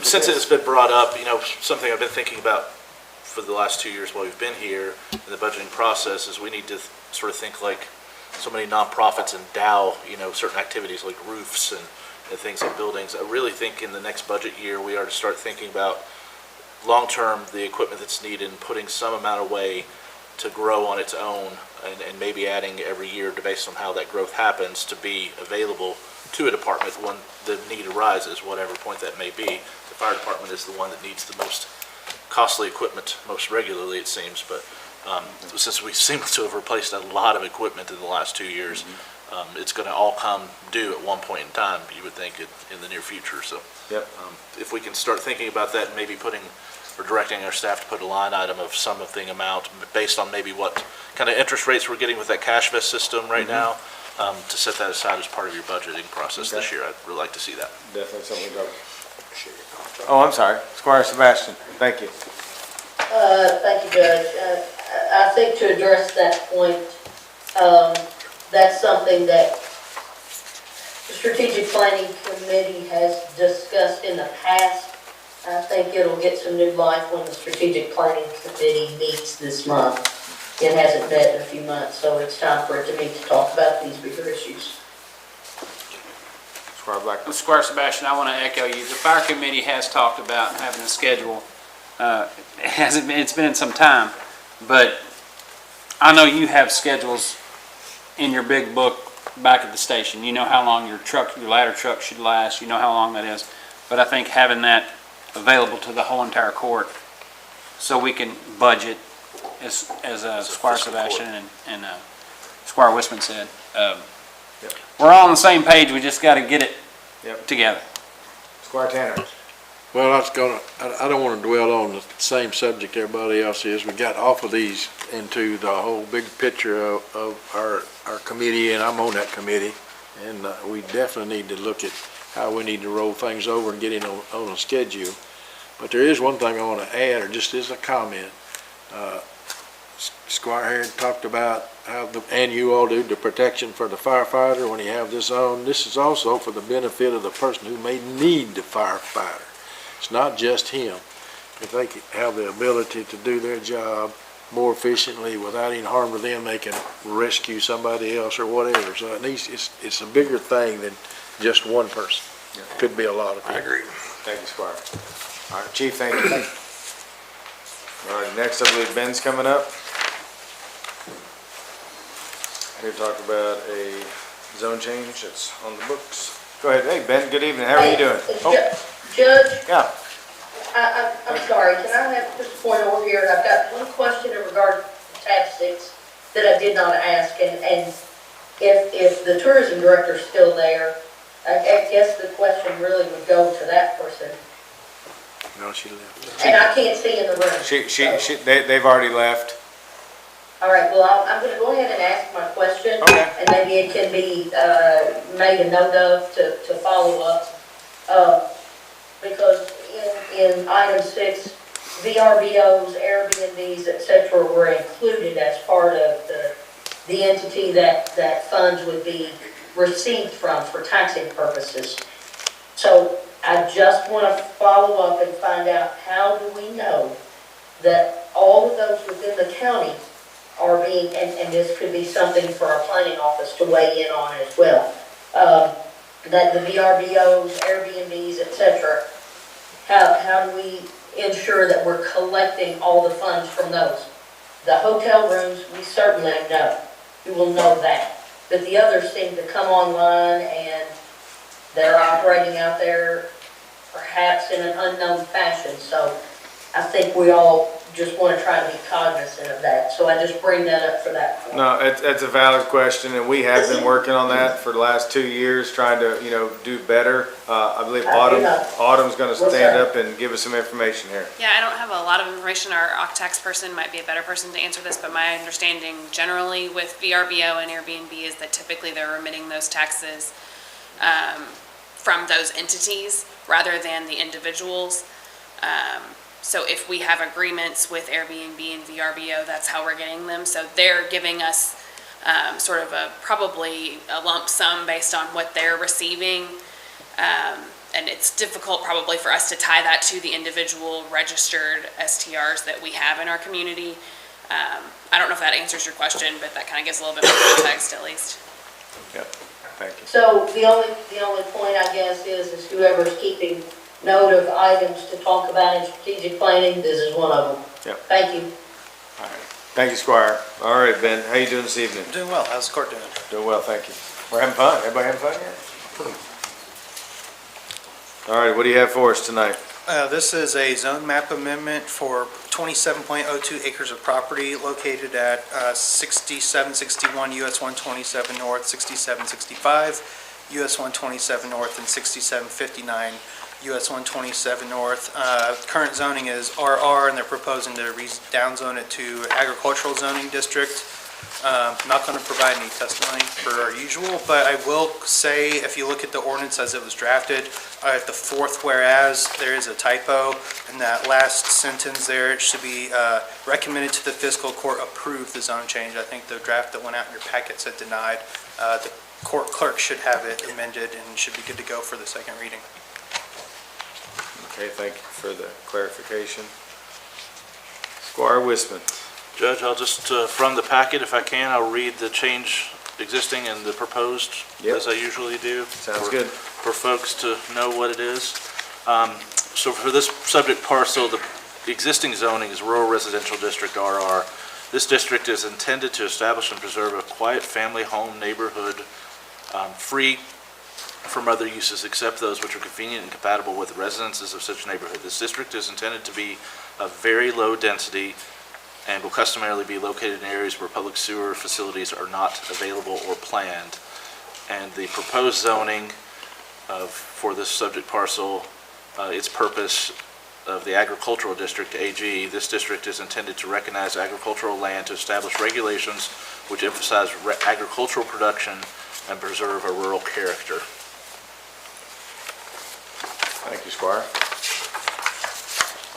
Since it's been brought up, you know, something I've been thinking about for the last 2 years while we've been here in the budgeting process is we need to sort of think like so many nonprofits endow, you know, certain activities like roofs and things like buildings. I really think in the next budget year we are to start thinking about long-term the equipment that's needed and putting some amount away to grow on its own and maybe adding every year based on how that growth happens to be available to a department when the need arises, whatever point that may be. The fire department is the one that needs the most costly equipment most regularly, it seems, but since we seem to have replaced a lot of equipment in the last 2 years, it's going to all come due at one point in time, you would think, in the near future. So if we can start thinking about that and maybe putting or directing our staff to put a line item of some of the amount based on maybe what kind of interest rates we're getting with that cash vest system right now, to set that aside as part of your budgeting process this year. I'd really like to see that. Definitely something to go. Oh, I'm sorry, Squire Sebastian, thank you. Thank you, Judge. I think to address that point, that's something that the Strategic Planning Committee has discussed in the past. I think it'll get some new life when the Strategic Planning Committee meets this month. It hasn't met in a few months, so it's time for it to meet to talk about these bigger issues. Squire Black. Squire Sebastian, I want to echo you. The fire committee has talked about having a schedule. It's been some time, but I know you have schedules in your big book back at the station. You know how long your ladder truck should last, you know how long that is. But I think having that available to the whole entire court so we can budget, as Squire Sebastian and Squire Wisman said, we're all on the same page, we just gotta get it together. Squire Tanner. Well, I don't want to dwell on the same subject everybody else is. We got off of these into the whole big picture of our committee, and I'm on that committee. And we definitely need to look at how we need to roll things over and get in on a schedule. But there is one thing I want to add, or just as a comment. Squire Harrod talked about how, and you all do, the protection for the firefighter when he have this on. This is also for the benefit of the person who may need the firefighter. It's not just him. If they have the ability to do their job more efficiently without any harm to them, they can rescue somebody else or whatever. So it's a bigger thing than just one person. Could be a lot of people. I agree. Thank you, Squire. All right, Chief, thank you. All right, next I believe Ben's coming up. Here to talk about a zone change that's on the books. Go ahead. Hey, Ben, good evening. How are you doing? Judge? Yeah. I'm sorry, can I have just a point over here? I've got one question in regard to tab 6 that I did not ask, and if the tourism director's still there, I guess the question really would go to that person. No, she left. And I can't see in the room. They've already left. All right, well, I'm going to go ahead and ask my question, and maybe it can be made a note of to follow up. Because in item 6, VRBOs, Airbnbs, et cetera, were included as part of the entity that funds would be received from for taxing purposes. So I just want to follow up and find out, how do we know that all of those within the county are being, and this could be something for our planning office to weigh in on as well, that the VRBOs, Airbnbs, et cetera, how do we ensure that we're collecting all the funds from those? The hotel rooms, we certainly know. We will know that. But the others seem to come online and they're operating out there perhaps in an unknown fashion. So I think we all just want to try to be cognizant of that. So I just bring that up for that point. No, that's a valid question, and we have been working on that for the last 2 years, trying to, do better. I believe Autumn's going to stand up and give us some information here. Yeah, I don't have a lot of information. Our OCTAX person might be a better person to answer this, but my understanding generally with VRBO and Airbnb is that typically they're remitting those taxes from those entities rather than the individuals. So if we have agreements with Airbnb and VRBO, that's how we're getting them. So they're giving us sort of probably a lump sum based on what they're receiving. And it's difficult probably for us to tie that to the individual registered STRs that we have in our community. I don't know if that answers your question, but that kind of gives a little bit more context at least. Yep, thank you. So the only point I guess is whoever's keeping note of items to talk about in strategic planning, this is one of them. Yep. Thank you. All right. Thank you, Squire. All right, Ben, how you doing this evening? Doing well. How's the court doing? Doing well, thank you. We're having fun. Everybody having fun yet? All right, what do you have for us tonight? This is a zone map amendment for 27.02 acres of property located at 6761 US 127 North, 6765 US 127 North, and 6759 US 127 North. Current zoning is RR, and they're proposing to downzone it to agricultural zoning district. Not going to provide any testimony for our usual, but I will say, if you look at the ordinance as it was drafted, at the fourth whereas, there is a typo in that last sentence there. It should be recommended to the fiscal court approve the zone change. I think the draft that went out in your packet said denied. The court clerk should have it amended and should be good to go for the second reading. Okay, thank you for the clarification. Squire Wisman. Judge, I'll just, from the packet, if I can, I'll read the change existing and the proposed, as I usually do. Sounds good. For folks to know what it is. So for this subject parcel, the existing zoning is Rural Residential District, RR. This district is intended to establish and preserve a quiet family home neighborhood free from other uses except those which are convenient and compatible with the residences of such neighborhood. This district is intended to be of very low density and will customarily be located in areas where public sewer facilities are not available or planned. And the proposed zoning for this subject parcel, its purpose of the agricultural district, AG, this district is intended to recognize agricultural land to establish regulations which emphasize agricultural production and preserve a rural character. Thank you, Squire.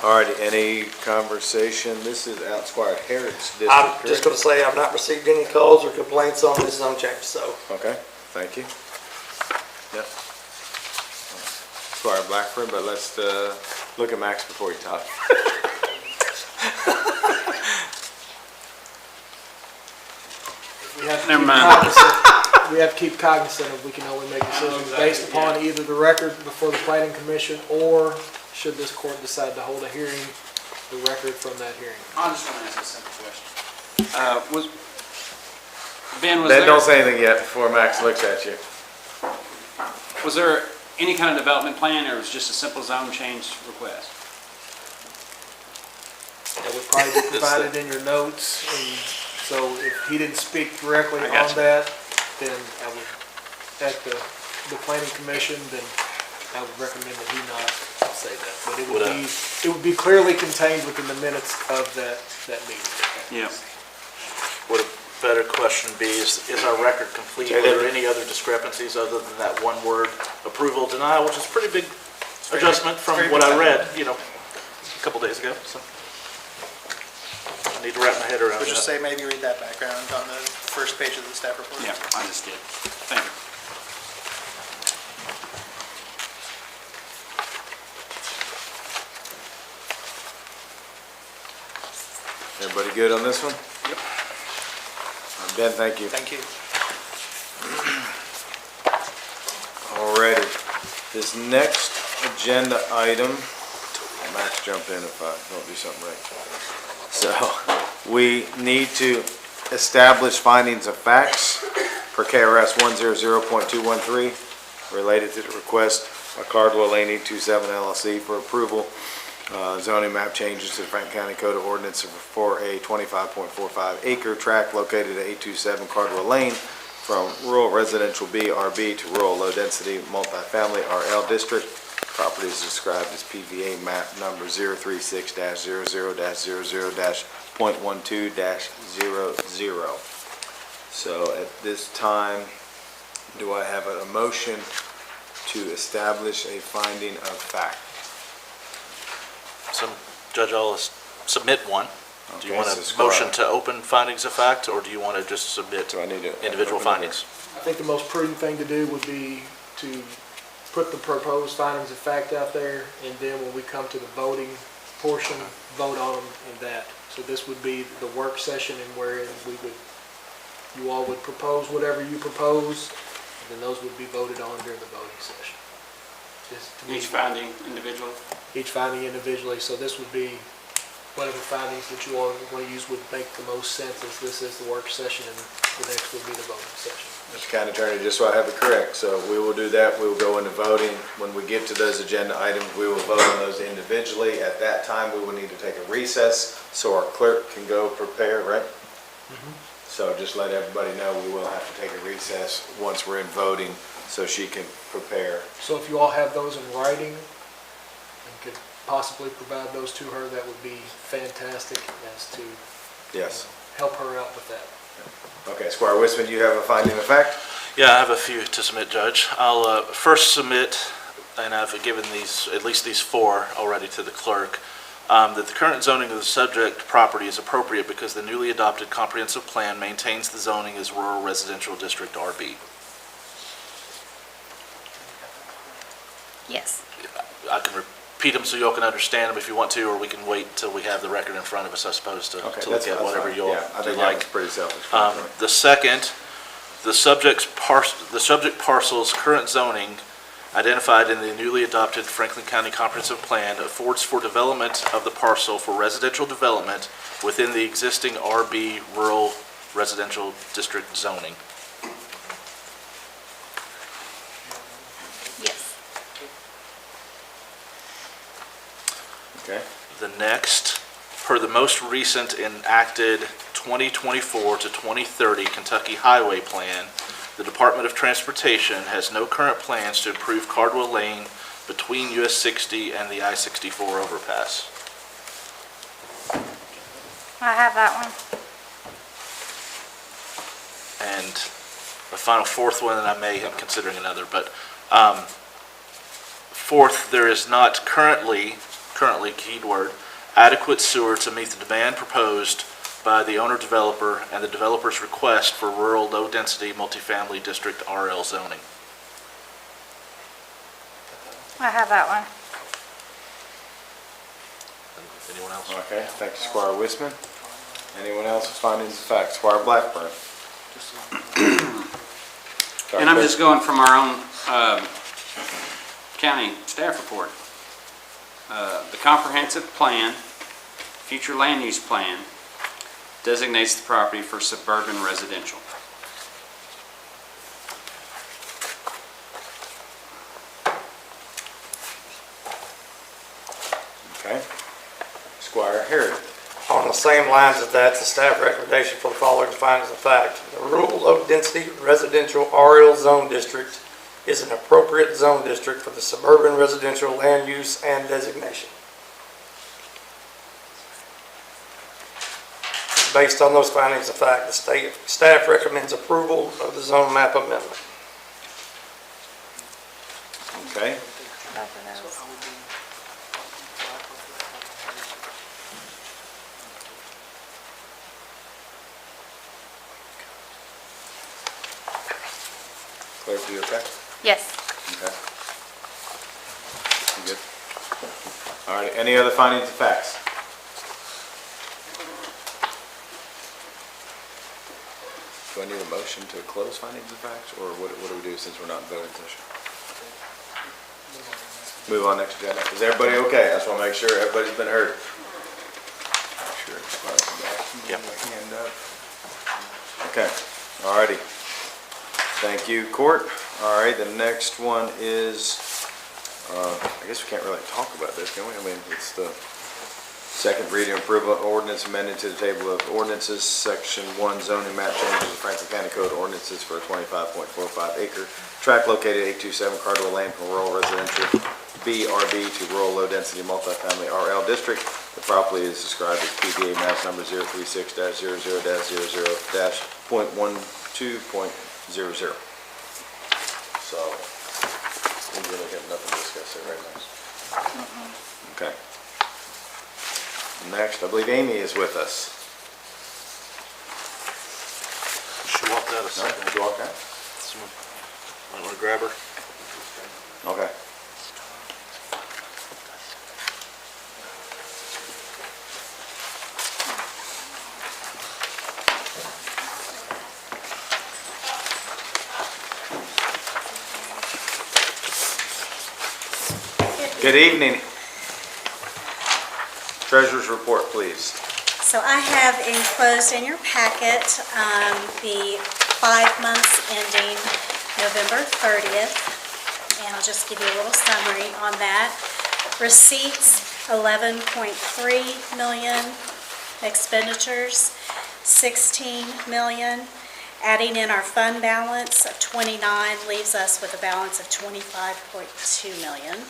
All righty, any conversation? This is out Squire Harrod's district, I'm correct? just gonna say, I've not received any calls or complaints on this zone change, so. Okay, thank you. Yep. Squire Blackford, but let's look at Max before you talk. Never mind. We have to keep cognizant of, we can only make decisions based upon either the record before the planning commission, or should this court decide to hold a hearing, the record from that hearing. I just want to ask a simple question. Ben, Then don't say anything yet before Max looks at you. was there any kind of development plan, or was it just a simple zone change request? That would probably be provided in your notes, and so if he didn't speak directly I on got you. that, then I would, at the planning commission, then I would recommend that he not say that. But it would be clearly contained within the minutes of that meeting. Yeah. Would a better question be, is our record complete? Are there any other discrepancies other than that one word, approval, denial, which is a pretty big adjustment from what I read, a couple days ago, so. I need to wrap my head around Would you that. say maybe read that background on the first page of the staff report? Yeah, I just did. Thank you. Everybody good on this one? Yep. Ben, thank you. Thank you. Alrighty, this next agenda item, Max jump in if I don't do something right. So, we need to establish findings of facts per KRS 100.213 related to the request by Cardwell Lane 827 LLC for approval, zoning map changes to the Franklin County Code of Ordinance for a 25.45 acre tract located at 827 Cardwell Lane from rural residential BRB to rural low-density multifamily RL district. Property is described as PVA map number 036-00-00.12-00. So at this time, do I have a motion to establish a finding of fact? So, Judge, I'll submit one. Do you Okay, want so a Squire. motion to open findings of fact, or do you want to just submit individual findings? I think the most prudent thing to do would be to put the proposed findings of fact out there, and then when we come to the voting portion, vote on them in that. So this would be the work session, and wherein you all would propose whatever you propose, and then those would be voted on during the voting session. Each finding individually? Each finding individually, so this would be whatever findings that you all want to use would make the most sense, as this is the work session, and the next would be the voting session. Mr. County Attorney, just so I have it correct, so we will do that, we will go into voting. When we get to those agenda items, we will vote on those individually. At that time, we will need to take a recess, so our clerk can go prepare, right? So just let everybody know, we will have to take a recess once we're in voting, so she can prepare. So if you all have those in writing, and could possibly provide those to her, that would be fantastic, as to Yes. help her out with that. Okay, Squire Wisman, you have a finding of fact? Yeah, I have a few to submit, Judge. I'll first submit, and I've given at least these four already to the clerk, that the current zoning of the subject property is appropriate because the newly adopted comprehensive plan maintains the zoning as rural residential district RB. Yes. I can repeat them so you all can understand them if you want to, or we can wait until we have the record in front of us, I suppose, to look at whatever you all I think like. that's pretty self-explanatory. The second, the subject parcel's current zoning identified in the newly adopted Franklin County Comprehensive Plan affords for development of the parcel for residential development within the existing RB rural residential district zoning. next. Per the most recent enacted 2024 to 2030 Kentucky Highway Plan, the Department of Transportation has no current plans to improve Cardwell Lane between US 60 and the I-64 overpass. I have that one. And a final fourth one, and I'm considering another, but fourth, there is not currently, keyword, adequate sewer to meet the demand proposed by the owner-developer and the developer's request for rural low-density multifamily district RL zoning. I have that one. Anyone else? Okay, thank you, Squire Wisman. Anyone else with findings of fact? Squire Blackburn. And I'm just going from our own county staff report. The comprehensive plan, future land use plan, designates the property for suburban residential. Okay. Squire Harrod. On the same lines as that, the staff recommendation for the following findings of fact. The rural low-density residential RL zone district is an appropriate zone district for the suburban residential land use and designation. Based on those findings of fact, the staff recommends approval of the zone map amendment. Okay. Claire, are you okay? Yes. Okay. You good? All right, any other findings of facts? Do I need a motion to close findings of facts, or what do we do since we're not in voting session? Move on next agenda. Is everybody okay? I just want to make sure everybody's been heard. Sure. Yep. Hand up. Okay, all righty. Thank you, Court. All right, the next one is, I guess we can't really talk about this, can we? I mean, it's the second reading approval of ordinance amended to the table of ordinances, section 1 zoning map changes of Franklin County Code ordinances for a 25.45 acre tract located 827 Cardwell Lane from rural residential BRB to rural low density multifamily RL district. The property is described as PDA maps number 036-00-00-.12.00. So, we really have nothing to discuss there right now. Okay. Next, I believe Amy is with us. She walked out a second. Did you walk out? Might want to grab her. Okay. Good evening. Treasurer's report, please. So I have enclosed in your packet the 5 months ending November 30th, and I'll just give you a little summary on that. Receipts, 11.3 million. Expenditures, 16 million. Adding in our fund balance of 29 leaves us with a balance of 25.2 million.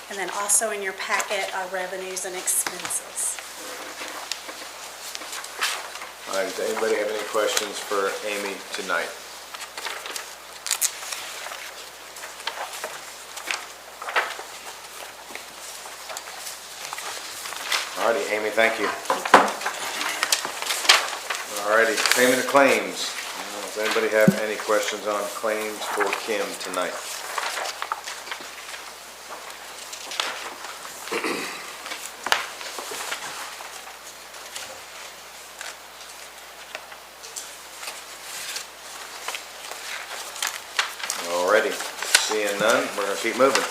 And then also in your packet are revenues and expenses. All right, does anybody have any questions for Amy tonight? All righty, Amy, thank you. All righty, payment of claims. Does anybody have any questions on claims for Kim tonight? Alrighty, seeing none, we're going to keep moving.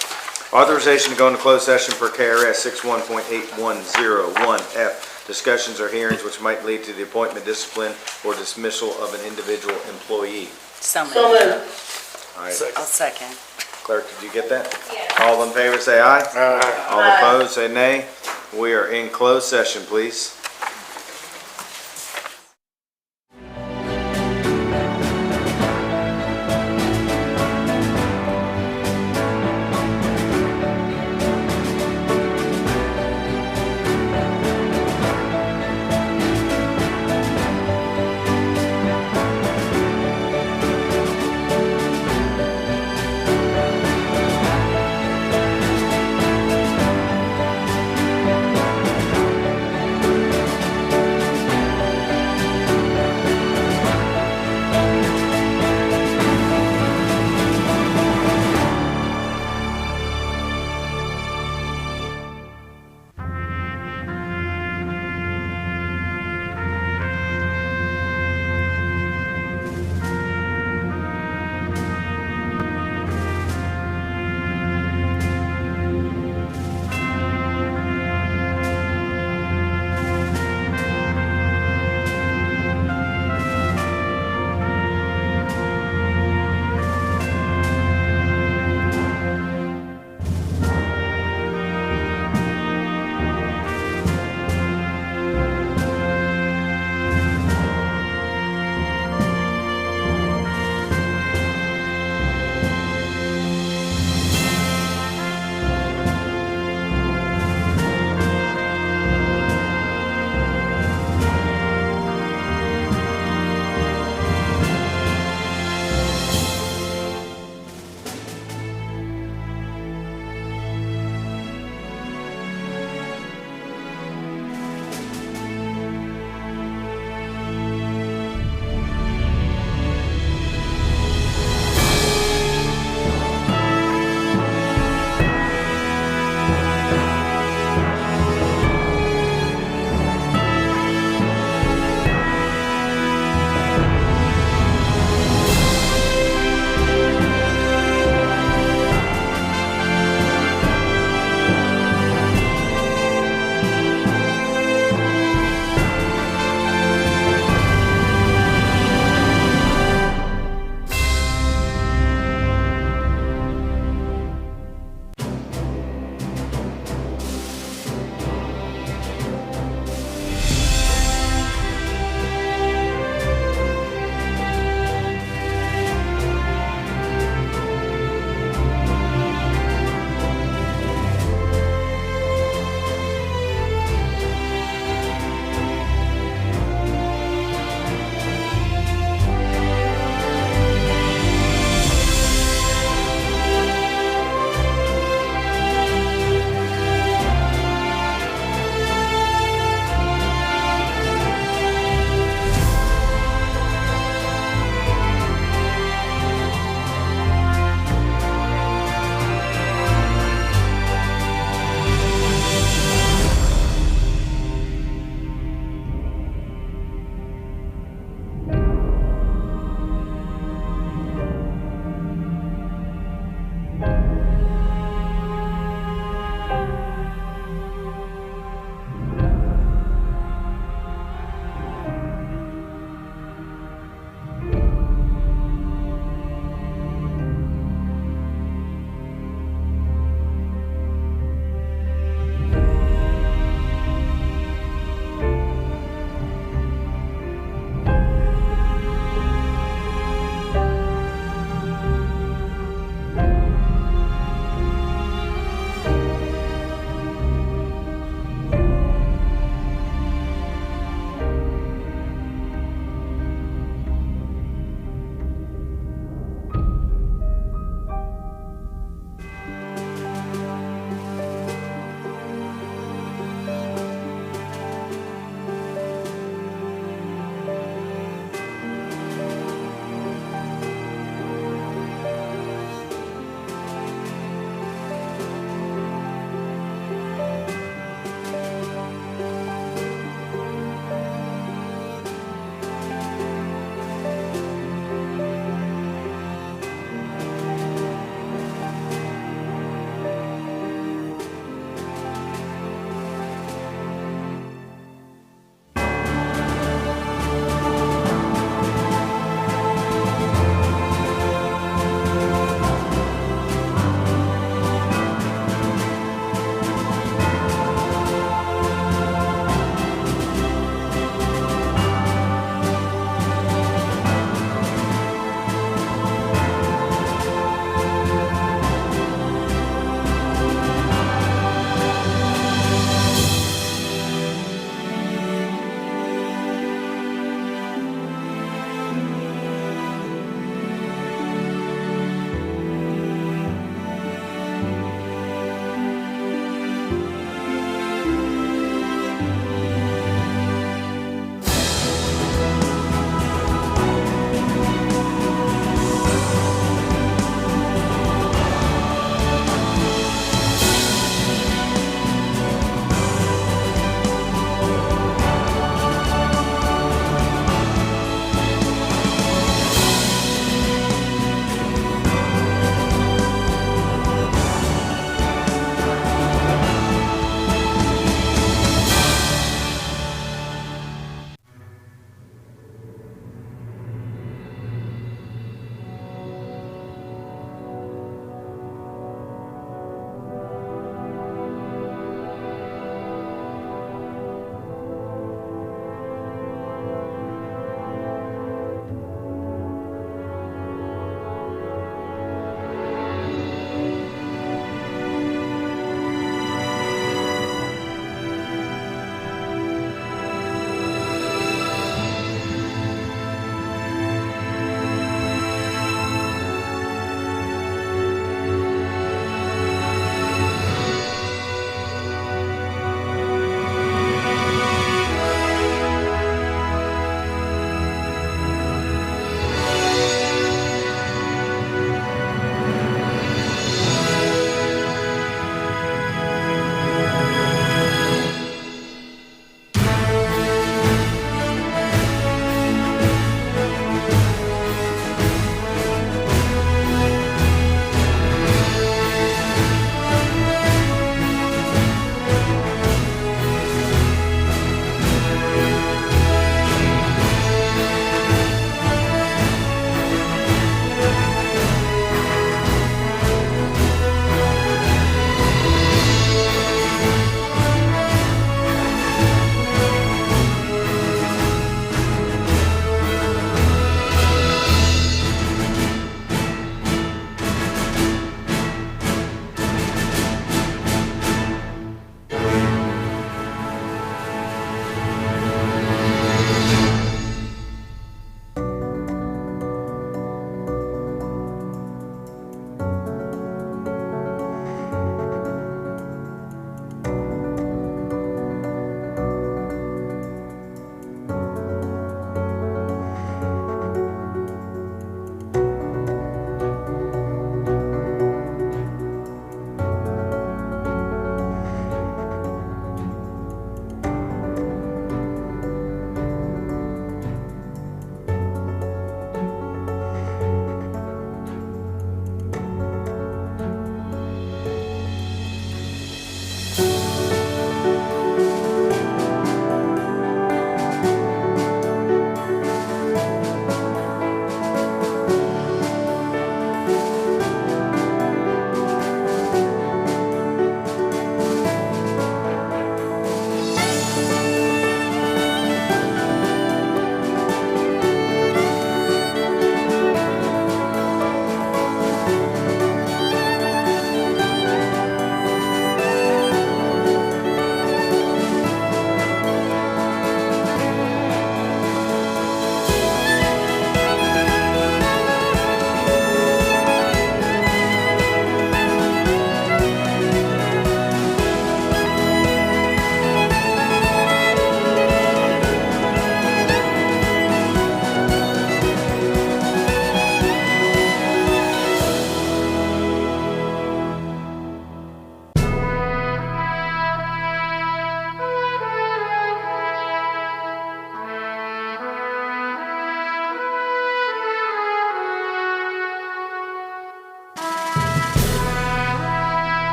Authorization to go into closed session per KRS 61.8101F. Discussions or hearings which might lead to the appointment, discipline, or dismissal of an individual employee. So moved. So moved. All right, I'll second. Clerk, did you get that? All in favor, say aye. Aye. All opposed, say nay. We are in closed session, please.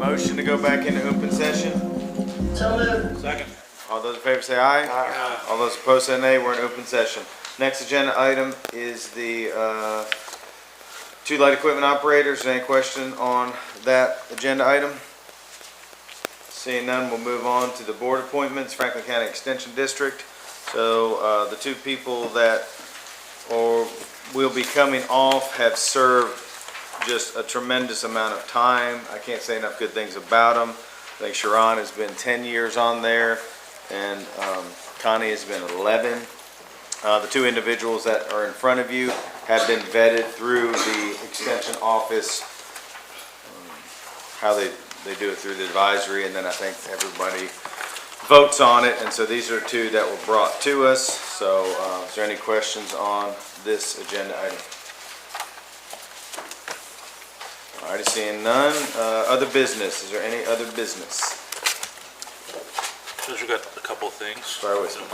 motion to go back into open session? So moved. Second. All those in favor say aye. Aye. All those opposed say nay. We're in open session. Next agenda item is the two light equipment operators. Any question on that agenda item? Seeing none, we'll move on to the board appointments, Franklin County Extension District. So the two people that will be coming off have served just a tremendous amount of time. I can't say enough good things about them. I think Sharon has been 10 years on there, and Connie has been 11. The two individuals that are in front of you have been vetted through the extension office, how they do it through the advisory, and then I think everybody votes on it. And so these are two that were brought to us. So is there any questions on this agenda item? All right, seeing none. Other business, is there any other business? Judge, we've got a couple of things. Fire with me.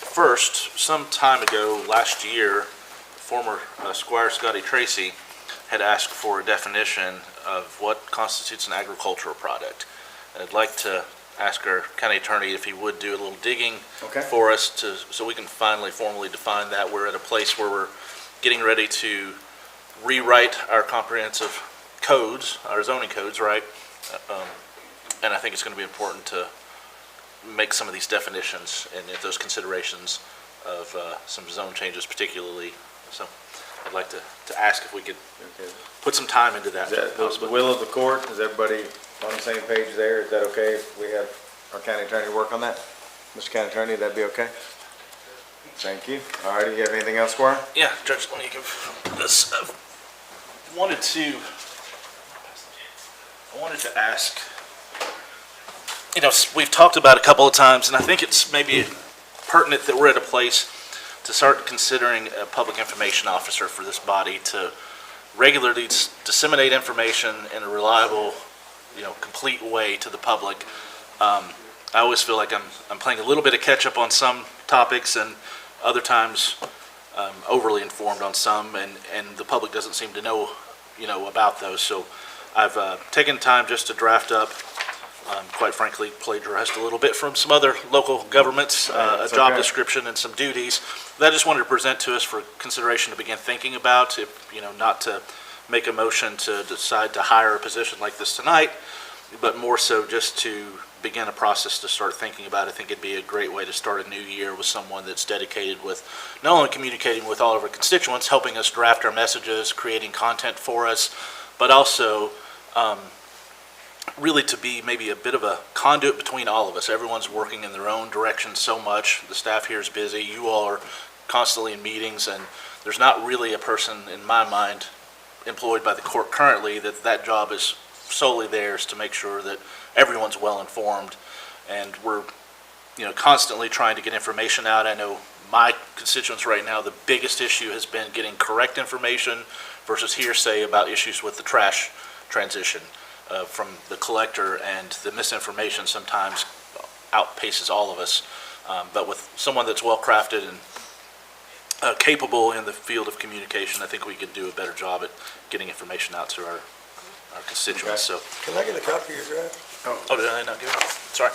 First, some time ago, last year, former Squire Scotty Tracy had asked for a definition of what constitutes an agricultural product. And I'd like to ask our county attorney if he would do a little digging for us so we can finally formally define that. We're at a place where we're getting ready to rewrite our comprehensive codes, our zoning codes, right? And I think it's going to be important to make some of these definitions and those considerations of some zone changes particularly. So I'd like to ask if we could put some time into that. Is that the will of the court? Is everybody on the same page there? Is that okay if we have our county attorney work on that? Mr. County Attorney, that'd be okay? Thank you. All right, do you have anything else, Squire? Yeah, Judge, let me give this. I wanted to ask, you know, we've talked about it a couple of times, and I think it's maybe pertinent that we're at a place to start considering a public information officer for this body to regularly disseminate information in a reliable, you know, complete way to the public. I always feel like I'm playing a little bit of catch up on some topics, and other times overly informed on some, and the public doesn't seem to know, you know, about those. So I've taken time just to draft up, quite frankly, plagiarized a little bit from some other local governments, a job description and some duties that I just wanted to present to us for consideration to begin thinking about. If, you know, not to make a motion to decide to hire a position like this tonight, but more so just to begin a process to start thinking about. I think it'd be a great way to start a new year with someone that's dedicated with not only communicating with all of our constituents, helping us draft our messages, creating content for us, but also really to be maybe a bit of a conduit between all of us. Everyone's working in their own direction so much. The staff here is busy. You all are constantly in meetings, and there's not really a person in my mind employed by the court currently that job is solely theirs to make sure that everyone's well informed, and we're, you know, constantly trying to get information out. I know my constituents right now, the biggest issue has been getting correct information versus hearsay about issues with the trash transition from the collector, and the misinformation sometimes outpaces all of us. But with someone that's well crafted and capable in the field of communication, I think we could do a better job at getting information out to our constituents. So, Can I get a copy of your draft? oh, did I not give it? Sorry.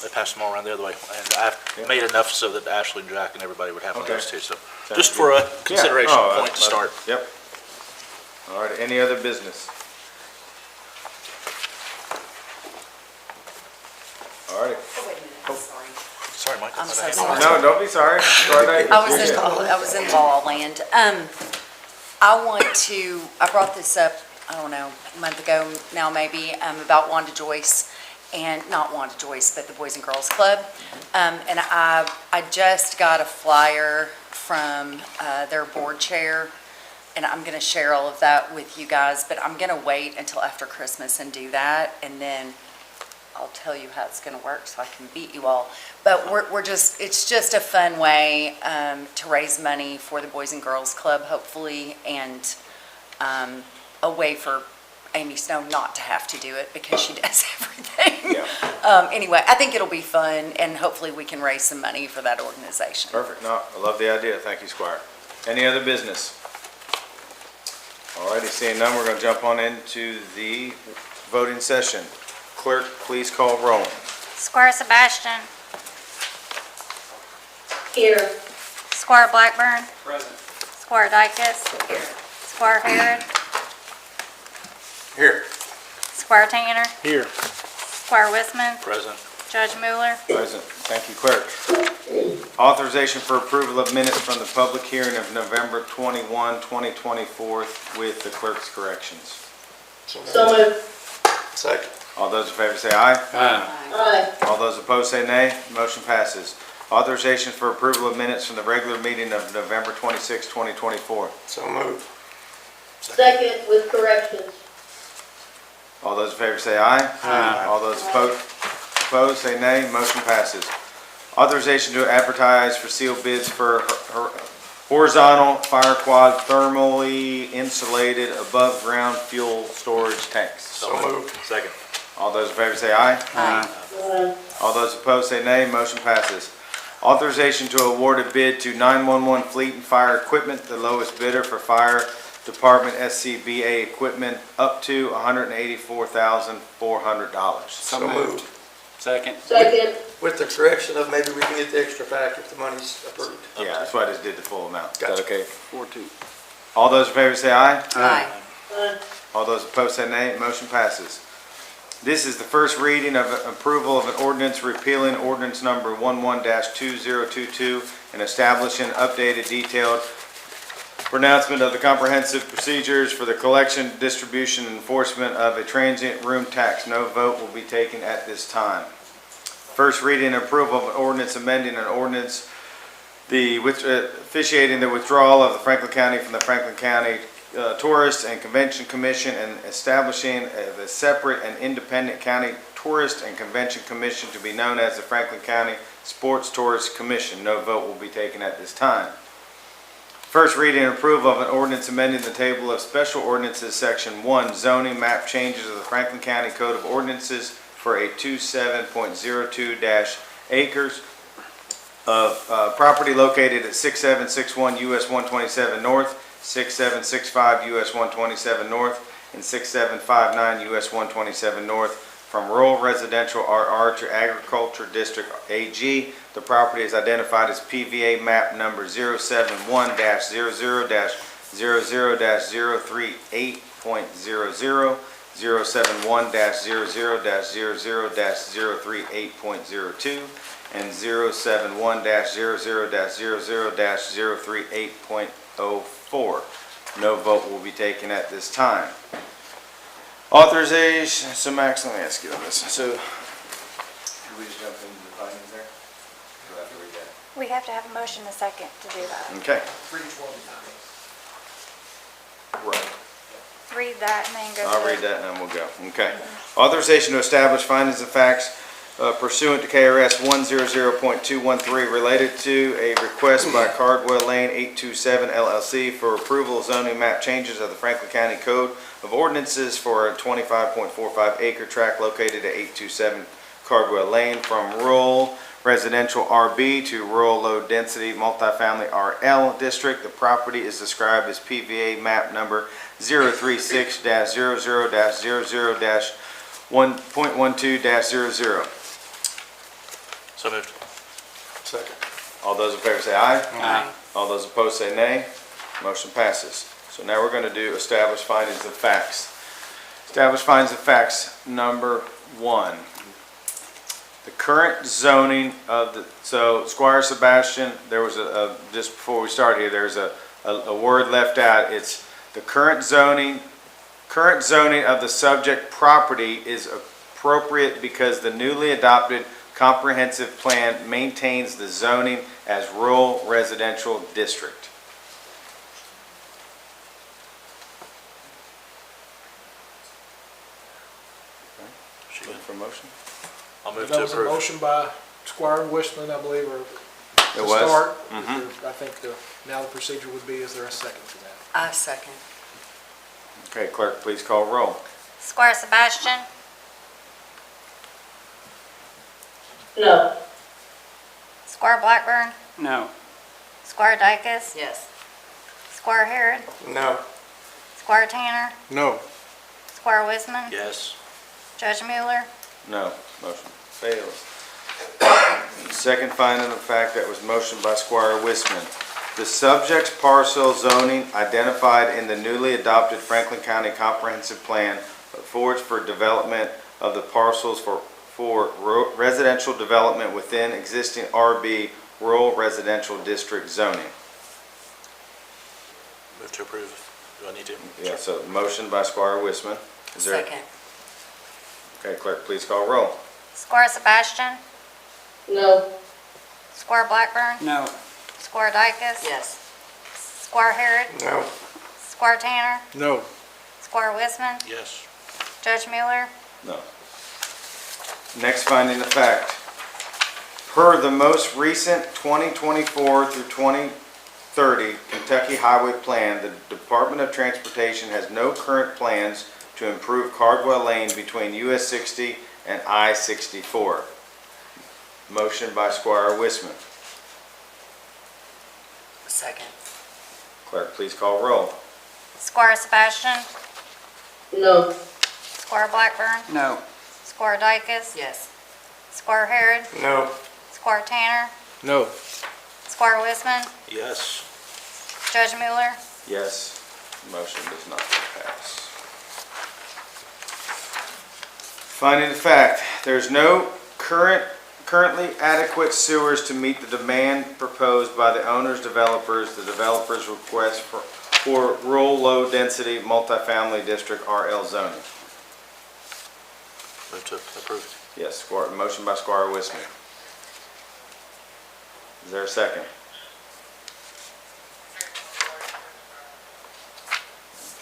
I passed them all around the other way, and I've made enough so that Ashley and Jack and everybody would have one of those too. So, just for a consideration point to start. Yep. All right, any other business? All right. Oh, wait a minute, I'm sorry. Sorry, Michael. I'm so sorry. No, don't be sorry. I was in law land. I brought this up, I don't know, a month ago now maybe, about Wanda Joyce, and not Wanda Joyce, but the Boys and Girls Club. And I just got a flyer from their board chair, and I'm gonna share all of that with you guys, but I'm gonna wait until after Christmas and do that, and then I'll tell you how it's gonna work so I can beat you all. But it's just a fun way to raise money for the Boys and Girls Club, hopefully, and a way for Amy Snow not to have to do it because she does everything. Yeah. Anyway, I think it'll be fun, and hopefully we can raise some money for that organization. Perfect. No, I love the idea. Thank you, Squire. Any other business? Alrighty, seeing none, we're gonna jump on into the voting session. Clerk, please call roll. Squire Sebastian. Here. Squire Blackburn. Present. Squire Dykus. Squire Harrod. Here. Squire Tanner. Here. Squire Wisman. Present. Judge Mueller. Present. Thank you, clerk. Authorization for approval of minutes from the public hearing of November 21, 2024 with the clerk's corrections. So moved. Second. All those in favor say aye. Aye. All those opposed say nay. Motion passes. Authorization for approval of minutes from the regular meeting of November 26, 2024. So moved. Second with corrections. All those in favor say aye. Aye. All those opposed say nay. Motion passes. Authorization to advertise for sealed bids for horizontal fire quad thermally insulated above-ground fuel storage tanks. So moved. Second. All those in favor say aye. Aye. All those opposed say nay. Motion passes. Authorization to award a bid to 911 Fleet and Fire Equipment, the lowest bidder for fire department SCBA equipment, up to $184,400. So moved. Second. Second. With the correction of maybe we can get the extra back if the money's approved. Yeah, that's why I just did the full amount. Is that Gotcha. okay? 4-2. All those in favor say aye. Aye. Aye. All those opposed say nay. Motion passes. This is the first reading of approval of an ordinance repealing ordinance number 11-2022 and establishing updated detailed pronouncement of the comprehensive procedures for the collection, distribution, and enforcement of a transient room tax. No vote will be taken at this time. First reading and approval of an ordinance amending an ordinance officiating the withdrawal of the Franklin County from the Franklin County Tourist and Convention Commission and establishing a separate and independent county tourist and convention commission to be known as the Franklin County Sports Tourist Commission. No vote will be taken at this time. First reading and approval of an ordinance amending the table of special ordinances, section 1, zoning map changes of the Franklin County Code of Ordinances for a 27.02- acres of property located at 6761 US 127 North, 6765 US 127 North, and 6759 US 127 North from rural residential RR to agriculture district AG. The property is identified as PVA map number 071-00-00-038.00, 071-00-00-038.02, and 071-00-00-038.04. No vote will be taken at this time. Authorization, so Max, let me ask you on this. So, did we just jump into the findings there? Do I have to read that? We have to have a motion a second to do that. Okay. For each one. Right. Read that and then go I'll through read it. that and then we'll go. Okay. Authorization to establish findings of facts pursuant to KRS 100.213 related to a request by Cardwell Lane 827 LLC for approval of zoning map changes of the Franklin County Code of Ordinances for a 25.45 acre tract located at 827 Cardwell Lane from rural residential RB to rural low density multifamily RL district. The property is described as PVA map number 036-00-00-1.12-00. So moved. Second. All those in favor say aye. Aye. All those opposed say nay. Motion passes. So now we're going to do establish findings of facts. Establish findings of facts number 1. The current zoning of the, so Squire Sebastian, there was just before we start here, there's a word left out. It's the current zoning of the subject property is appropriate because the newly adopted comprehensive plan maintains the zoning as rural residential district. Looking for a motion? I'll move That to was a approve. motion by Squire Wishman, I believe, or It to was? start. Mhm. I think now the procedure would be, is there a second for that? I second. Okay, clerk, please call roll. Squire Sebastian. No. Squire Blackburn. No. Squire Dykus. Yes. Squire Harrod. No. Squire Tanner, No. Squire Wisman, Yes. Judge Mueller, No. Motion fails. Second finding of fact that was motioned by Squire Wisman. The subject's parcel zoning identified in the newly adopted Franklin County Comprehensive Plan affords for development of the parcels for residential development within existing RB Rural Residential District zoning. Move to approve. Do I need to? Yeah, so motion by Squire Wisman. Is there? Second. Okay, clerk, please call roll. Squire Sebastian, No. Squire Blackburn, No. Squire Dykus. Yes. Squire Harrod, No. Squire Tanner, No. Squire Wisman, Yes. Judge Mueller, No. Next finding of fact. Per the most recent 2024 through 2030 Kentucky Highway Plan, the Department of Transportation has no current plans to improve Cardwell Lane between US 60 and I-64. Motion by Squire Wisman. Second. Clerk, please call roll. Squire Sebastian, No. Squire Blackburn, No. Squire Dykus, Yes. Squire Harrod, No. Squire Tanner, No. Squire Wisman, Yes. Judge Mueller, Yes. Motion does not pass. Finding of fact, there's no currently adequate sewers to meet the demand proposed by the owners, developers, the developer's request for rural low-density multifamily district RL zoning. Move to approve. Yes, motion by Squire Wisman. Is there a second?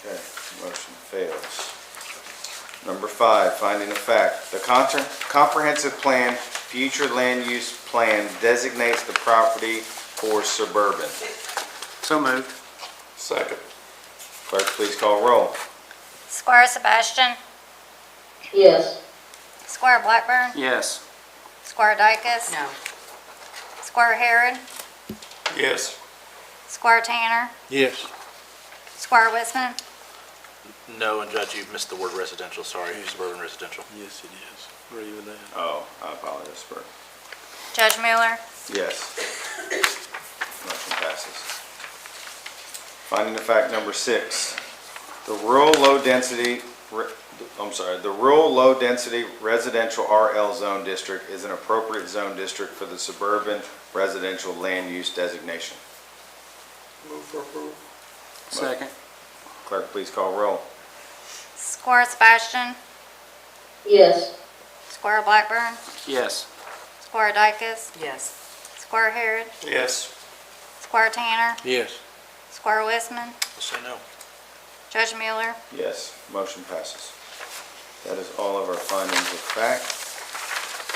Okay, motion fails. Number 5, finding of fact. The comprehensive plan, future land use plan designates the property for suburban. So moved. Second. Clerk, please call roll. Squire Sebastian, Yes. Squire Blackburn, Yes. Squire Dykus, No. Squire Harrod, Yes. Squire Tanner, Yes. Squire Wisman, No, and Judge, you've missed the word residential, sorry, suburban residential. Yes, it is. Or even that. Oh, I apologize, Bert. Judge Mueller, Yes. Motion passes. Finding of fact number 6. The rural low-density residential RL zone district is an appropriate zone district for the suburban residential land use designation. Move for approval. Second. Clerk, please call roll. Squire Sebastian, Yes. Squire Blackburn, Yes. Squire Dykus, Yes. Squire Harrod, Yes. Squire Tanner, Yes. Squire Wisman, I'll say no. Judge Mueller, Yes, motion passes. That is all of our findings of fact.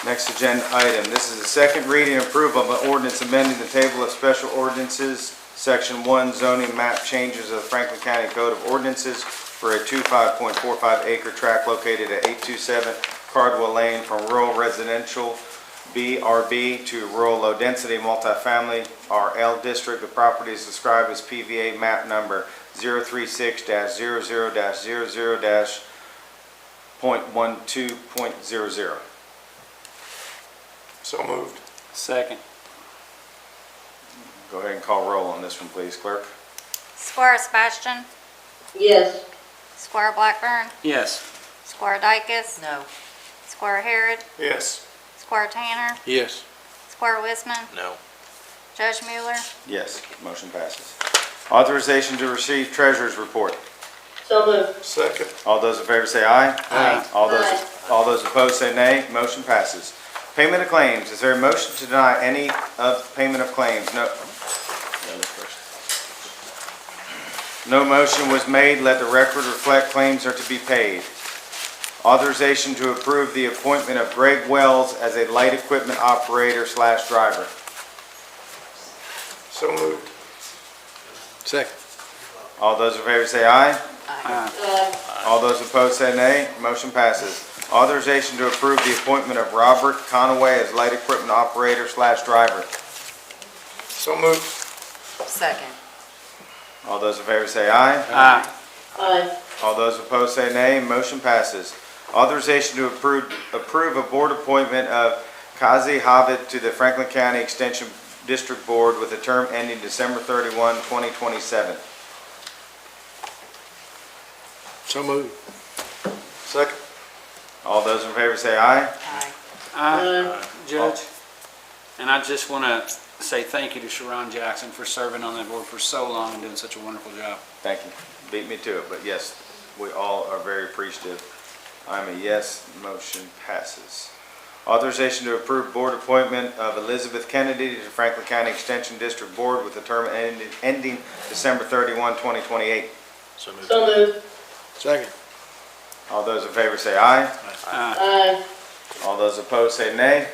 Next agenda item, this is the second reading and approval of an ordinance amending the table of special ordinances, Section 1 zoning map changes of the Franklin County Code of Ordinances for a 25.45 acre tract located at 827 Cardwell Lane from rural residential BRB to rural low-density multifamily RL district. The property is described as PVA map number 036-00-00-.12.00. So moved. Second. Go ahead and call roll on this one, please, clerk. Squire Sebastian, Yes. Squire Blackburn, Yes. Squire Dykus, No. Squire Harrod, Yes. Squire Tanner, Yes. Squire Wisman, No. Judge Mueller, Yes, motion passes. Authorization to receive treasurer's report. So moved. Second. All those in favor say aye. Aye. All those opposed say nay. Motion passes. Payment of claims. Is there a motion to deny any of payment of claims? No. No motion was made. Let the record reflect claims are to be paid. Authorization to approve the appointment of Greg Wells as a light equipment operator / driver. So moved. Second. All those in favor say aye. Aye. All those opposed say nay. Motion passes. Authorization to approve the appointment of Robert Conaway as light equipment operator / driver. So moved. Second. All those in favor say aye. Aye. Aye. All those opposed say nay. Motion passes. Authorization to approve a board appointment of Kazi Havit to the Franklin County Extension District Board with a term ending December 31, 2027. So moved. Second. All those in favor say aye. Judge, and I just want to say thank you to Sharon Jackson for serving on that board for so long and doing such a wonderful job. Thank you. Beat me to it, but yes, we all are very appreciative. I'm a yes, motion passes. Authorization to approve board appointment of Elizabeth Kennedy to Franklin County Extension District Board with a term ending December 31, 2028. So moved. So moved. Second. All those in favor say aye. Aye. All those opposed say nay.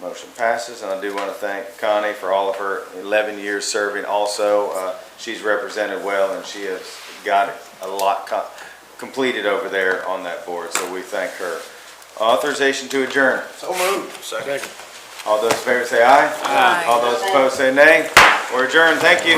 Motion passes, and I do want to thank Connie for all of her 11 years serving also. She's represented well, and she has got a lot completed over there on that board, so we thank her. Authorization to adjourn. So moved. Second. All those in favor say aye. Aye. All those opposed say nay. We're adjourned. Thank you.